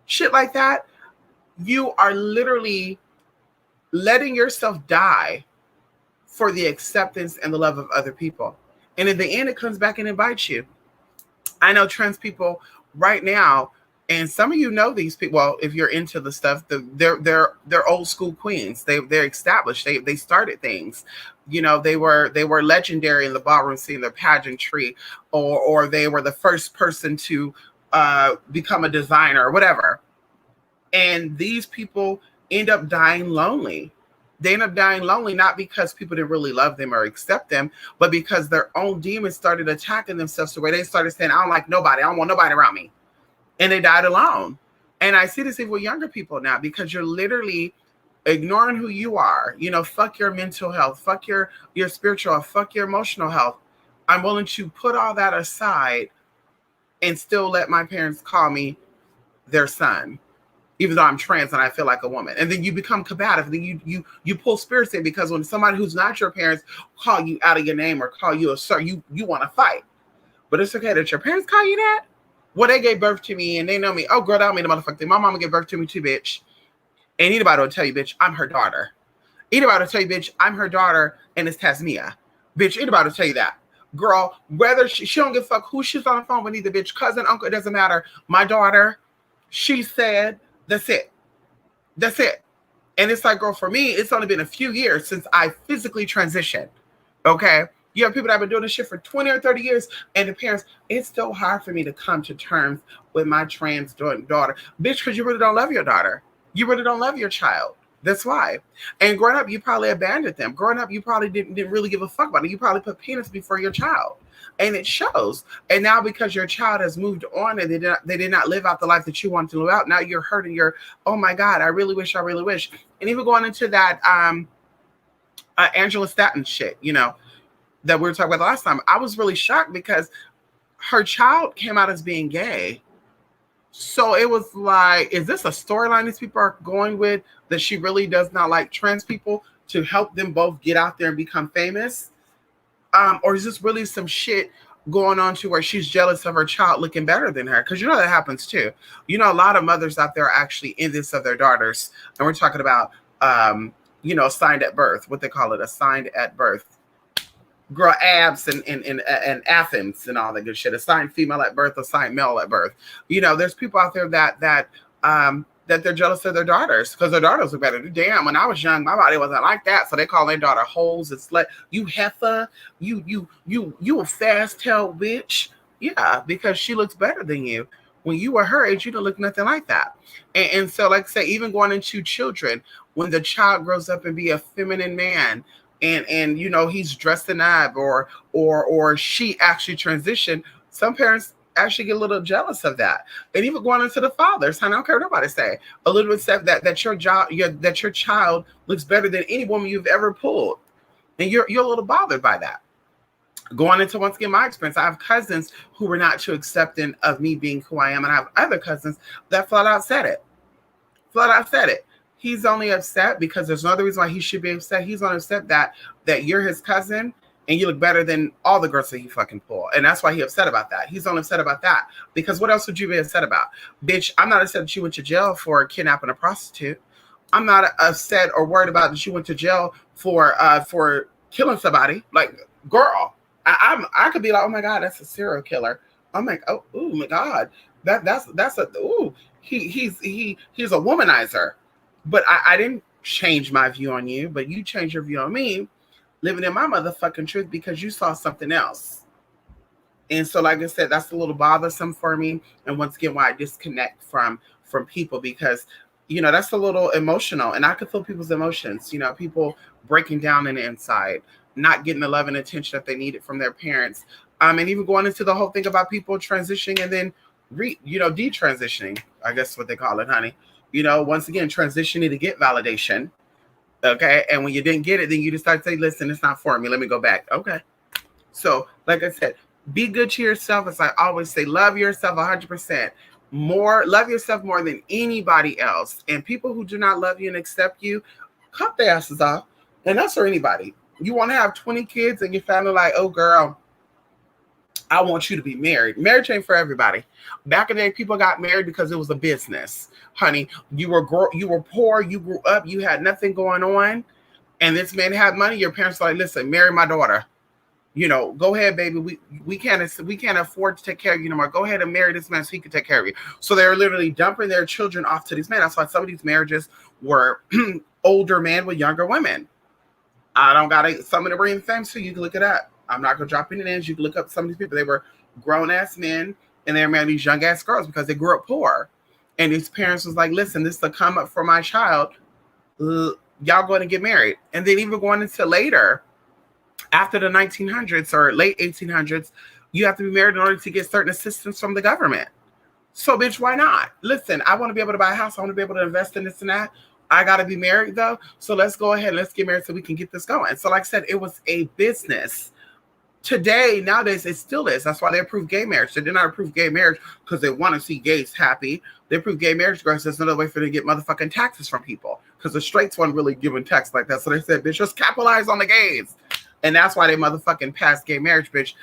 S1: Shit like that. You are literally letting yourself die for the acceptance and the love of other people. And in the end, it comes back and it bites you. I know trans people right now, and some of you know these people. Well, if you're into the stuff, they're old school queens. They're established. They started things. They were legendary in the ballroom scene, their pageantry, or they were the first person to become a designer or whatever. And these people end up dying lonely. They end up dying lonely not because people didn't really love them or accept them, but because their own demons started attacking themselves to where they started saying, I don't like nobody. I don't want nobody around me. And they died alone. And I see this even with younger people now because you're literally ignoring who you are. Fuck your mental health, fuck your spiritual health, fuck your emotional health. I'm willing to put all that aside and still let my parents call me their son, even though I'm trans and I feel like a woman. And then you become combative. Then you pull spirits in because when somebody who's not your parents call you out of your name or call you a sir, you want to fight. But it's okay that your parents call you that. Well, they gave birth to me and they know me. Oh, girl, that don't mean the motherfucking thing. My mama gave birth to me too, bitch. And anybody will tell you, bitch, I'm her daughter. Anybody will tell you, bitch, I'm her daughter and it's Tasmia. Bitch, anybody will tell you that. Girl, whether she don't give a fuck who she's on the phone with, either bitch, cousin, uncle, it doesn't matter. My daughter, she said, that's it. That's it. And it's like, girl, for me, it's only been a few years since I physically transitioned. Okay? You have people that have been doing this shit for 20 or 30 years, and the parents, it's so hard for me to come to terms with my trans daughter. Bitch, because you really don't love your daughter. You really don't love your child. That's why. And growing up, you probably abandoned them. Growing up, you probably didn't really give a fuck about it. You probably put penis before your child. And it shows. And now because your child has moved on and they did not live out the life that you wanted to live out, now you're hurting your, oh my God, I really wish. And even going into that Angela Staton shit, you know, that we were talking about the last time, I was really shocked because her child came out as being gay. So it was like, is this a storyline these people are going with, that she really does not like trans people to help them both get out there and become famous? Or is this really some shit going on to where she's jealous of her child looking better than her? Because you know that happens too. You know, a lot of mothers out there are actually envious of their daughters. And we're talking about, you know, assigned at birth, what they call it, assigned at birth. Girl, abs and Athens and all that good shit. Assigned female at birth, assigned male at birth. You know, there's people out there that they're jealous of their daughters because their daughters are better. Damn, when I was young, my body wasn't like that. So they call their daughter hoes and slut. You heifer, you a fast tail bitch. Yeah, because she looks better than you. When you were her age, you don't look nothing like that. And so, like I say, even going into children, when the child grows up and be a feminine man, and you know he's dressing up or she actually transitioned, some parents actually get a little jealous of that. And even going into the fathers, I don't care what nobody say, a little bit said that your child looks better than any woman you've ever pulled, and you're a little bothered by that. Going into, once again, my experience, I have cousins who were not too accepting of me being who I am, and I have other cousins that flat out said it. He's only upset because there's no other reason why he should be upset. He's only upset that you're his cousin and you look better than all the girls that he fucking pull. And that's why he's upset about that. He's only upset about that. Because what else would you be upset about? Bitch, I'm not upset that you went to jail for kidnapping a prostitute. I'm not upset or worried about that you went to jail for killing somebody. Like, girl, I could be like, oh my God, that's a serial killer. I'm like, oh my God, that's he's a womanizer. But I didn't change my view on you, but you changed your view on me, living in my motherfucking truth because you saw something else. And so, like I said, that's a little bothersome for me. And once again, why I disconnect from people, because, you know, that's a little emotional, and I could feel people's emotions, you know, people breaking down in the inside, not getting the love and attention that they needed from their parents. And even going into the whole thing about people transitioning and then detransitioning, I guess what they call it, honey. You know, once again, transitioning to get validation. Okay. And when you didn't get it, then you decide to say, listen, it's not for me. Let me go back. Okay. So, like I said, be good to yourself. As I always say, love yourself 100%. Love yourself more than anybody else. And people who do not love you and accept you, cut their asses off. And that's for anybody. You want to have 20 kids and your family like, oh, girl, I want you to be married. Marriage ain't for everybody. Back in the day, people got married because it was a business. Honey, you were poor, you grew up, you had nothing going on, and this man had money. Your parents were like, listen, marry my daughter. You know, go ahead, baby. We can't afford to take care of you no more. Go ahead and marry this man so he can take care of you. So they're literally dumping their children off to these men. That's why some of these marriages were older men with younger women. I don't got some of the bring fame, so you can look it up. I'm not gonna drop any names. You can look up some of these people. They were grown ass men and they were marrying these young ass girls because they grew up poor. And his parents was like, listen, this is a come up for my child. Y'all going to get married. And then even going into later, after the 1900s or late 1800s, you have to be married in order to get certain assistance from the government. So, bitch, why not? Listen, I want to be able to buy a house. I want to be able to invest in this and that. I got to be married, though. So let's go ahead and let's get married so we can get this going. So like I said, it was a business. Today, nowadays, it still is. That's why they approve gay marriage. They did not approve gay marriage because they want to see gays happy. They approve gay marriage because there's another way for them to get motherfucking taxes from people. Because the straights weren't really giving tax like that. So they said, bitch, just capitalize on the gays. And that's why they motherfucking pass gay marriage, bitch,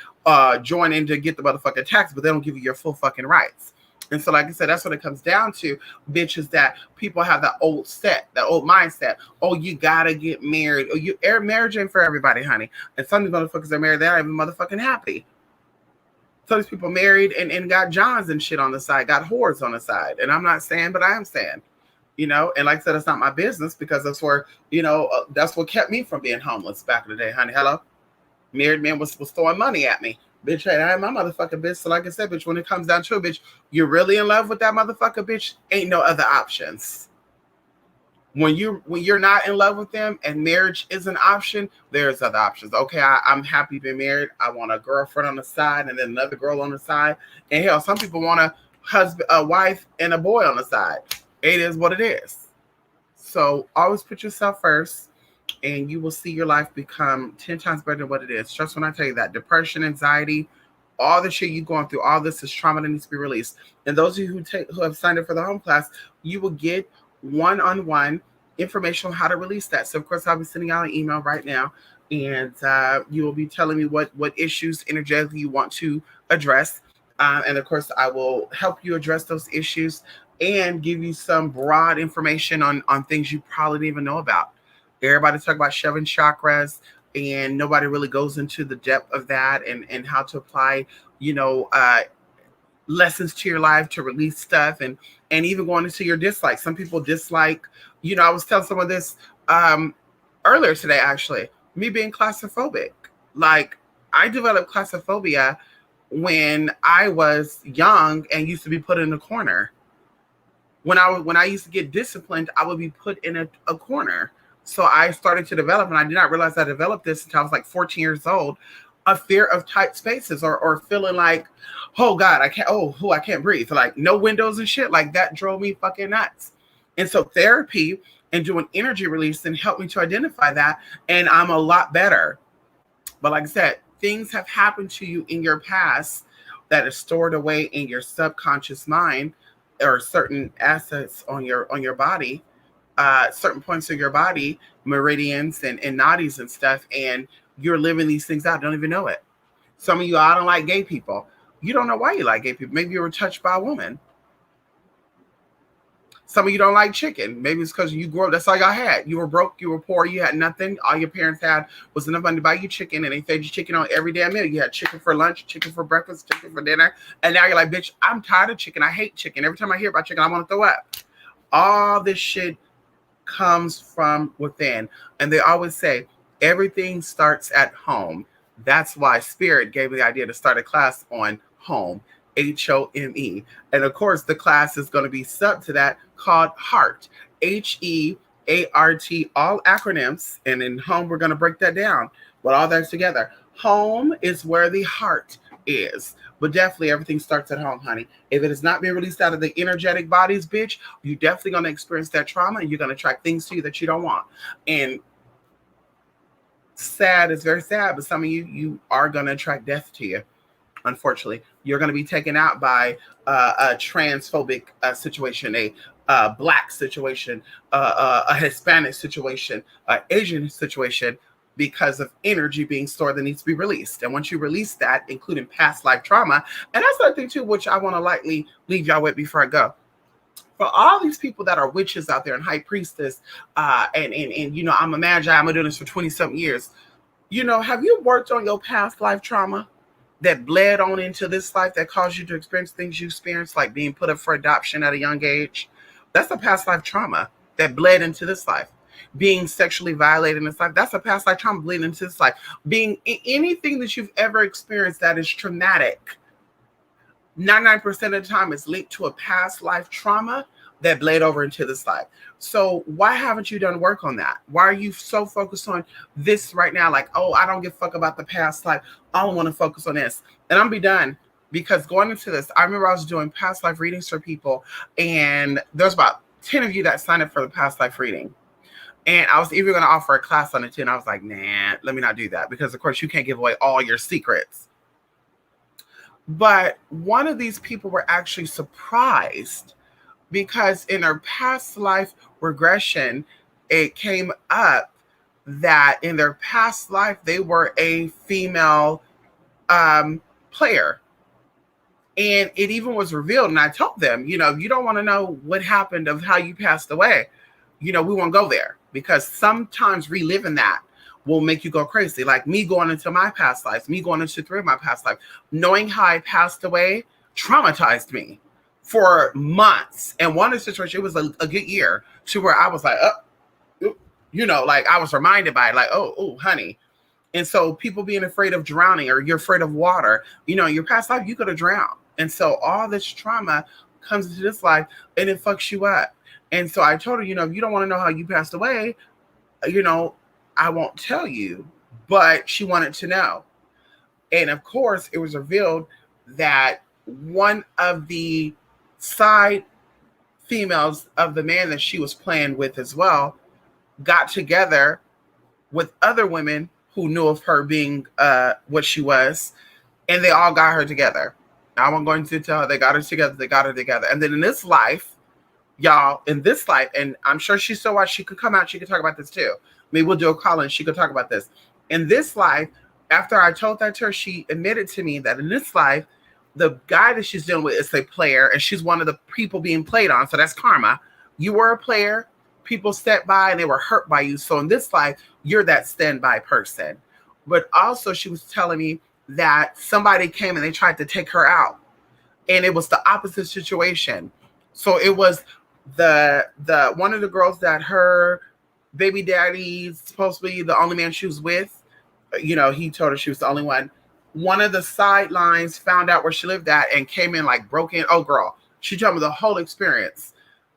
S1: join in to get the motherfucking tax, but they don't give you your full fucking rights. And so, like I said, that's what it comes down to, bitch, is that people have that old mindset. Oh, you gotta get married. Oh, marriage ain't for everybody, honey. And some of these motherfuckers are married, they're not even motherfucking happy. Some of these people married and got Johns and shit on the side, got whores on the side. And I'm not saying, but I am saying. And like I said, it's not my business because that's where, that's what kept me from being homeless back in the day, honey. Hello? Married man was throwing money at me. Bitch, hey, I ain't my motherfucking bitch. So like I said, bitch, when it comes down to it, bitch, you're really in love with that motherfucker, bitch, ain't no other options. When you're not in love with them and marriage is an option, there's other options. Okay, I'm happy being married. I want a girlfriend on the side and then another girl on the side. And hell, some people want a wife and a boy on the side. It is what it is. So always put yourself first and you will see your life become 10 times better than what it is. Just when I tell you that, depression, anxiety, all the shit you're going through, all this is trauma that needs to be released. And those of you who have signed up for the home class, you will get one-on-one information on how to release that. So of course I'll be sending out an email right now, and you will be telling me what issues energetically you want to address. And of course I will help you address those issues and give you some broad information on things you probably didn't even know about. Everybody talk about 7 chakras, and nobody really goes into the depth of that and how to apply, lessons to your life to release stuff and even going into your dislikes. Some people dislike, I was telling someone this earlier today, actually, me being claustrophobic. Like, I developed claustrophobia when I was young and used to be put in a corner. When I used to get disciplined, I would be put in a corner. So I started to develop, and I did not realize I developed this until I was like 14 years old, a fear of tight spaces or feeling like, oh God, I can't breathe. Like no windows and shit. Like that drove me fucking nuts. And so therapy and doing energy release and helped me to identify that. And I'm a lot better. But like I said, things have happened to you in your past that is stored away in your subconscious mind, or certain assets on your body, certain points of your body, meridians and nadis and stuff, and you're living these things out, don't even know it. Some of you, I don't like gay people. You don't know why you like gay people. Maybe you were touched by a woman. Some of you don't like chicken. Maybe it's because you grew up, that's all y'all had. You were broke, you were poor, you had nothing. All your parents had was enough money to buy you chicken, and they fed you chicken on every damn meal. You had chicken for lunch, chicken for breakfast, chicken for dinner. And now you're like, bitch, I'm tired of chicken. I hate chicken. Every time I hear about chicken, I want to throw up. All this shit comes from within. And they always say, everything starts at home. That's why Spirit gave me the idea to start a class on home, HOME. And of course, the class is going to be sub to that called Heart, HEART, all acronyms. And in home, we're going to break that down. But all that's together. Home is where the heart is. But definitely everything starts at home, honey. If it is not being released out of the energetic bodies, bitch, you're definitely going to experience that trauma, and you're going to attract things to you that you don't want. And sad, it's very sad, but some of you are going to attract death to you. Unfortunately, you're going to be taken out by a transphobic situation, a black situation, a Hispanic situation, an Asian situation, because of energy being stored that needs to be released. And once you release that, including past life trauma, and that's another thing too, which I want to lightly leave y'all with before I go. For all these people that are witches out there and high priestess, and I'm a magi, I'm doing this for 20-something years. Have you worked on your past life trauma that bled on into this life that caused you to experience things you experienced, like being put up for adoption at a young age? That's a past life trauma that bled into this life. Being sexually violated in this life, that's a past life trauma bleeding into this life. Being anything that you've ever experienced that is traumatic, 99% of the time is linked to a past life trauma that bled over into this life. So why haven't you done work on that? Why are you so focused on this right now? Like, oh, I don't give a fuck about the past life. I don't want to focus on this. And I'm be done, because going into this, I remember I was doing past life readings for people, and there's about 10 of you that signed up for the past life reading. And I was even going to offer a class on it too. And I was like, nah, let me not do that, because of course you can't give away all your secrets. But one of these people were actually surprised, because in her past life regression, it came up that in their past life they were a female player. And it even was revealed, and I told them, you don't want to know what happened of how you passed away. We won't go there because sometimes reliving that will make you go crazy. Like me going into my past lives, me going into 3 of my past lives, knowing how I passed away traumatized me for months. And one situation, it was a good year to where I was like, like I was reminded by it, like, oh, honey. And so people being afraid of drowning or you're afraid of water, in your past life, you could have drowned. And so all this trauma comes into this life and it fucks you up. And so I told her, if you don't want to know how you passed away, I won't tell you, but she wanted to know. And of course, it was revealed that one of the side females of the man that she was playing with as well got together with other women who knew of her being what she was, and they all got her together. Now I'm going to tell her they got her together. And then in this life, y'all, and I'm sure she still watched, she could come out, she could talk about this too. Maybe we'll do a call and she could talk about this. In this life, after I told that to her, she admitted to me that in this life, the guy that she's dealing with is a player, and she's one of the people being played on. So that's karma. You were a player, people stepped by and they were hurt by you. So in this life, you're that standby person. But also she was telling me that somebody came and they tried to take her out. And it was the opposite situation. So it was the one of the girls that her baby daddy's supposed to be the only man she was with. He told her she was the only one. One of the sidelines found out where she lived at and came in like broken. Oh girl, she told me the whole experience.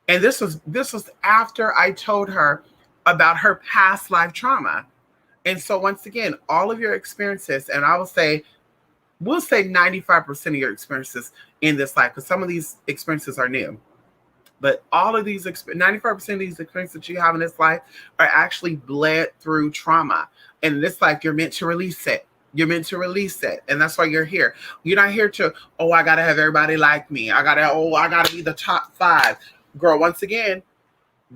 S1: And this was after I told her about her past life trauma. And so once again, all of your experiences, and we'll say 95% of your experiences in this life, because some of these experiences are new. But all of these, 95% of these experiences that you have in this life are actually bled through trauma. And in this life, you're meant to release it. You're meant to release it. And that's why you're here. You're not here to, I got to have everybody like me. I got to be the top 5. Girl, once again,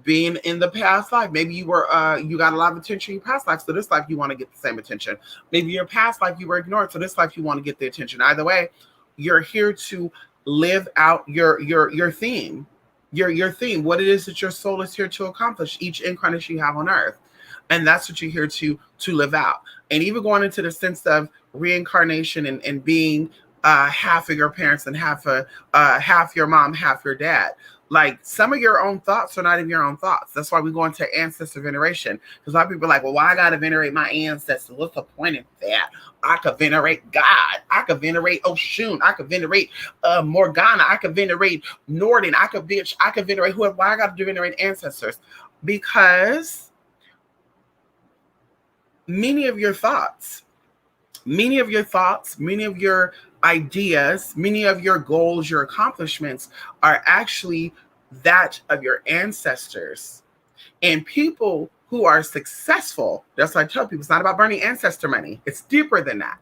S1: being in the past life, maybe you were, you got a lot of attention in your past life. So this life, you want to get the same attention. Maybe your past life, you were ignored. So this life, you want to get the attention. Either way, you're here to live out your theme. Your theme, what it is that your soul is here to accomplish each incarnation you have on earth. And that's what you're here to live out. And even going into the sense of reincarnation and being half of your parents and half your mom, half your dad. Like some of your own thoughts are not even your own thoughts. That's why we go into ancestor veneration. Because a lot of people are like, well, why I got to venerate my ancestors? What's the point of that? I could venerate God. I could venerate Oshun. I could venerate Morgana. I could venerate Norden. I could venerate whoever. Why I got to venerate ancestors? Because many of your thoughts, many of your ideas, many of your goals, your accomplishments are actually that of your ancestors. And people who are successful, that's what I tell people, it's not about burning ancestor money. It's deeper than that.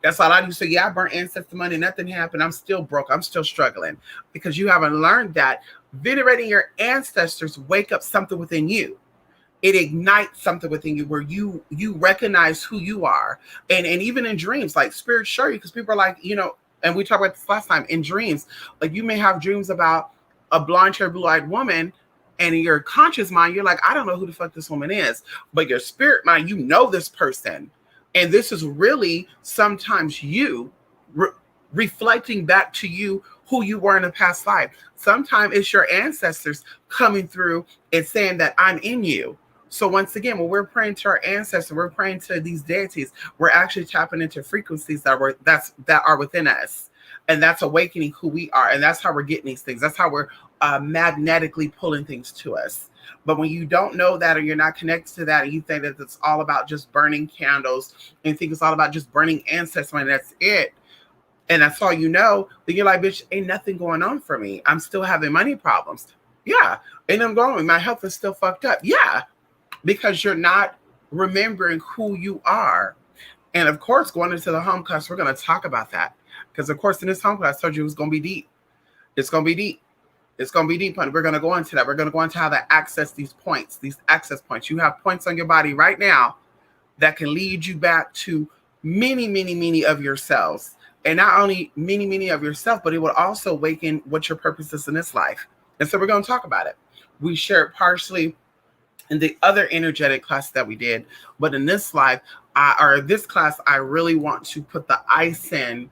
S1: That's why a lot of you say, yeah, I burnt ancestor money, nothing happened. I'm still broke. I'm still struggling. Because you haven't learned that venerating your ancestors wake up something within you. It ignites something within you where you recognize who you are. And even in dreams, like spirits show you, because people are like, and we talked about this last time, in dreams, like you may have dreams about a blonde-haired, blue-eyed woman, and in your conscious mind, you're like, I don't know who the fuck this woman is. But your spirit mind, you know this person. And this is really sometimes you reflecting back to you who you were in a past life. Sometimes it's your ancestors coming through and saying that I'm in you. So once again, when we're praying to our ancestors, we're praying to these deities, we're actually tapping into frequencies that are within us. And that's awakening who we are. And that's how we're getting these things. That's how we're magnetically pulling things to us. But when you don't know that, or you're not connected to that, and you think that it's all about just burning candles and think it's all about just burning ancestors and that's it, and that's all you know, then you're like, bitch, ain't nothing going on for me. I'm still having money problems. Yeah. And I'm going, my health is still fucked up. Yeah. Because you're not remembering who you are. And of course, going into the home class, we're going to talk about that. Because of course, in this home class, I told you it was going to be deep. It's going to be deep. It's going to be deep, honey. We're going to go into that. We're going to go into how to access these points, these access points. You have points on your body right now that can lead you back to many, many, many of yourselves. And not only many, many of yourself, but it will also awaken what your purpose is in this life. And so we're going to talk about it. We shared partially in the other energetic class that we did, but in this life, this class, I really want to put the ice in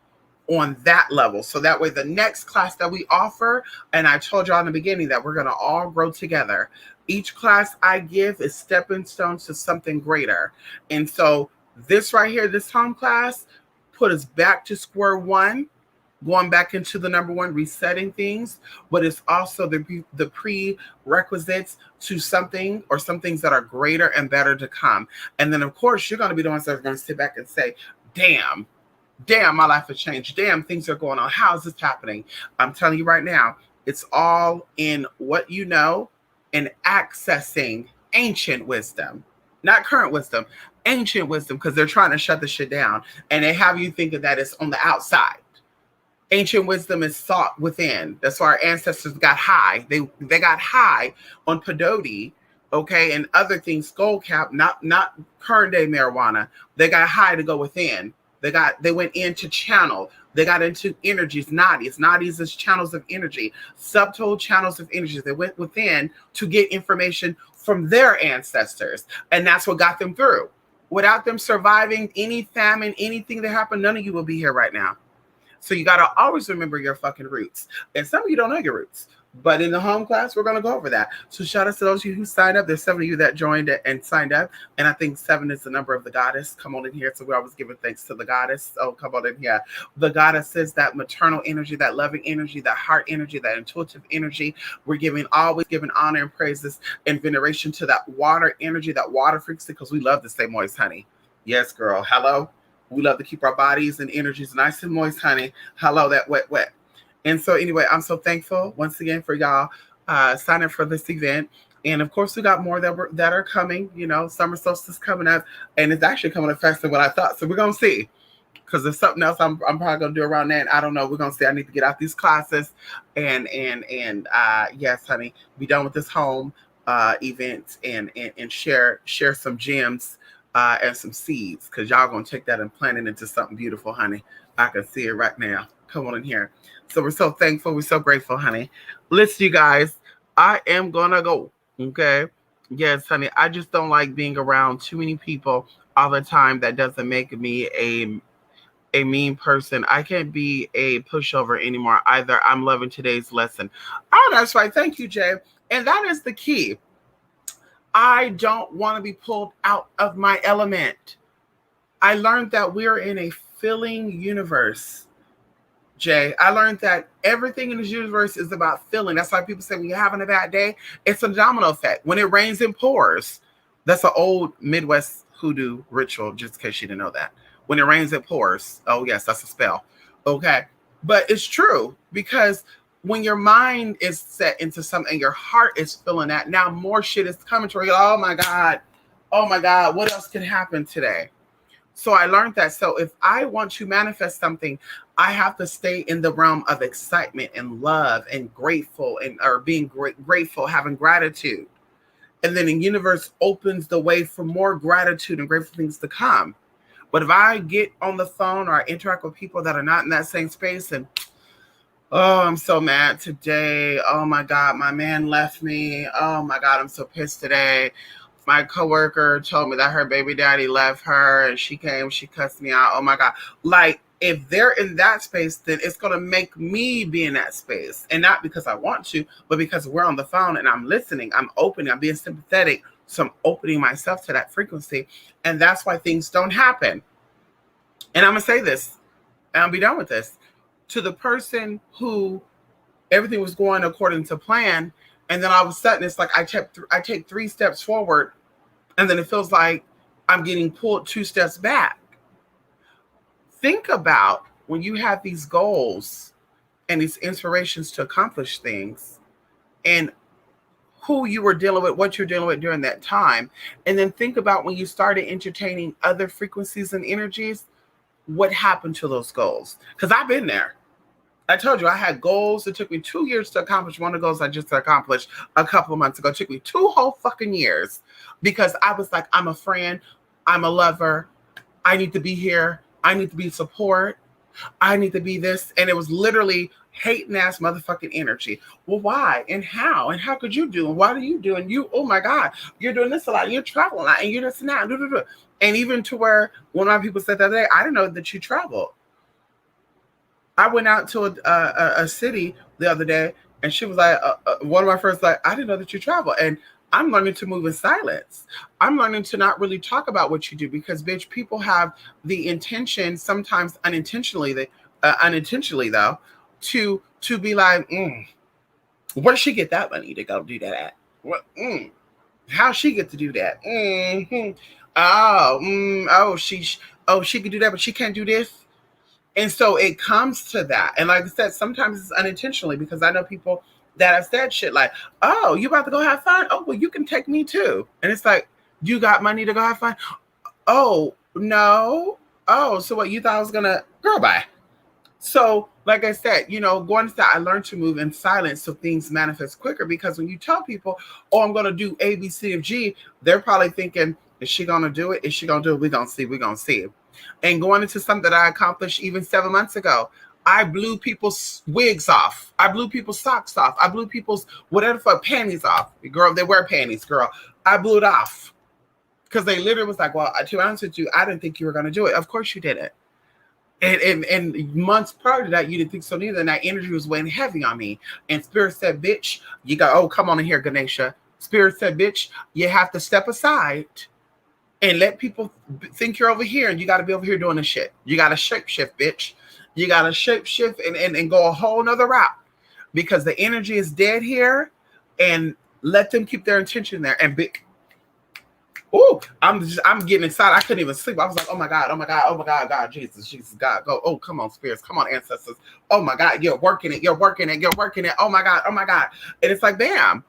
S1: on that level. So that way the next class that we offer, and I told y'all in the beginning that we're going to all grow together. Each class I give is stepping stones to something greater. And so this right here, this home class, put us back to square one, going back into the number one, resetting things, but it's also the prerequisites to something or some things that are greater and better to come. And then, of course, you're going to be the ones that are going to sit back and say, damn, my life has changed. Damn, things are going on. How is this happening? I'm telling you right now, it's all in what you know and accessing ancient wisdom, not current wisdom, ancient wisdom, because they're trying to shut the shit down. And they have you thinking that it's on the outside. Ancient wisdom is sought within. That's why our ancestors got high. They got high on peyote, okay, and other things, skull cap, not current day marijuana. They got high to go within. They went into channel. They got into energies, nadis. Nadis is channels of energy, subtle channels of energy. They went within to get information from their ancestors, and that's what got them through. Without them surviving any famine, anything that happened, none of you will be here right now. So you got to always remember your fucking roots. And some of you don't know your roots. But in the home class, we're going to go over that. So shout out to those of you who signed up. There's 7 of you that joined and signed up. And I think 7 is the number of the goddess. Come on in here. So we're always giving thanks to the goddess. Oh, come on in here. The goddess is that maternal energy, that loving energy, that heart energy, that intuitive energy. We're always giving honor and praises and veneration to that water energy, that water frequency, because we love to stay moist, honey. Yes, girl. Hello. We love to keep our bodies and energies nice and moist, honey. Hello, that wet. And so anyway, I'm so thankful once again for y'all signing up for this event. And of course, we got more that are coming. You know, summer solstice coming up, and it's actually coming up faster than what I thought. So we're gonna see. Because there's something else I'm probably gonna do around that. I don't know. We're gonna see. I need to get out these classes and yes, honey, be done with this home event and share some gems and some seeds, because y'all gonna take that and plant it into something beautiful, honey. I can see it right now. Come on in here. So we're so thankful. We're so grateful, honey. Listen, you guys, I am gonna go. Okay. Yes, honey. I just don't like being around too many people all the time. That doesn't make me a mean person. I can't be a pushover anymore either. I'm loving today's lesson. Oh, that's right. Thank you, Jay. And that is the key. I don't want to be pulled out of my element. I learned that we're in a filling universe. Jay, I learned that everything in this universe is about feeling. That's why people say when you're having a bad day, it's a domino effect. When it rains, it pours. That's an old Midwest hoodoo ritual, just in case you didn't know that. When it rains, it pours. Oh, yes, that's a spell. Okay. But it's true, because when your mind is set into something, your heart is feeling that, now more shit is coming to you. Oh my God, what else can happen today? So I learned that. So if I want to manifest something, I have to stay in the realm of excitement and love and grateful or being grateful, having gratitude. And then the universe opens the way for more gratitude and grateful things to come. But if I get on the phone or I interact with people that are not in that same space and, oh, I'm so mad today. Oh my God, my man left me. Oh my God, I'm so pissed today. My coworker told me that her baby daddy left her and she cussed me out. Oh my God. Like, if they're in that space, then it's going to make me be in that space. And not because I want to, but because we're on the phone and I'm listening, I'm opening, I'm being sympathetic. So I'm opening myself to that frequency. And that's why things don't happen. And I'm going to say this, and I'll be done with this. To the person who everything was going according to plan, and then all of a sudden, it's like I take 3 steps forward, and then it feels like I'm getting pulled 2 steps back. Think about when you have these goals and these inspirations to accomplish things, and who you were dealing with, what you're dealing with during that time. And then think about when you started entertaining other frequencies and energies, what happened to those goals? Because I've been there. I told you I had goals. It took me 2 years to accomplish one of the goals I just accomplished a couple of months ago. It took me 2 whole fucking years because I was like, I'm a friend, I'm a lover, I need to be here, I need to be support, I need to be this. And it was literally hating ass motherfucking energy. Well, why and how? And how could you do? And why do you do? And you, oh my God, you're doing this a lot. You're traveling a lot. And you're this and that. And even to where one of my people said the other day, I didn't know that you traveled. I went out to a city the other day, and she was like, one of my friends, like, I didn't know that you travel. And I'm learning to move in silence. I'm learning to not really talk about what you do because, bitch, people have the intention, sometimes unintentionally though, to be like, where'd she get that money to go do that at? What? How she get to do that? She could do that, but she can't do this. And so it comes to that. And like I said, sometimes it's unintentionally because I know people that have said shit like, oh, you about to go have fun? Oh, well, you can take me too. And it's like, you got money to go have fun? Oh, no. Oh, so what, you thought I was going to, girl, bye. So, like I said, going to that, I learned to move in silence so things manifest quicker because when you tell people, oh, I'm going to do A, B, C, and G, they're probably thinking, is she going to do it? Is she going to do it? We're going to see. And going into something that I accomplished even 7 months ago, I blew people's wigs off. I blew people's socks off. I blew people's whatever fuck panties off. Girl, they wear panties, girl. I blew it off. Because they literally was like, well, to be honest with you, I didn't think you were going to do it. Of course you didn't. And months prior to that, you didn't think so neither. And that energy was weighing heavy on me. And Spirit said, bitch, you got, oh, come on in here, Ganesha. Spirit said, bitch, you have to step aside and let people think you're over here, and you got to be over here doing this shit. You got to shape shift, bitch. You got to shape shift and go a whole nother route because the energy is dead here, and let them keep their intention there. And I'm getting excited. I couldn't even sleep. I was like, oh my God, God, Jesus, God, go. Oh, come on, spirits, come on, ancestors. Oh my God, you're working it. Oh my God. And it's like, bam.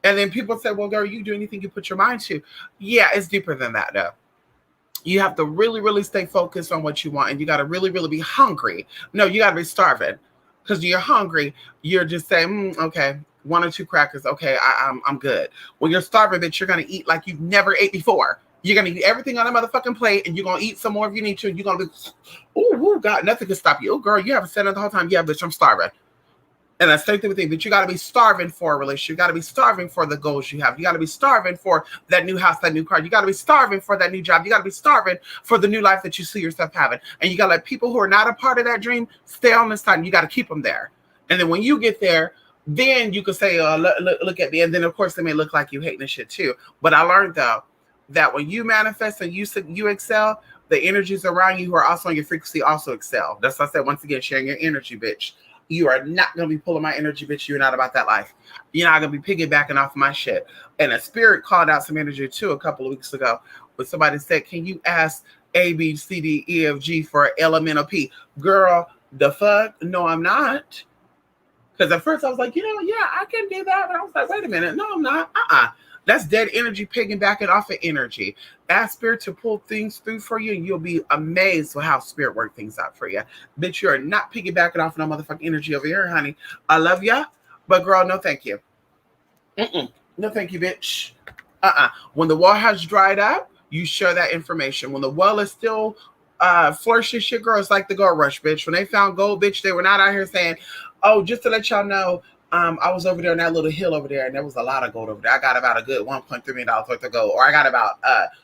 S1: And then people say, well, girl, you do anything you put your mind to. Yeah, it's deeper than that, though. You have to really, really stay focused on what you want. And you got to really, really be hungry. No, you got to be starving. Because you're hungry, you're just saying, okay, 1 or 2 crackers. Okay, I'm good. When you're starving, bitch, you're going to eat like you've never ate before. You're going to eat everything on a motherfucking plate. And you're going to eat some more if you need to. And you're going to be, oh, God, nothing can stop you. Oh, girl, you haven't said it the whole time. Yeah, bitch, I'm starving. And that's the same thing with you, but you got to be starving for a relationship. You got to be starving for the goals you have. You got to be starving for that new house, that new car. You got to be starving for that new job. You got to be starving for the new life that you see yourself having. And you got to let people who are not a part of that dream stay on this side. You got to keep them there. And then when you get there, then you can say, look at me. And then, of course, they may look like you hating this shit too. But I learned, though, that when you manifest and you excel, the energies around you who are also on your frequency also excel. That's what I said, once again, sharing your energy, bitch. You are not going to be pulling my energy, bitch. You're not about that life. You're not going to be piggybacking off my shit. And a spirit called out some energy, too, a couple of weeks ago when somebody said, can you ask A, B, C, D, E, F, G for elemental P? Girl, the fuck? No, I'm not. Because at first I was like, yeah, I can do that. But I was like, wait a minute. No, I'm not. That's dead energy piggybacking off of energy. Ask spirit to pull things through for you, and you'll be amazed with how spirit work things out for you. Bitch, you're not piggybacking off no motherfucking energy over here, honey. I love ya, but girl, no thank you. No thank you, bitch. When the well has dried up, you share that information. When the well is still flourishing shit, girl, it's like the gold rush, bitch. When they found gold, bitch, they were not out here saying, oh, just to let y'all know, I was over there on that little hill over there, and there was a lot of gold over there. I got about a good $1.3 million worth of gold, or I got about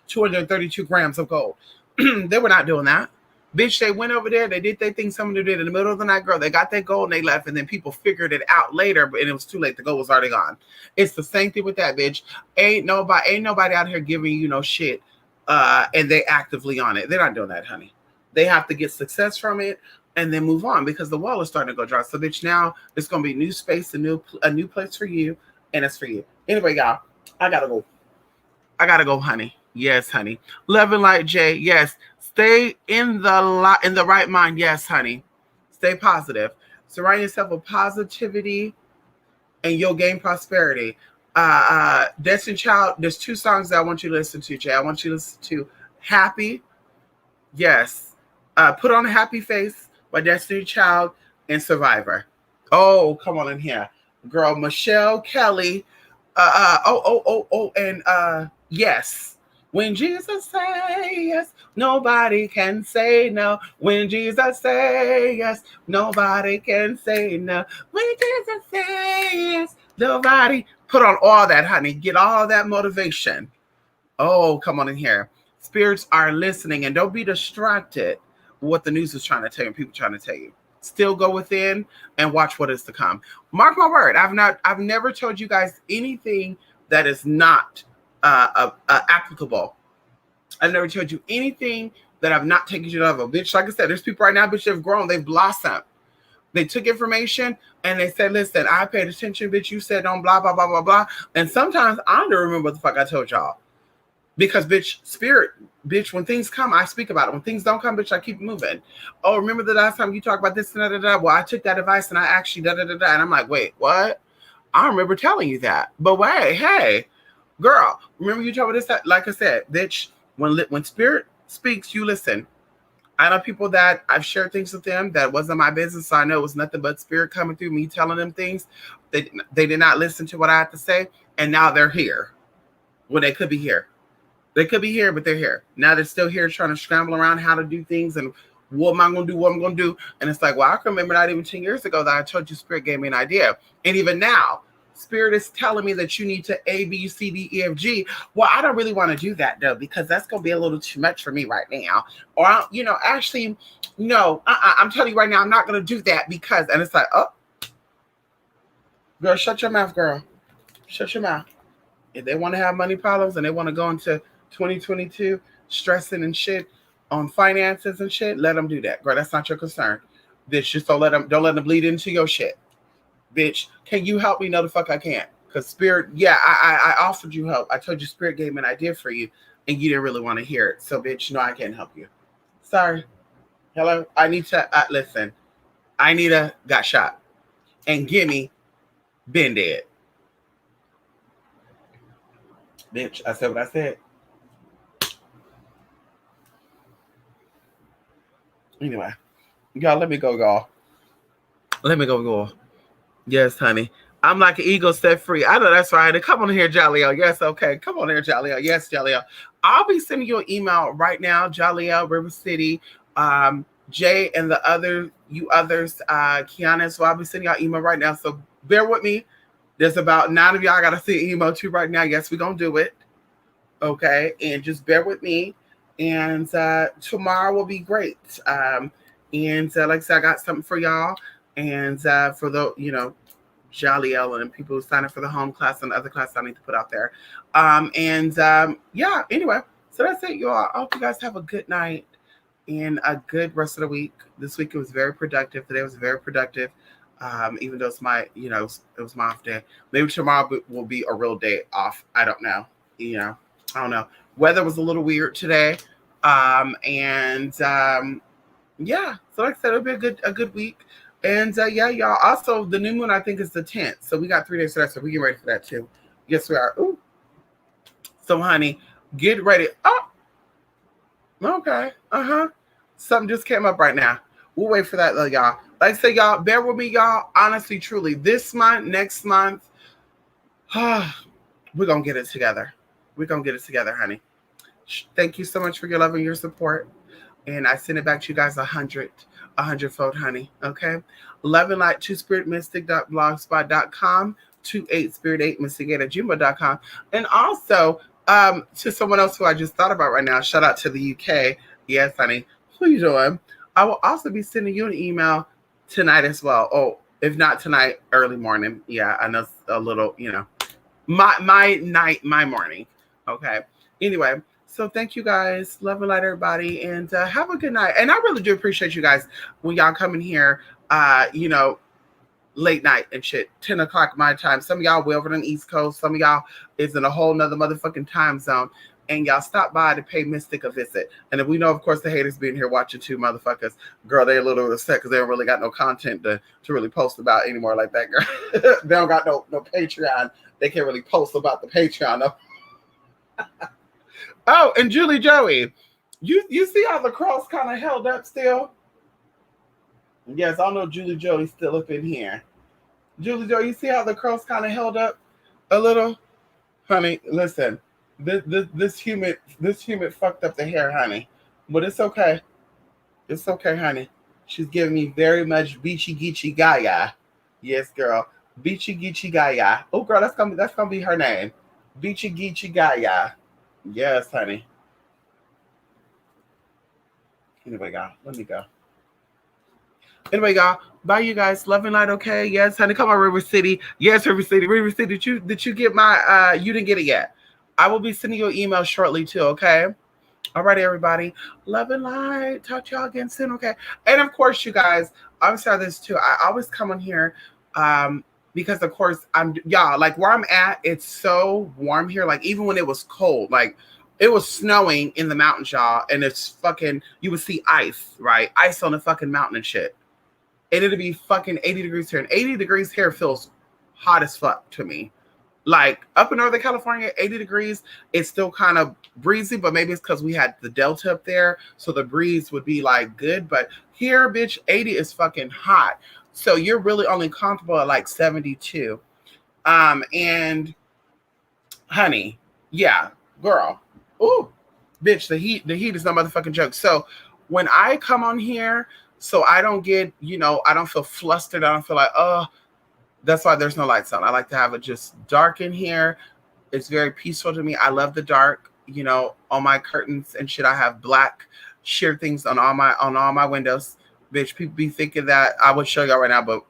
S1: 232 grams of gold. They were not doing that. Bitch, they went over there, they did their thing, someone did in the middle of the night, girl. They got their gold and they left, and then people figured it out later, but it was too late. The gold was already gone. It's the same thing with that, bitch. Ain't nobody out here giving you no shit, and they actively on it. They're not doing that, honey. They have to get success from it and then move on because the wall is starting to go dry. So, bitch, now it's going to be new space, a new place for you, and it's for you. Anyway, y'all, I got to go, honey. Yes, honey. Love and light, Jay. Yes. Stay in the right mind. Yes, honey. Stay positive. Surround yourself with positivity and you'll gain prosperity. Destiny Child, there's 2 songs that I want you to listen to, Jay. I want you to listen to Happy. Yes. Put on a Happy Face by Destiny Child. in Survivor. Oh, come on in here. Girl, Michelle Kelly. And yes. When Jesus say yes, nobody can say no. When Jesus say yes, nobody can say no. When Jesus say yes, nobody. Put on all that, honey. Get all that motivation. Oh, come on in here. Spirits are listening, and don't be distracted with what the news is trying to tell you and people trying to tell you. Still go within and watch what is to come. Mark my word. I've never told you guys anything that is not applicable. I've never told you anything that I've not taken you to level. Bitch, like I said, there's people right now, bitch, they've grown, they've blossomed. They took information and they said, listen, I paid attention, bitch. You said don't blah, blah, blah, blah, blah. And sometimes I don't remember what the fuck I told y'all. Because, bitch, spirit, bitch, when things come, I speak about it. When things don't come, bitch, I keep moving. Oh, remember the last time you talked about this and da-da-da? Well, I took that advice and I actually da-da-da-da. And I'm like, wait, what? I remember telling you that. But wait, hey, girl, remember you told me this? Like I said, bitch, when spirit speaks, you listen. I know people that I've shared things with them that wasn't my business. So I know it was nothing but spirit coming through me telling them things. They did not listen to what I had to say. And now they're here when they could be here. They could be here, but they're here. Now they're still here trying to scramble around how to do things and what am I going to do, what I'm going to do. And it's like, well, I can remember not even 10 years ago that I told you Spirit gave me an idea. And even now, Spirit is telling me that you need to A, B, C, D, E, F, G. Well, I don't really want to do that, though, because that's going to be a little too much for me right now. Or, actually, no, I'm telling you right now, I'm not going to do that because, and it's like, oh, girl, shut your mouth, girl. Shut your mouth. If they want to have money problems and they want to go into 2022 stressing and shit on finances and shit, let them do that, girl. That's not your concern, bitch. Just don't let them bleed into your shit, bitch. Can you help me? No, the fuck I can't. Because Spirit, yeah, I offered you help. I told you Spirit gave me an idea for you, and you didn't really want to hear it. So, bitch, no, I can't help you. Sorry. Hello, I need to listen. I need a got shot, and Gimme been dead, bitch. I said what I said. Anyway, y'all, let me go, y'all. Let me go. Yes, honey. I'm like an eagle set free. I know that's right. Come on here, Jaleel. Yes, okay. Come on here, Jaleel. Yes, Jaleel. I'll be sending you an email right now, Jaleel, River City, Jay, and the others, Kiana. So I'll be sending y'all email right now. So bear with me. There's about 9 of y'all I got to send an email to right now. Yes, we're going to do it. Okay. And just bear with me. And tomorrow will be great. And like I said, I got something for y'all. And for the, Jaleel and people who sign up for the home class and the other class I need to put out there. Yeah, anyway. So that's it, y'all. I hope you guys have a good night and a good rest of the week. This week it was very productive. Today was very productive. Even though it's my, it was my off day. Maybe tomorrow will be a real day off. I don't know. I don't know. Weather was a little weird today. Yeah. So like I said, it'll be a good week. And yeah, y'all. Also, the new moon I think is the 10th. So we got 3 days for that. So we get ready for that too. Yes, we are. Ooh. So honey, get ready. Oh. Okay. Something just came up right now. We'll wait for that though, y'all. Like I said, y'all, bear with me, y'all. Honestly, truly, this month, next month, we're gonna get it together. We're gonna get it together, honey. Thank you so much for your love and your support. And I send it back to you guys 100-fold, honey. Okay. Love and light 2spiritmystic.blogspot.com, 28spirit8mystic@gmail.com. And also to someone else who I just thought about right now, shout out to the UK. Yes, honey. Who you doing? I will also be sending you an email tonight as well. Oh, if not tonight, early morning. Yeah, I know it's a little, my night, my morning. Okay. Anyway, so thank you guys. Love and light, everybody. And have a good night. And I really do appreciate you guys when y'all come in here, late night and shit, 10 o'clock my time. Some of y'all way over on the East Coast. Some of y'all is in a whole nother motherfucking time zone. And y'all stop by to pay Mystic a visit. And if we know, of course, the haters being here watching too, motherfuckers, girl, they a little upset because they don't really got no content to really post about anymore like that, girl. They don't got no Patreon. They can't really post about the Patreon. No. Oh, and Julie Joey, you see how the cross kind of held up still? Yes, I know Julie Joey's still up in here. Julie Joe, you see how the curls kind of held up a little? Honey, listen. This humid fucked up the hair, honey. But it's okay. It's okay, honey. She's giving me very much beachy geechy gaia. Yes, girl. Beachy geechy gaia. Oh girl, that's gonna be her name. Beachy geechy gaia. Yes, honey. Anyway, y'all, let me go. Anyway, y'all, bye, you guys. Love and light, okay? Yes, honey. Come on, River City. Yes, River City. River City. Did you get my? You didn't get it yet. I will be sending you an email shortly too. Okay. All right, everybody. Love and light. Talk to y'all again soon. Okay. And of course, you guys. I'm sorry this too. I always come on here, um, because of course I'm y'all like where I'm at. It's so warm here. Like even when it was cold, like it was snowing in the mountains, y'all, and it's fucking. You would see ice, right? Ice on the fucking mountain and shit, and it'd be fucking 80 degrees here. And 80 degrees here feels hot as fuck to me. Like up in Northern California, 80 degrees, it's still kind of breezy, but maybe it's because we had the Delta up there. So the breeze would be like good. But here, bitch, 80 is fucking hot. So you're really only comfortable at like 72. And honey, yeah, girl. Ooh, bitch, the heat is no motherfucking joke. So when I come on here, so I don't get, I don't feel flustered. I don't feel like, oh, that's why there's no lights on. I like to have it just dark in here. It's very peaceful to me. I love the dark. On my curtains and shit, I have black sheer things on all my windows. Bitch, people be thinking that I would show y'all right now, but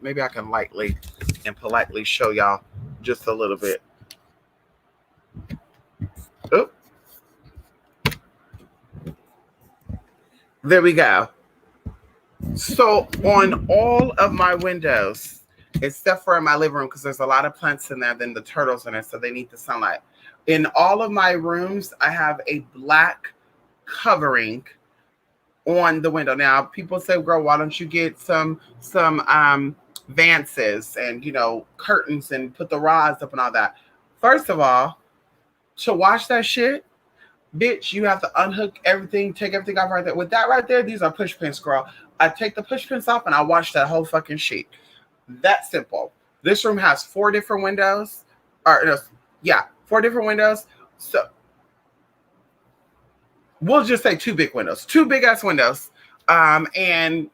S1: maybe I can lightly and politely show y'all just a little bit. Oh, there we go. So on all of my windows, except for in my living room, because there's a lot of plants in there, then the turtles in it, so they need the sunlight. In all of my rooms, I have a black covering on the window. Now, people say, "Girl, why don't you get some vances and curtains and put the rods up and all that?" First of all, to wash that shit, bitch, you have to unhook everything, take everything off right there. With that right there, these are push pins, girl. I take the push pins off and I wash that whole fucking sheet. That simple. This room has four different windows. Or no, yeah, four different windows. So we'll just say two big windows, two big ass windows. And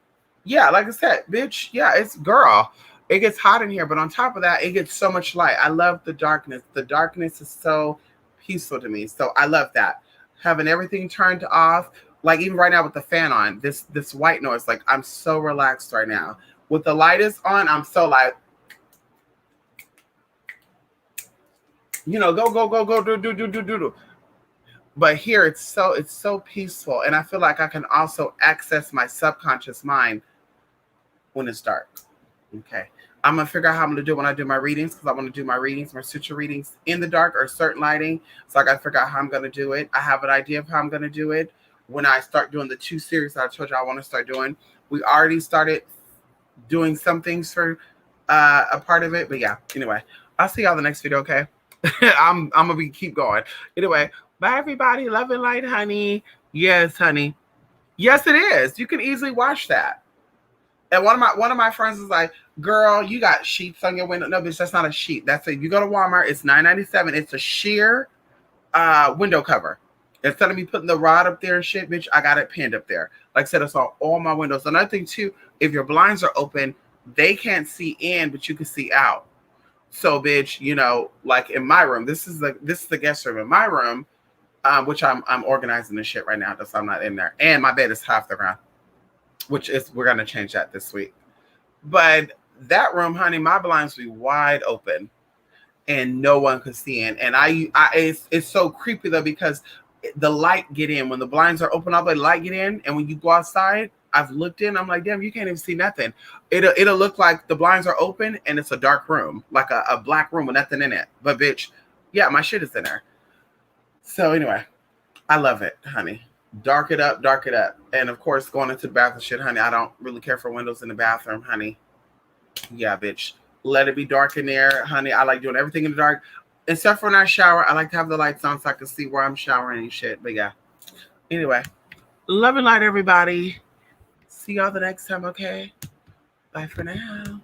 S1: yeah, like I said, bitch, yeah, it's girl. It gets hot in here, but on top of that, it gets so much light. I love the darkness. The darkness is so peaceful to me. So I love that. Having everything turned off, like even right now with the fan on, this white noise, like I'm so relaxed right now. With the light is on, I'm so like, go, do. But here it's so peaceful, and I feel like I can also access my subconscious mind when it's dark. Okay. I'm gonna figure out how I'm gonna do it when I do my readings, because I want to do my readings, my suture readings in the dark or certain lighting. So I gotta figure out how I'm gonna do it. I have an idea of how I'm gonna do it when I start doing the two series that I told you I want to start doing. We already started doing some things for a part of it, but yeah. Anyway, I'll see y'all in the next video. Okay. I'm gonna keep going. Anyway, bye everybody. Love and light, honey. Yes, honey. Yes, it is. You can easily watch that. And one of my friends was like, "Girl, you got sheets on your window." No, bitch, that's not a sheet. That's it. You go to Walmart, it's $9.97. It's a sheer window cover. Instead of me putting the rod up there and shit, bitch, I got it pinned up there. Like I said, it's on all my windows. Another thing too, if your blinds are open, they can't see in, but you can see out. So, bitch, like in my room, this is the guest room. In my room, which I'm organizing this shit right now, so I'm not in there. And my bed is half the ground, which is we're gonna change that this week. But that room, honey, my blinds be wide open and no one could see in. And it's so creepy though, because the light get in when the blinds are open, all the light get in, and when you go outside, I've looked in, I'm like, damn, you can't even see nothing. It'll look like the blinds are open and it's a dark room, like a black room with nothing in it. But bitch, yeah, my shit is in there. So anyway, I love it, honey. Dark it up, dark it up. And of course, going into the bathroom shit, honey, I don't really care for windows in the bathroom, honey. Yeah, bitch. Let it be dark in there, honey. I like doing everything in the dark. Except for when I shower, I like to have the lights on so I can see where I'm showering and shit. But yeah. Anyway, love and light, everybody. See y'all the next time, okay? Bye for now.